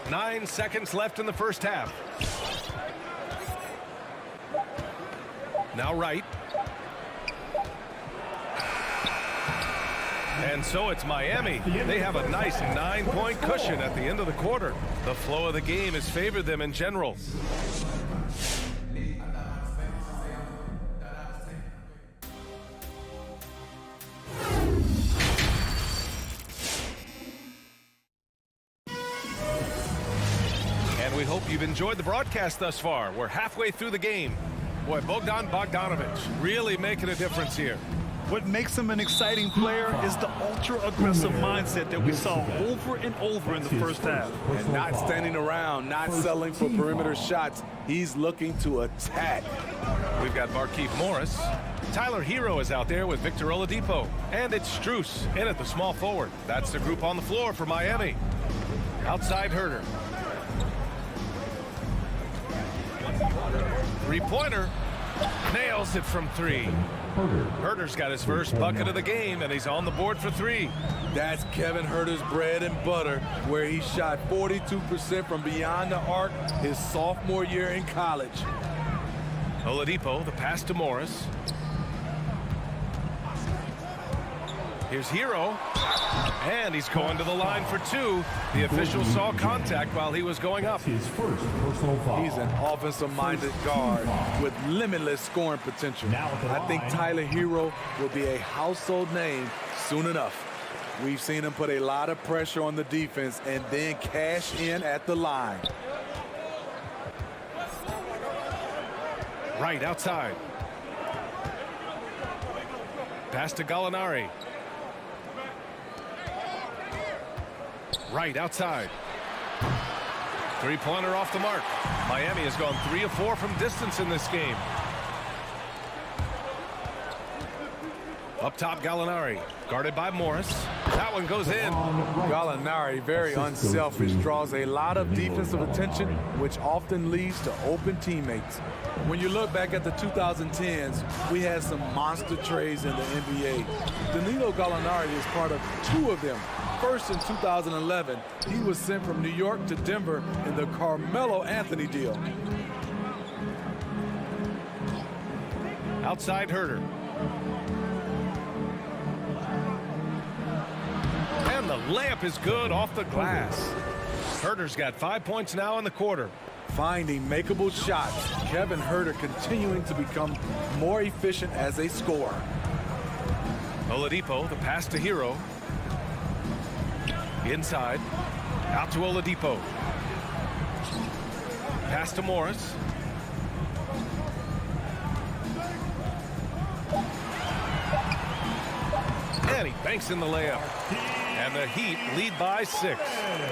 9 seconds left in the first half. Now Wright. And so it's Miami. They have a nice 9-point cushion at the end of the quarter. The flow of the game has favored them in general. And we hope you've enjoyed the broadcast thus far. We're halfway through the game. Boy, Bogdan Bogdanovich really making a difference here. What makes him an exciting player is the ultra-aggressive mindset that we saw over and over in the first half. And not standing around, not settling for perimeter shots. He's looking to attack. We've got Markieff Morris. Tyler Hero is out there with Victor Oladipo. And it's Strus in at the small forward. That's the group on the floor for Miami. Outside Herter. Three-pointer. Nails it from 3. Herter's got his first bucket of the game, and he's on the board for 3. That's Kevin Herter's bread and butter, where he shot 42% from beyond the arc his sophomore year in college. Oladipo, the pass to Morris. Here's Hero. And he's going to the line for 2. The official saw contact while he was going up. His first personal foul. He's an offensive-minded guard with limitless scoring potential. I think Tyler Hero will be a household name soon enough. We've seen him put a lot of pressure on the defense and then cash in at the line. Right outside. Pass to Gallinari. Right outside. Three-pointer off the mark. Miami has gone 3 of 4 from distance in this game. Up top, Gallinari. Guarded by Morris. That one goes in. Gallinari, very unselfish, draws a lot of defensive attention, which often leads to open teammates. When you look back at the 2010s, we had some monster trades in the NBA. Danilo Gallinari is part of 2 of them. First, in 2011, he was sent from New York to Denver in the Carmelo Anthony deal. Outside Herter. And the layup is good off the glass. Herter's got 5 points now in the quarter. Finding makeable shots. Kevin Herter continuing to become more efficient as a scorer. Oladipo, the pass to Hero. Inside. Out to Oladipo. Pass to Morris. And he banks in the layup. And the Heat lead by 6.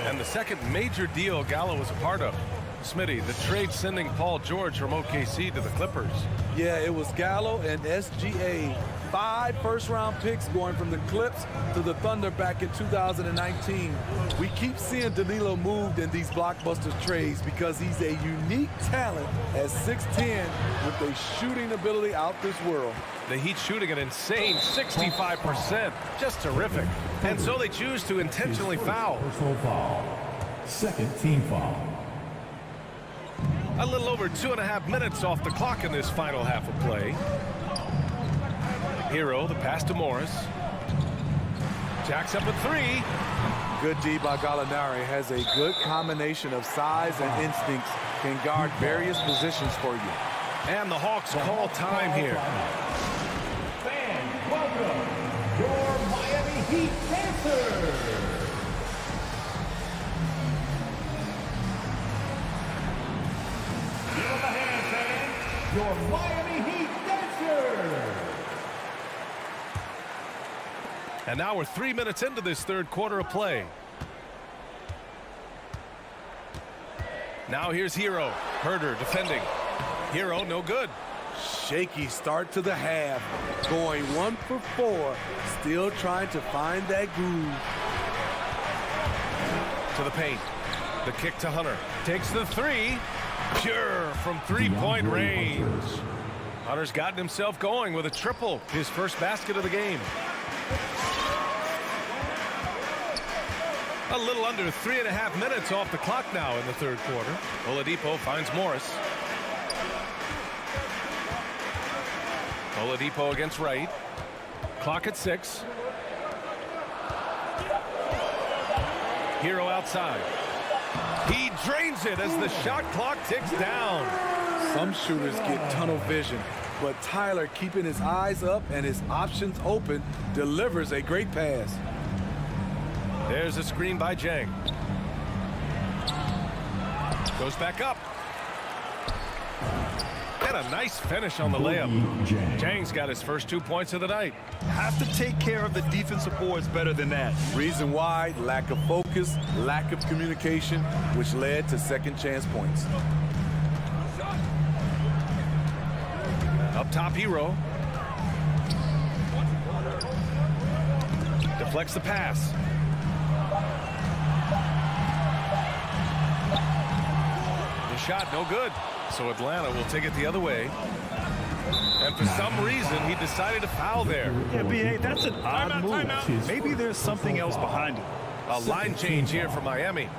And the second major deal Gallo was a part of. Smitty, the trade sending Paul George from OKC to the Clippers. Yeah, it was Gallo and SGA. 5 first-round picks going from the Clips to the Thunder back in 2019. We keep seeing Danilo moved in these blockbuster trades because he's a unique talent at 6'10" with a shooting ability out this world. The Heat shooting an insane 65%. Just terrific. And so they choose to intentionally foul. Personal foul. Second team foul. A little over 2.5 minutes off the clock in this final half of play. Hero, the pass to Morris. Jacks up a 3. Good D by Gallinari. Has a good combination of size and instincts. Can guard various positions for you. And the Hawks call time here. Fans, welcome your Miami Heat dancers. Give them a hand, fans. Your Miami Heat dancers. And now we're 3 minutes into this third quarter of play. Now here's Hero. Herder defending. Hero no good. Shaky start to the half. Going 1 for 4. Still trying to find that groove. To the paint. The kick to Hunter. Takes the 3. Pure from three-point range. Hunter's gotten himself going with a triple. His first basket of the game. A little under 3.5 minutes off the clock now in the third quarter. Oladipo finds Morris. Oladipo against Wright. Clock at 6. Hero outside. He drains it as the shot clock ticks down. Some shooters get tunnel vision, but Tyler, keeping his eyes up and his options open, delivers a great pass. There's a screen by Jang. Goes back up. And a nice finish on the layup. Jang's got his first 2 points of the night. Have to take care of the defensive boards better than that. Reason why: lack of focus, lack of communication, which led to second chance points. Up top, Hero. Deflects the pass. The shot no good. So Atlanta will take it the other way. And for some reason, he decided to foul there. Yeah, B.A., that's an odd move. Maybe there's something else behind it. A line change here for Miami.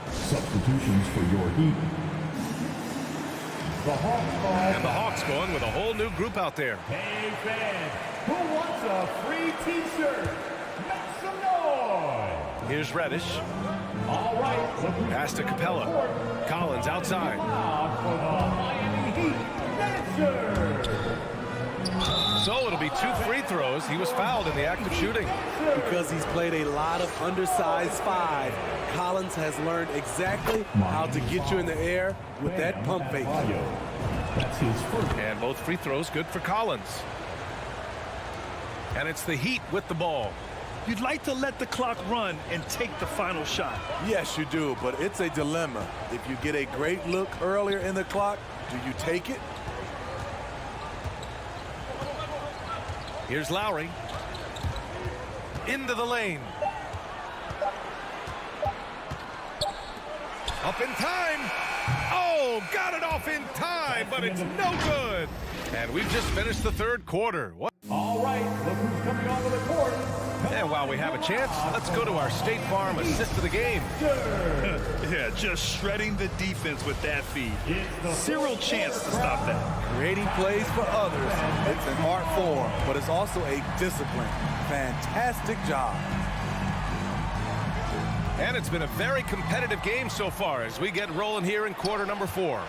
Substitutions for your Heat. The Hawks ball. And the Hawks going with a whole new group out there. Hey, fans, who wants a free T-shirt? Make some noise. Here's Reddish. All right. Pass to Capella. Collins outside. For the Miami Heat dancers. So it'll be 2 free throws. He was fouled in the act of shooting. Because he's played a lot of undersized 5, Collins has learned exactly how to get you in the air with that pump fake. That's his first. And both free throws good for Collins. And it's the Heat with the ball. You'd like to let the clock run and take the final shot. Yes, you do, but it's a dilemma. If you get a great look earlier in the clock, do you take it? Here's Lowry. Into the lane. Up in time. Oh, got it off in time, but it's no good. And we've just finished the third quarter. What? All right, look who's coming onto the court. And while we have a chance, let's go to our State Farm assist of the game. Yeah, just shredding the defense with that feed. Zero chance to stop that. Creating plays for others. It's an art form, but it's also a discipline. Fantastic job. And it's been a very competitive game so far as we get rolling here in quarter number 4.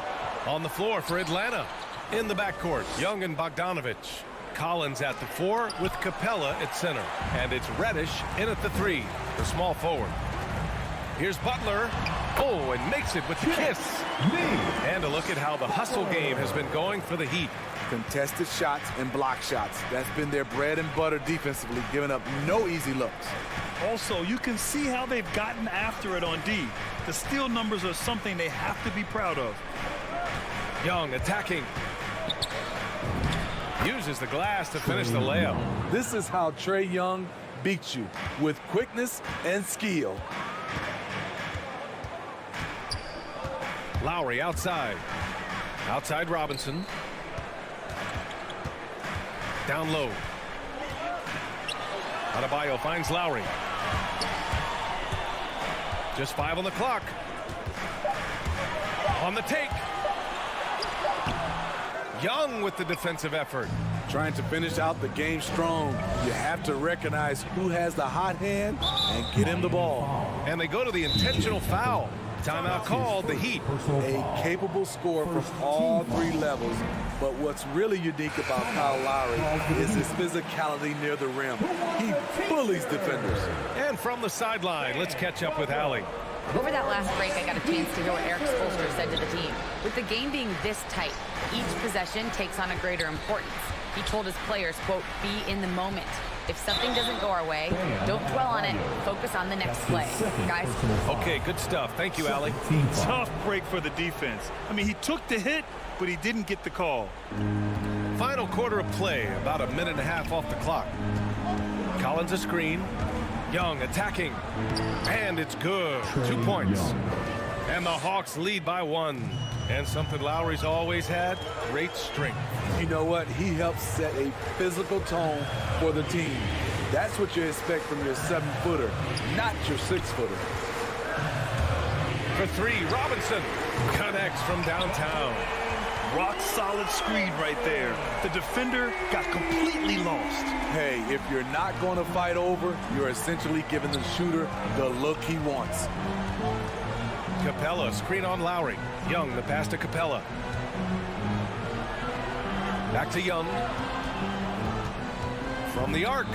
On the floor for Atlanta. In the backcourt, Young and Bogdanovich. Collins at the 4 with Capella at center. And it's Reddish in at the 3, the small forward. Here's Butler. Oh, and makes it with the kiss. And a look at how the hustle game has been going for the Heat. Contested shots and block shots. That's been their bread and butter defensively, giving up no easy looks. Also, you can see how they've gotten after it on D. The steal numbers are something they have to be proud of. Young attacking. Uses the glass to finish the layup. This is how Trae Young beats you, with quickness and skill. Lowry outside. Outside Robinson. Down low. Adebayo finds Lowry. Just 5 on the clock. On the take. Young with the defensive effort. Trying to finish out the game strong. You have to recognize who has the hot hand and get him the ball. And they go to the intentional foul. Timeout called, the Heat. A capable scorer from all 3 levels. But what's really unique about Kyle Lowry is his physicality near the rim. He bullies defenders. And from the sideline, let's catch up with Allie. Over that last break, I got a chance to hear what Eric Spoelstra said to the team. With the game being this tight, each possession takes on a greater importance. He told his players, quote, be in the moment. If something doesn't go our way, don't dwell on it. Focus on the next play. Guys? Okay, good stuff. Thank you, Allie. Tough break for the defense. I mean, he took the hit, but he didn't get the call. Final quarter of play, about a minute and a half off the clock. Collins a screen. Young attacking. And it's good. 2 points. And the Hawks lead by 1. And something Lowry's always had, great strength. You know what? He helps set a physical tone for the team. That's what you expect from your 7-footer, not your 6-footer. For 3, Robinson connects from downtown. Rock solid screen right there. The defender got completely lost. Hey, if you're not going to fight over, you're essentially giving the shooter the look he wants. Capella, screen on Lowry. Young, the pass to Capella. Back to Young. From the arc.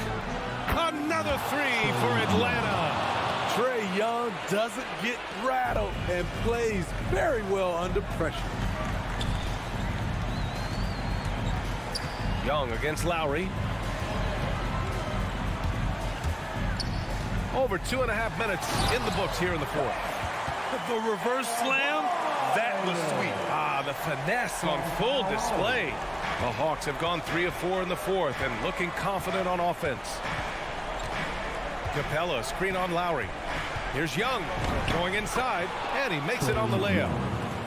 Another 3 for Atlanta. Trae Young doesn't get rattled and plays very well under pressure. Young against Lowry. Over 2.5 minutes in the books here in the fourth. The reverse slam, that was sweet. The finesse on full display. The Hawks have gone 3 of 4 in the fourth and looking confident on offense. Capella, screen on Lowry. Here's Young going inside, and he makes it on the layup.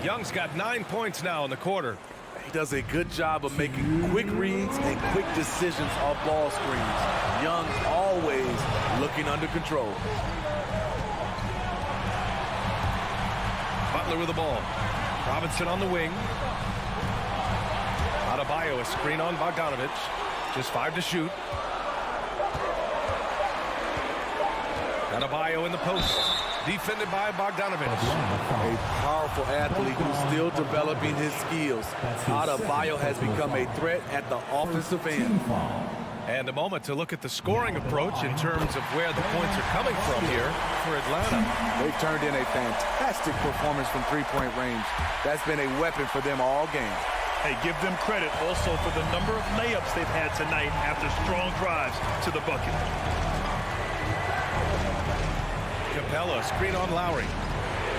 Young's got 9 points now in the quarter. He does a good job of making quick reads and quick decisions off ball screens. Young always looking under control. Butler with the ball. Robinson on the wing. Adebayo, a screen on Bogdanovich. Just 5 to shoot. Adebayo in the post. Defended by Bogdanovich. A powerful athlete who's still developing his skills. Adebayo has become a threat at the offensive end. And a moment to look at the scoring approach in terms of where the points are coming from here for Atlanta. They've turned in a fantastic performance from three-point range. That's been a weapon for them all game. Hey, give them credit also for the number of layups they've had tonight after strong drives to the bucket. Capella, screen on Lowry.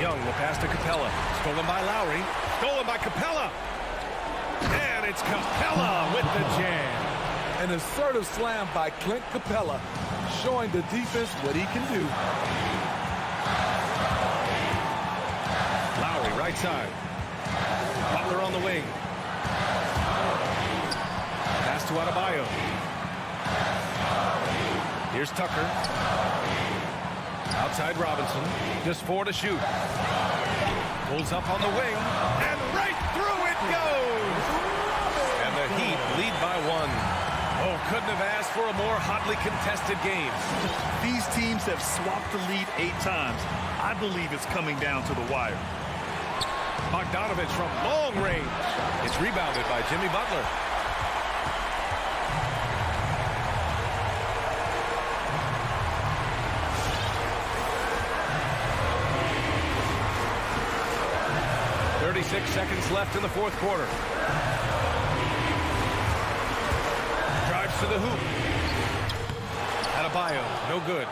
Young, the pass to Capella. Stolen by Lowry. Stolen by Capella. And it's Capella with the jam. An assertive slam by Clint Capella, showing the defense what he can do. Lowry, right side. Butler on the wing. Pass to Adebayo. Here's Tucker. Outside Robinson. Just 4 to shoot. Pulls up on the wing. And right through it goes! And the Heat lead by 1. Oh, couldn't have asked for a more hotly contested game. These teams have swapped the lead 8 times. I believe it's coming down to the wire. Bogdanovich from long range. It's rebounded by Jimmy Butler. 6 seconds left in the fourth quarter. Drives to the hoop. Adebayo, no good.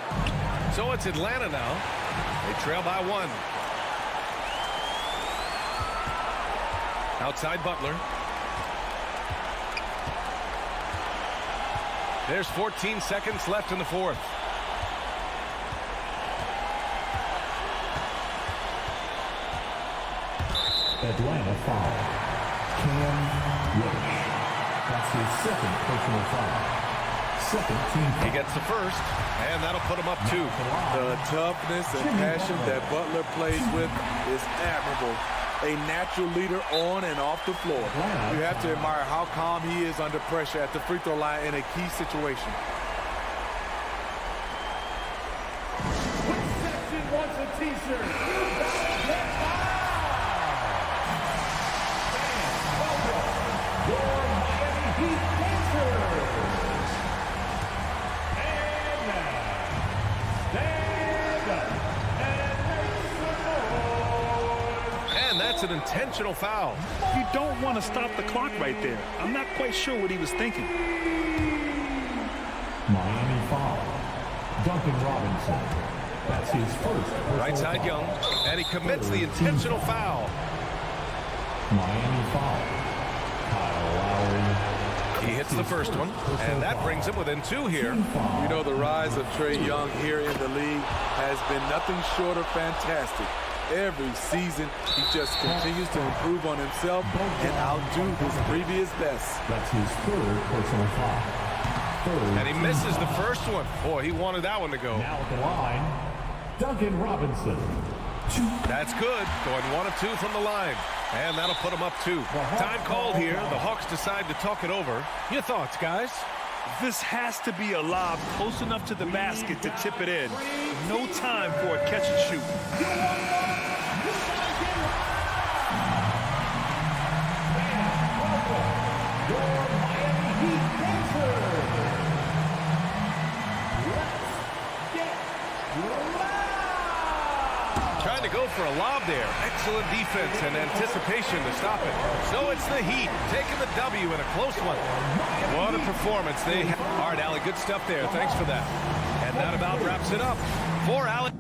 So it's Atlanta now. They trail by 1. Outside Butler. There's 14 seconds left in the fourth. Atlanta foul. Cam Reddish. That's his second personal foul. Second team foul. He gets the first, and that'll put him up 2. The toughness and passion that Butler plays with is admirable. A natural leader on and off the floor. You have to admire how calm he is under pressure at the free throw line in a key situation. Which section wants a t-shirt? Your Miami Heat dancers. And now, stand up and make some noise. And that's an intentional foul. You don't want to stop the clock right there. I'm not quite sure what he was thinking. Miami foul. Duncan Robinson. That's his first personal Right side foul. Young, and he commits the intentional foul. Miami foul. Kyle Lowry. He hits the first one, and that brings him within 2 here. You know, the rise of Trae Young here in the league has been nothing short of fantastic. Every season, he just continues to improve on himself and outdo his previous best. That's his third personal foul. And he misses the first one. Boy, he wanted that one to go. Now at the line, Duncan Robinson. That's good. Going 1 of 2 from the line. And that'll put him up 2. Time called here. The Hawks decide to talk it over. Your thoughts, guys? This has to be a lob close enough to the basket to tip it in. No time for a catch and shoot. Trying to go for a lob there. Excellent defense and anticipation to stop it. So it's the Heat taking the W in a close one. What a performance they have. All right, Allie, good stuff there. Thanks for that. And that about wraps it up. For Allie.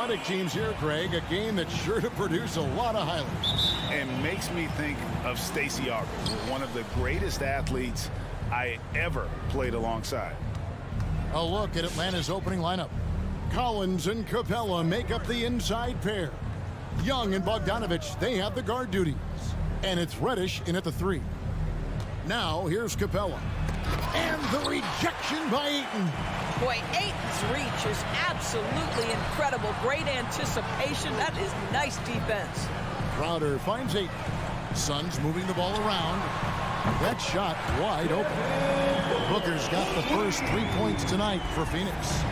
patriotic teams here, Greg. A game that's sure to produce a lot of highlights. And makes me think of Stacey Augers, one of the greatest athletes I ever played alongside. A look at Atlanta's opening lineup. Collins and Capella make up the inside pair. Young and Bogdanovich, they have the guard duties. And it's Reddish in at the 3. Now, here's Capella. And the rejection by Ayton. Boy, Ayton's reach is absolutely incredible. Great anticipation. That is nice defense. Crowder finds Ayton. Suns moving the ball around. That shot wide open. Booker's got the first 3 points tonight for Phoenix.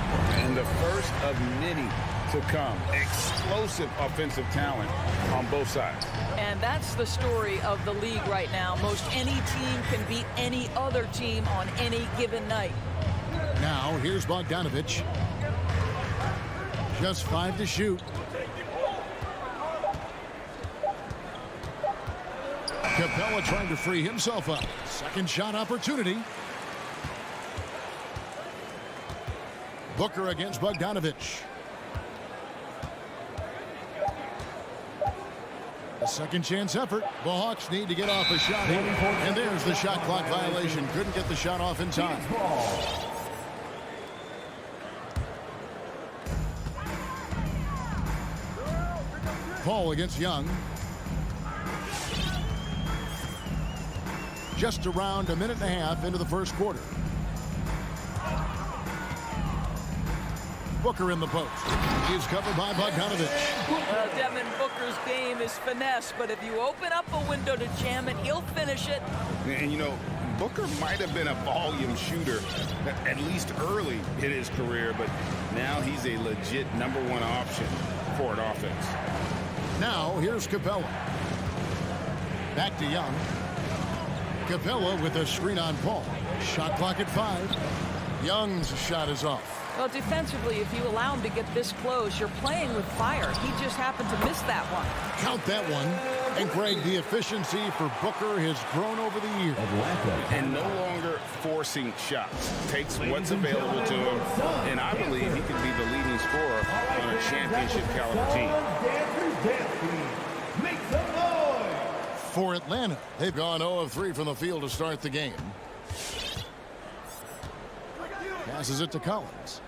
And the first of many to come. Explosive offensive talent on both sides. And that's the story of the league right now. Most any team can beat any other team on any given night. Now, here's Bogdanovich. Just 5 to shoot. Capella trying to free himself up. Second shot opportunity. Booker against Bogdanovich. A second chance effort. The Hawks need to get off a shot here. And there's the shot clock violation. Couldn't get the shot off in time. Paul against Young. Just around a minute and a half into the first quarter. Booker in the post. He's covered by Bogdanovich. Well, Devin Booker's game is finesse, but if you open up a window to jam it, he'll finish it. And, you know, Booker might have been a volume shooter, at least early in his career, but now he's a legit #1 option for an offense. Now, here's Capella. Back to Young. Capella with a screen on Paul. Shot clock at 5. Young's shot is off. Well, defensively, if you allow him to get this close, you're playing with fire. He just happened to miss that one. Count that one. And, Greg, the efficiency for Booker has grown over the years. And no longer forcing shots. Takes what's available to him, and I believe he can be the leading scorer on a championship-caliber team. Make some noise. For Atlanta, they've gone 0 of 3 from the field to start the game. Passes it to Collins.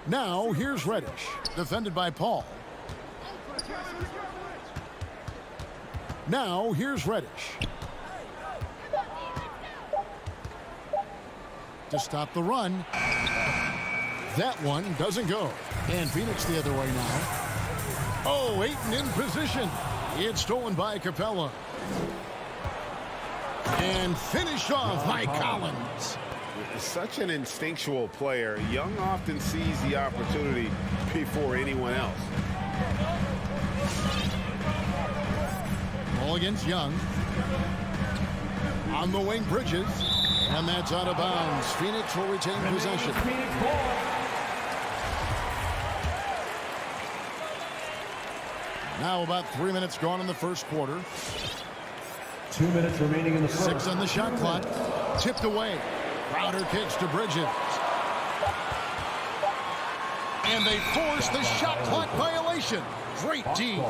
Now, here's Reddish, defended by Paul. Now, here's Reddish. To stop the run. That one doesn't go. And Phoenix the other way now. Oh, Ayton in position. It's stolen by Capella. And finished off by Collins. Such an instinctual player. Young often sees the opportunity before anyone else. Ball against Young. On the wing, Bridges. And that's out of bounds. Phoenix will retain possession. Now about 3 minutes gone in the first quarter. 2 minutes remaining in the first. 6 on the shot clock. Tipped away. Crowder kicks to Bridges. And they force the shot clock violation. Great D.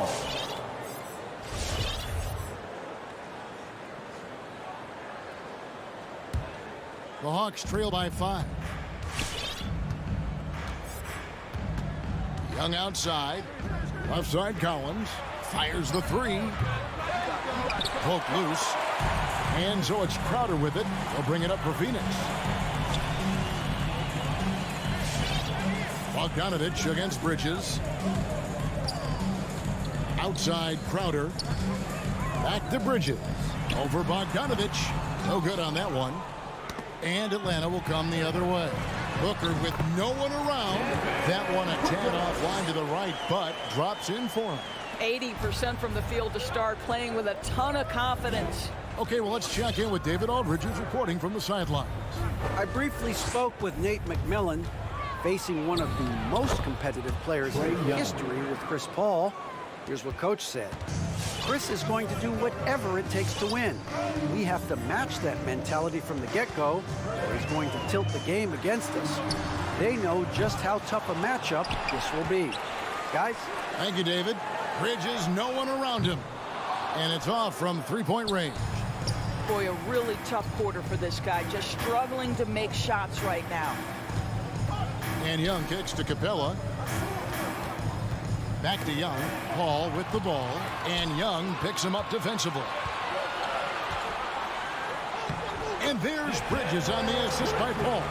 The Hawks trail by 5. Young outside. Left side Collins. Fires the 3. Poke loose. And so it's Crowder with it. They'll bring it up for Phoenix. Bogdanovich against Bridges. Outside Crowder. Back to Bridges. Over Bogdanovich. No good on that one. And Atlanta will come the other way. Booker with no one around. That one a tad offline to the right, but drops in for him. 80% from the field to start, playing with a ton of confidence. Okay, well, let's check in with David Aldridge, who's reporting from the sidelines. I briefly spoke with Nate McMillan, facing one of the most competitive players in history with Chris Paul. Here's what Coach said. Chris is going to do whatever it takes to win. We have to match that mentality from the get-go, or he's going to tilt the game against us. They know just how tough a matchup this will be. Guys? Thank you, David. Bridges, no one around him. And it's off from three-point range. Boy, a really tough quarter for this guy. Just struggling to make shots right now. And Young kicks to Capella. Back to Young. Paul with the ball. And Young picks him up defensively. And there's Bridges on the assist by Paul.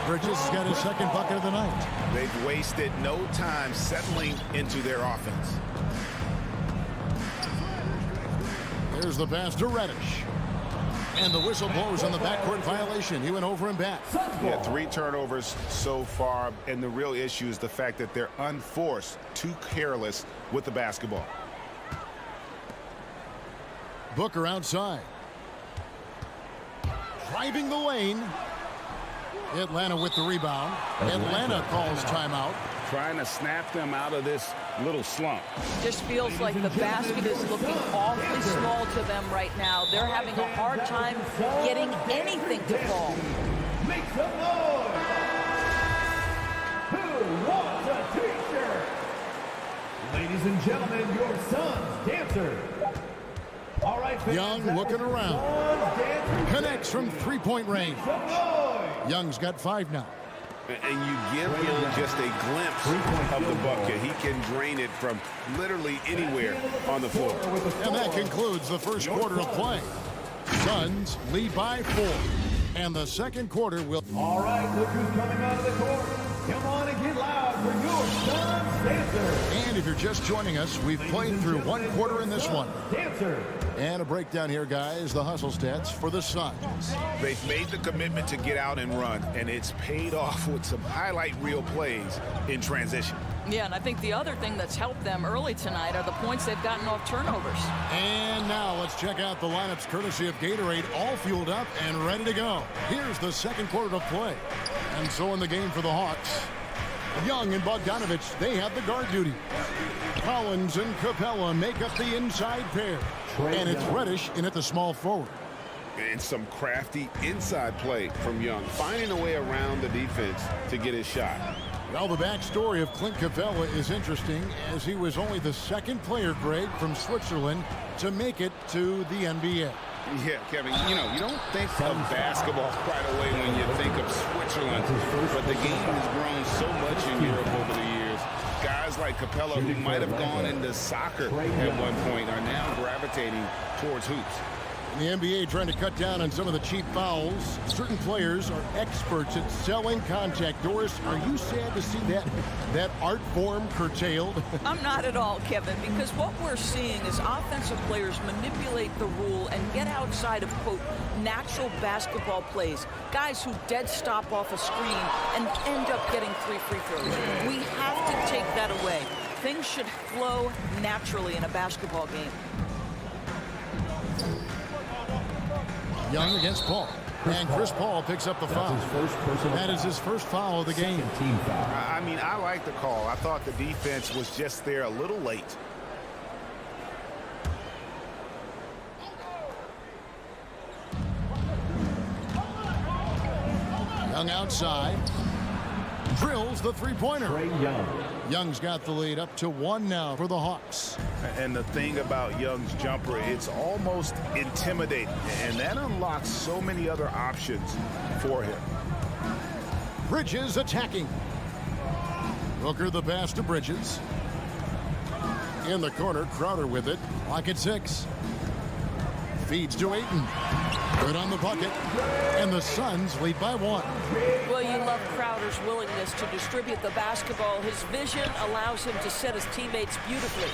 Bridges has got his second bucket of the night. They've wasted no time settling into their offense. There's the pass to Reddish. And the whistle blows on the backcourt violation. He went over and back. Yeah, 3 turnovers so far, and the real issue is the fact that they're unforced, too careless with the basketball. Booker outside. Driving the lane. Atlanta with the rebound. Atlanta calls timeout. Trying to snap them out of this little slump. Just feels like the basket is looking awfully small to them right now. They're having a hard time getting anything to fall. Make some noise! Who wants a t-shirt? Ladies and gentlemen, your son's dancer. All right, fans, Young looking around. Connects from three-point range. Young's got 5 now. And you give Young just a glimpse of the bucket. He can drain it from literally anywhere on the floor. And that concludes the first quarter of play. Suns lead by 4. And the second quarter will... All right, look who's coming out of the court. Come on and get loud for your son's dancer. And if you're just joining us, we've played through 1 quarter in this one. Dancer. And a breakdown here, guys, the hustle stats for the Suns. They've made the commitment to get out and run, and it's paid off with some highlight reel plays in transition. Yeah, and I think the other thing that's helped them early tonight are the points they've gotten off turnovers. And now let's check out the lineups courtesy of Gatorade, all fueled up and ready to go. Here's the second quarter of play. And so in the game for the Hawks, Young and Bogdanovich, they have the guard duty. Collins and Capella make up the inside pair. And it's Reddish in at the small forward. And some crafty inside play from Young, finding a way around the defense to get his shot. Well, the backstory of Clint Capella is interesting, as he was only the second player, Greg, from Switzerland to make it to the NBA. Yeah, Kevin, you know, you don't think of basketball right away when you think of Switzerland, but the game has grown so much in Europe over the years. Guys like Capella, who might have gone into soccer at one point, are now gravitating towards hoops. The NBA trying to cut down on some of the cheap fouls. Certain players are experts at selling contact. Doris, are you sad to see that art form curtailed? I'm not at all, Kevin, because what we're seeing is offensive players manipulate the rule and get outside of, quote, natural basketball plays. Guys who dead stop off a screen and end up getting 3 free throws. We have to take that away. Things should flow naturally in a basketball game. Young against Paul. And Chris Paul picks up the foul. That is his first foul of the game. I mean, I like the call. I thought the defense was just there a little late. Young outside. Drills the three-pointer. Young's got the lead up to 1 now for the Hawks. And the thing about Young's jumper, it's almost intimidating. And that unlocks so many other options for him. Bridges attacking. Booker the pass to Bridges. In the corner, Crowder with it. Lock at 6. Feeds to Ayton. Good on the bucket. And the Suns lead by 1. Well, you love Crowder's willingness to distribute the basketball. His vision allows him to set his teammates beautifully.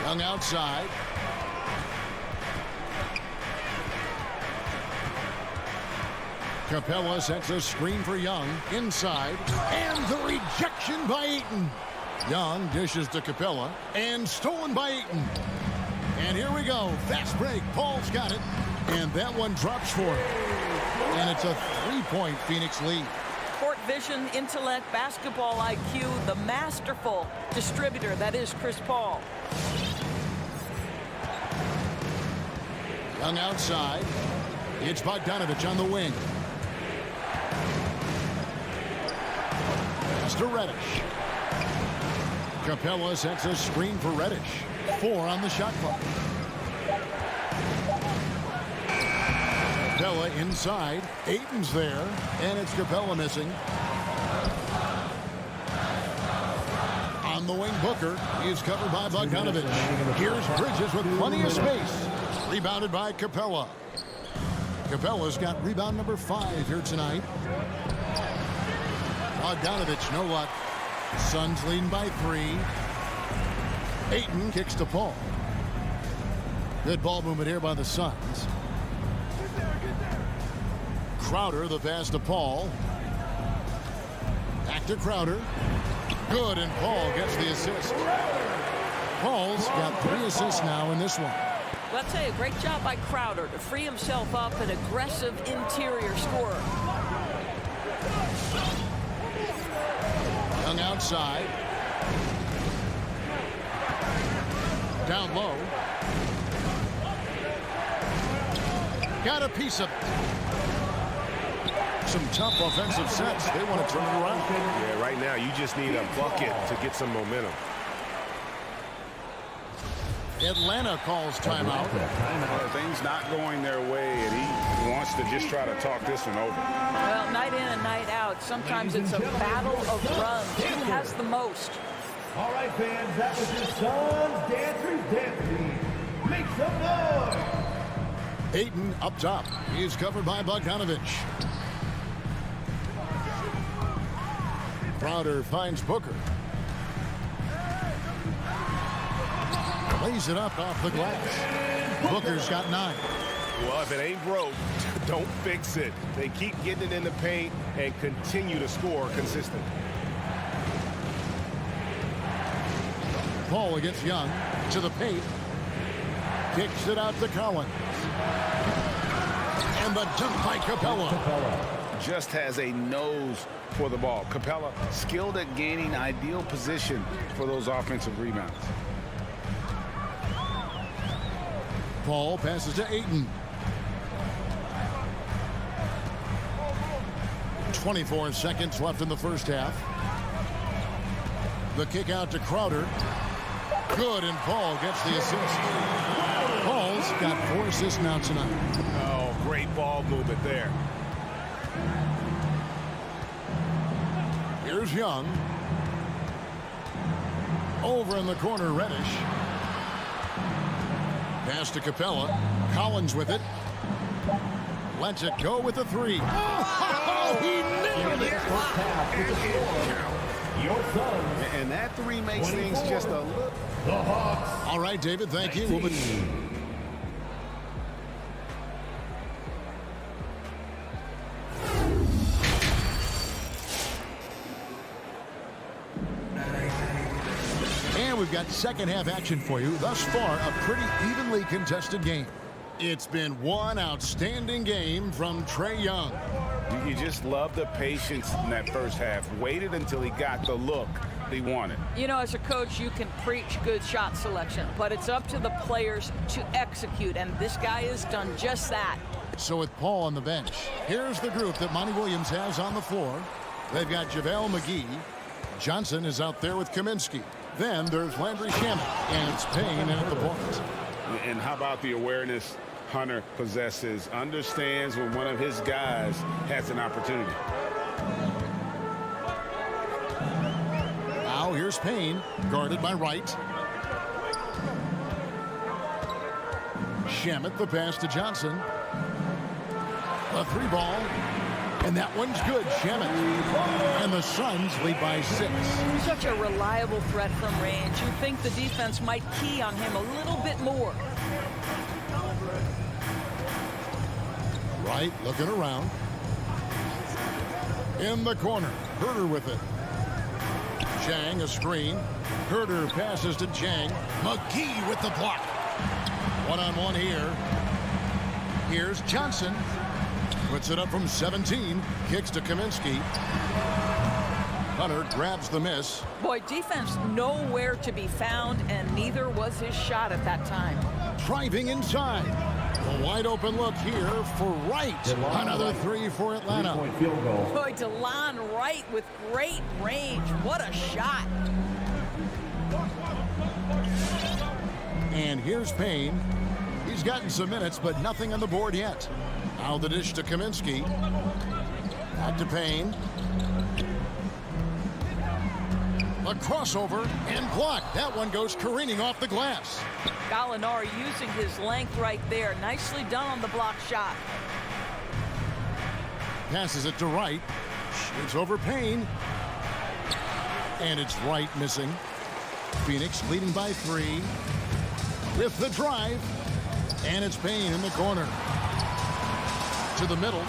Young outside. Capella sets a screen for Young. Inside. And the rejection by Ayton. Young dishes to Capella. And stolen by Ayton. And here we go. Fast break. Paul's got it. And that one drops for him. And it's a 3-point Phoenix lead. court vision, intellect, basketball IQ, the masterful distributor that is Chris Paul. Young outside. It's Bogdanovich on the wing. Pass to Reddish. Capella sets a screen for Reddish. 4 on the shot clock. Capella inside. Ayton's there, and it's Capella missing. On the wing, Booker is covered by Bogdanovich. Here's Bridges with plenty of space. Rebounded by Capella. Capella's got rebound number 5 here tonight. Bogdanovich, no luck. Suns leading by 3. Ayton kicks to Paul. Good ball movement here by the Suns. Crowder, the pass to Paul. Back to Crowder. Good, and Paul gets the assist. Paul's got 3 assists now in this one. Well, I'll tell you, great job by Crowder to free himself up, an aggressive interior scorer. Young outside. Down low. Got a piece of it. Some tough offensive sets. They want to turn it around. Yeah, right now you just need a bucket to get some momentum. Atlanta calls timeout. Things not going their way, and he wants to just try to talk this one over. Well, night in and night out, sometimes it's a battle of runs. Who has the most? All right, fans, that was your Suns Dancers Dancing. Make some noise. Ayton up top. He's covered by Bogdanovich. Crowder finds Booker. Lays it up off the glass. Booker's got 9. Well, if it ain't broke, don't fix it. They keep getting it in the paint and continue to score consistently. Paul against Young to the paint. Kicks it out to Collins. And the dunk by Capella. Just has a nose for the ball. Capella skilled at gaining ideal position for those offensive rebounds. Paul passes to Ayton. 24 seconds left in the first half. The kick out to Crowder. Good, and Paul gets the assist. Paul's got 4 assists now tonight. Oh, great ball movement there. Here's Young. Over in the corner, Reddish. Pass to Capella. Collins with it. Lets it go with the 3. Oh, he nailed it! And that 3 makes things just a little... All right, David, thank you. We'll be... And we've got second half action for you. Thus far, a pretty evenly contested game. It's been one outstanding game from Trae Young. You just love the patience in that first half. Waited until he got the look he wanted. You know, as a coach, you can preach good shot selection, but it's up to the players to execute, and this guy has done just that. So with Paul on the bench, here's the group that Monty Williams has on the floor. They've got JaVale McGee. Johnson is out there with Kaminsky. Then there's Landry Shamet, and it's Payne in at the point. And how about the awareness Hunter possesses, understands when one of his guys has an opportunity. Now here's Payne, guarded by Wright. Shamet, the pass to Johnson. A 3-ball, and that one's good. Shamet. And the Suns lead by 6. Such a reliable threat from range. You think the defense might key on him a little bit more. Wright looking around. In the corner, Herter with it. Chang a screen. Herter passes to Chang. McGee with the block. One-on-one here. Here's Johnson. Puts it up from 17. Kicks to Kaminsky. Hunter grabs the miss. Boy, defense nowhere to be found, and neither was his shot at that time. Driving inside. A wide open look here for Wright. Another three for Atlanta. Boy, DeLon Wright with great range. What a shot. And here's Payne. He's gotten some minutes, but nothing on the board yet. Now the dish to Kaminsky. Back to Payne. A crossover and blocked. That one goes careening off the glass. Gallinari using his length right there. Nicely done on the block shot. Passes it to Wright. Shoots over Payne. And it's Wright missing. Phoenix leading by 3. With the drive. And it's Payne in the corner. To the middle.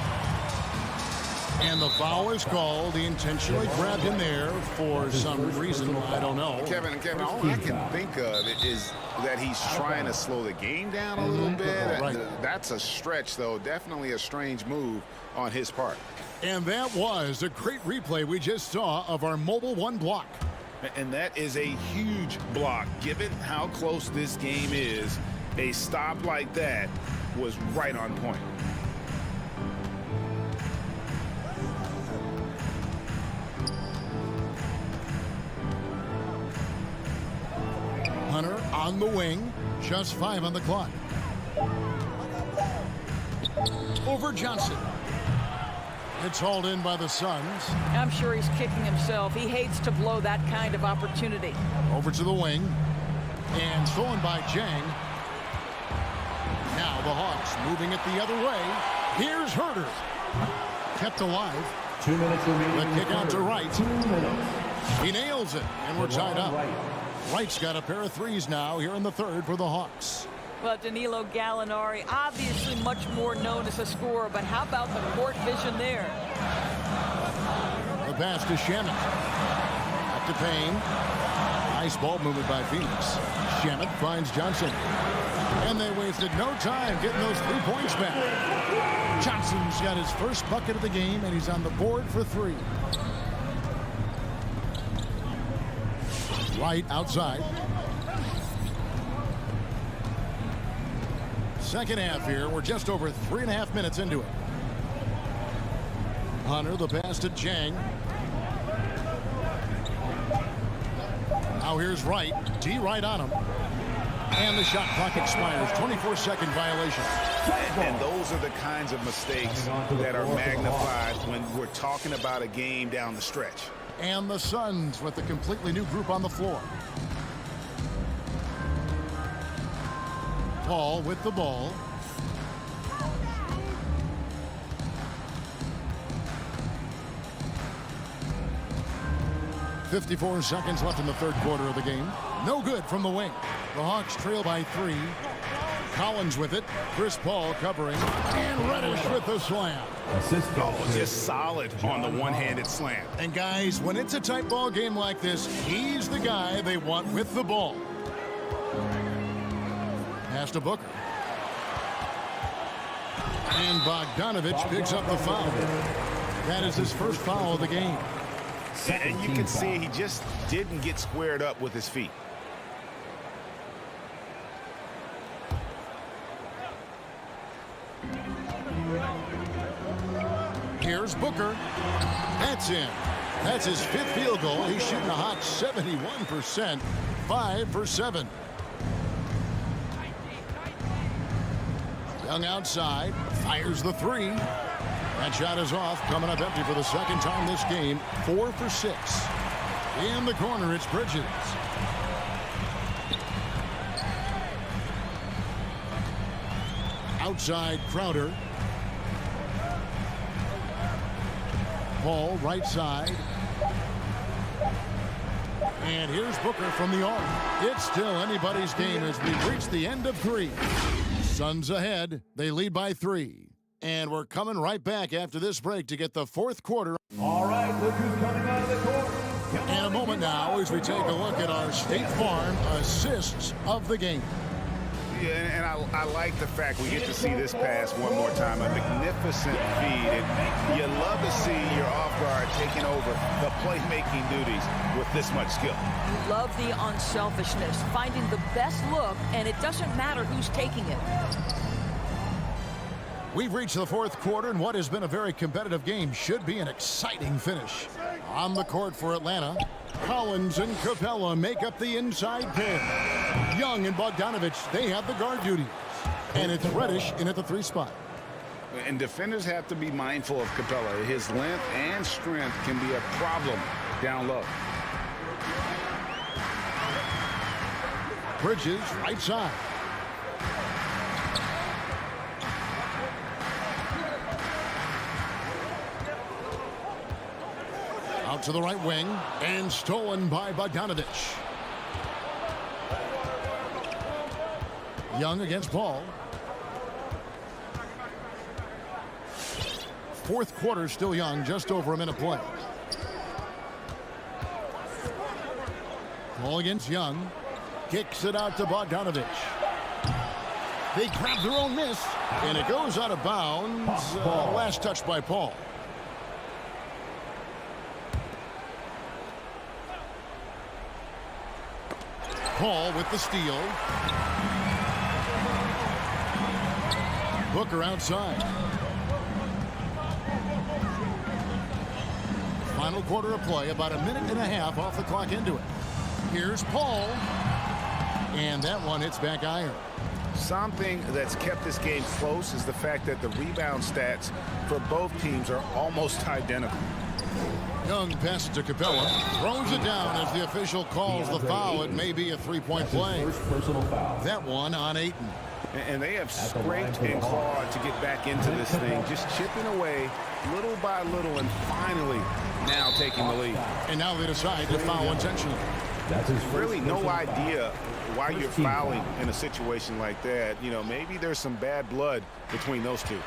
And the foul is called. He intentionally grabbed him there for some reason. I don't know. Kevin, all I can think of is that he's trying to slow the game down a little bit. Right. That's a stretch, though. Definitely a strange move on his part. And that was a great replay we just saw of our mobile one block. And that is a huge block. Given how close this game is, a stop like that was right on point. Hunter on the wing. Just 5 on the clock. Over Johnson. It's hauled in by the Suns. I'm sure he's kicking himself. He hates to blow that kind of opportunity. Over to the wing. And stolen by Jang. Now the Hawks moving it the other way. Here's Herter. Kept alive. 2 minutes remaining. The kick out to Wright. 2 minutes. He nails it, and we're tied up. Wright's got a pair of threes now here in the third for the Hawks. Well, Danilo Gallinari, obviously much more known as a scorer, but how about the court vision there? The pass to Shamet. Back to Payne. Nice ball movement by Phoenix. Shamet finds Johnson. And they wasted no time getting those 3 points back. Johnson's got his first bucket of the game, and he's on the board for 3. Right outside. Second half here. We're just over 3.5 minutes into it. Hunter, the pass to Jang. Now here's Wright. D right on him. And the shot clock expires. 24-second violation. And those are the kinds of mistakes that are magnified when we're talking about a game down the stretch. And the Suns with a completely new group on the floor. Paul with the ball. .54 seconds left in the third quarter of the game. No good from the wing. The Hawks trail by 3. Collins with it. Chris Paul covering. And Reddish with the slam. Oh, just solid on the one-handed slam. And guys, when it's a tight ball game like this, he's the guy they want with the ball. Pass to Booker. And Bogdanovich picks up the foul. That is his first foul of the game. And you can see he just didn't get squared up with his feet. Here's Booker. That's in. That's his 5th field goal. He's shooting a hot 71%. 5 for 7. Young outside. Fires the 3. That shot is off. Coming up empty for the second time this game. 4 for 6. In the corner, it's Bridges. Outside, Crowder. Paul, right side. And here's Booker from the arc. It's still anybody's game as we've reached the end of 3. Suns ahead. They lead by 3. And we're coming right back after this break to get the fourth quarter. All right, look who's coming out of the court. In a moment now as we take a look at our State Farm assists of the game. Yeah, and I like the fact we get to see this pass one more time. A magnificent feed. And you love to see your off guard taking over the playmaking duties with this much skill. You love the unselfishness, finding the best look, and it doesn't matter who's taking it. We've reached the fourth quarter, and what has been a very competitive game should be an exciting finish. On the court for Atlanta, Collins and Capella make up the inside pair. Young and Bogdanovich, they have the guard duties. And it's Reddish in at the 3 spot. And defenders have to be mindful of Capella. His length and strength can be a problem down low. Bridges, right side. Out to the right wing, and stolen by Bogdanovich. Young against Paul. Fourth quarter still young, just over a minute play. Paul against Young. Kicks it out to Bogdanovich. They grab their own miss, and it goes out of bounds. Last touch by Paul. Paul with the steal. Booker outside. Final quarter of play, about a minute and a half off the clock into it. Here's Paul. And that one hits back iron. Something that's kept this game close is the fact that the rebound stats for both teams are almost identical. Young passes to Capella, throws it down as the official calls the foul. It may be a three-point play. That one on Ayton. And they have scraped and clawed to get back into this thing, just chipping away little by little, and finally now taking the lead. And now they decide to foul intentionally. There's really no idea why you're fouling in a situation like that. You know, maybe there's some bad blood between those two.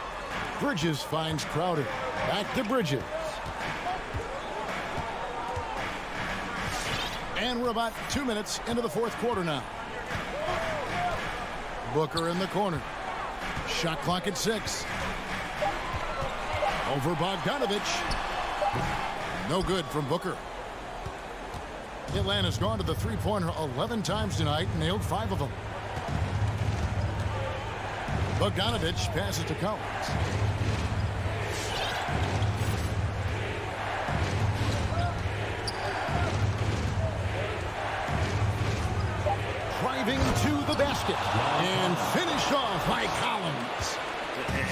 Bridges finds Crowder. Back to Bridges. And we're about 2 minutes into the fourth quarter now. Booker in the corner. Shot clock at 6. Over Bogdanovich. No good from Booker. Atlanta's gone to the three-pointer 11 times tonight and nailed 5 of them. Bogdanovich passes to Collins. Driving to the basket and finished off by Collins.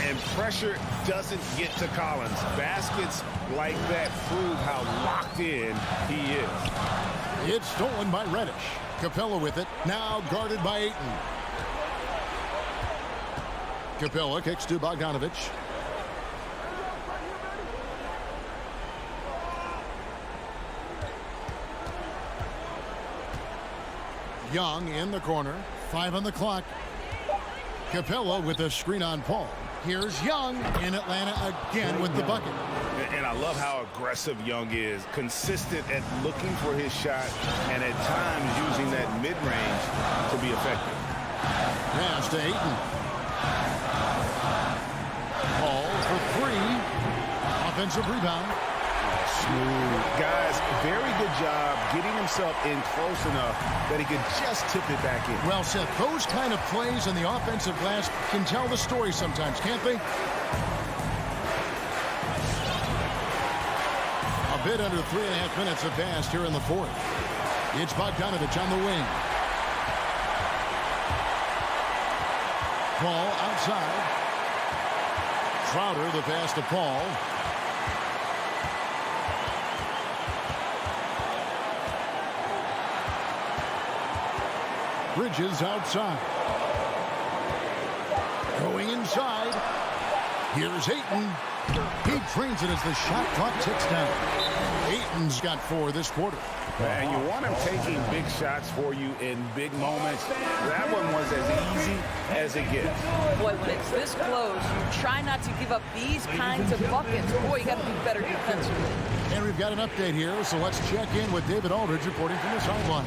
And pressure doesn't get to Collins. Baskets like that prove how locked in he is. It's stolen by Reddish. Capella with it, now guarded by Ayton. Capella kicks to Bogdanovich. Young in the corner. 5 on the clock. Capella with a screen on Paul. Here's Young in Atlanta again with the bucket. And I love how aggressive Young is. Consistent at looking for his shot and at times using that mid-range to be effective. Pass to Ayton. Paul for 3. Offensive rebound. Smooth. Guys, very good job getting himself in close enough that he could just tip it back in. Well, Seth, those kind of plays in the offensive glass can tell the story sometimes, can't they? A bit under 3.5 minutes have passed here in the fourth. It's Bogdanovich on the wing. Paul outside. Crowder the pass to Paul. Bridges outside. Going inside. Here's Ayton. He trains it as the shot clock ticks down. Ayton's got 4 this quarter. And you want him taking big shots for you in big moments. That one was as easy as it gets. Boy, when it's this close, you try not to give up these kinds of buckets. Boy, you got to be better defensively. And we've got an update here, so let's check in with David Aldridge reporting from the sideline.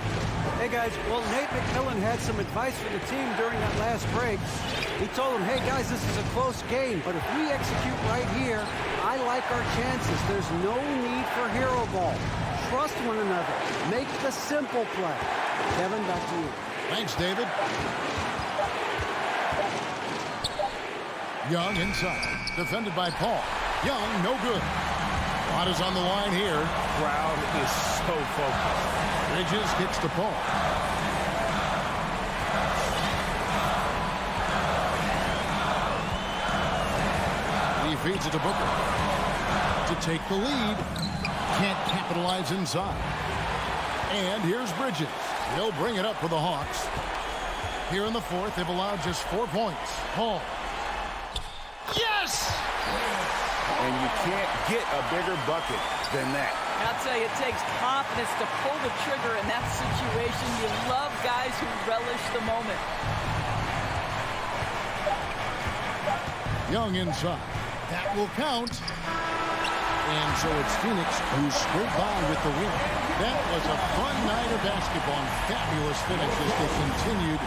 Hey, guys. Well, Nate McMillan had some advice for the team during that last break. He told them, hey, guys, this is a close game, but if we execute right here, I like our chances. There's no need for hero ball. Trust one another. Make the simple play. Kevin, back to you. Thanks, David. Young inside. Defended by Paul. Young, no good. Rod is on the line here. Crowd is so focused. Bridges gets to Paul. He feeds it to Booker. To take the lead. Can't capitalize inside. And here's Bridges. He'll bring it up for the Hawks. Here in the fourth, they've allowed just 4 points. Paul. Yes! And you can't get a bigger bucket than that. I'll tell you, it takes confidence to pull the trigger in that situation. You love guys who relish the moment. Young inside. That will count. And so it's Phoenix who scraped by with the win. That was a fun night of basketball and fabulous finish as they continued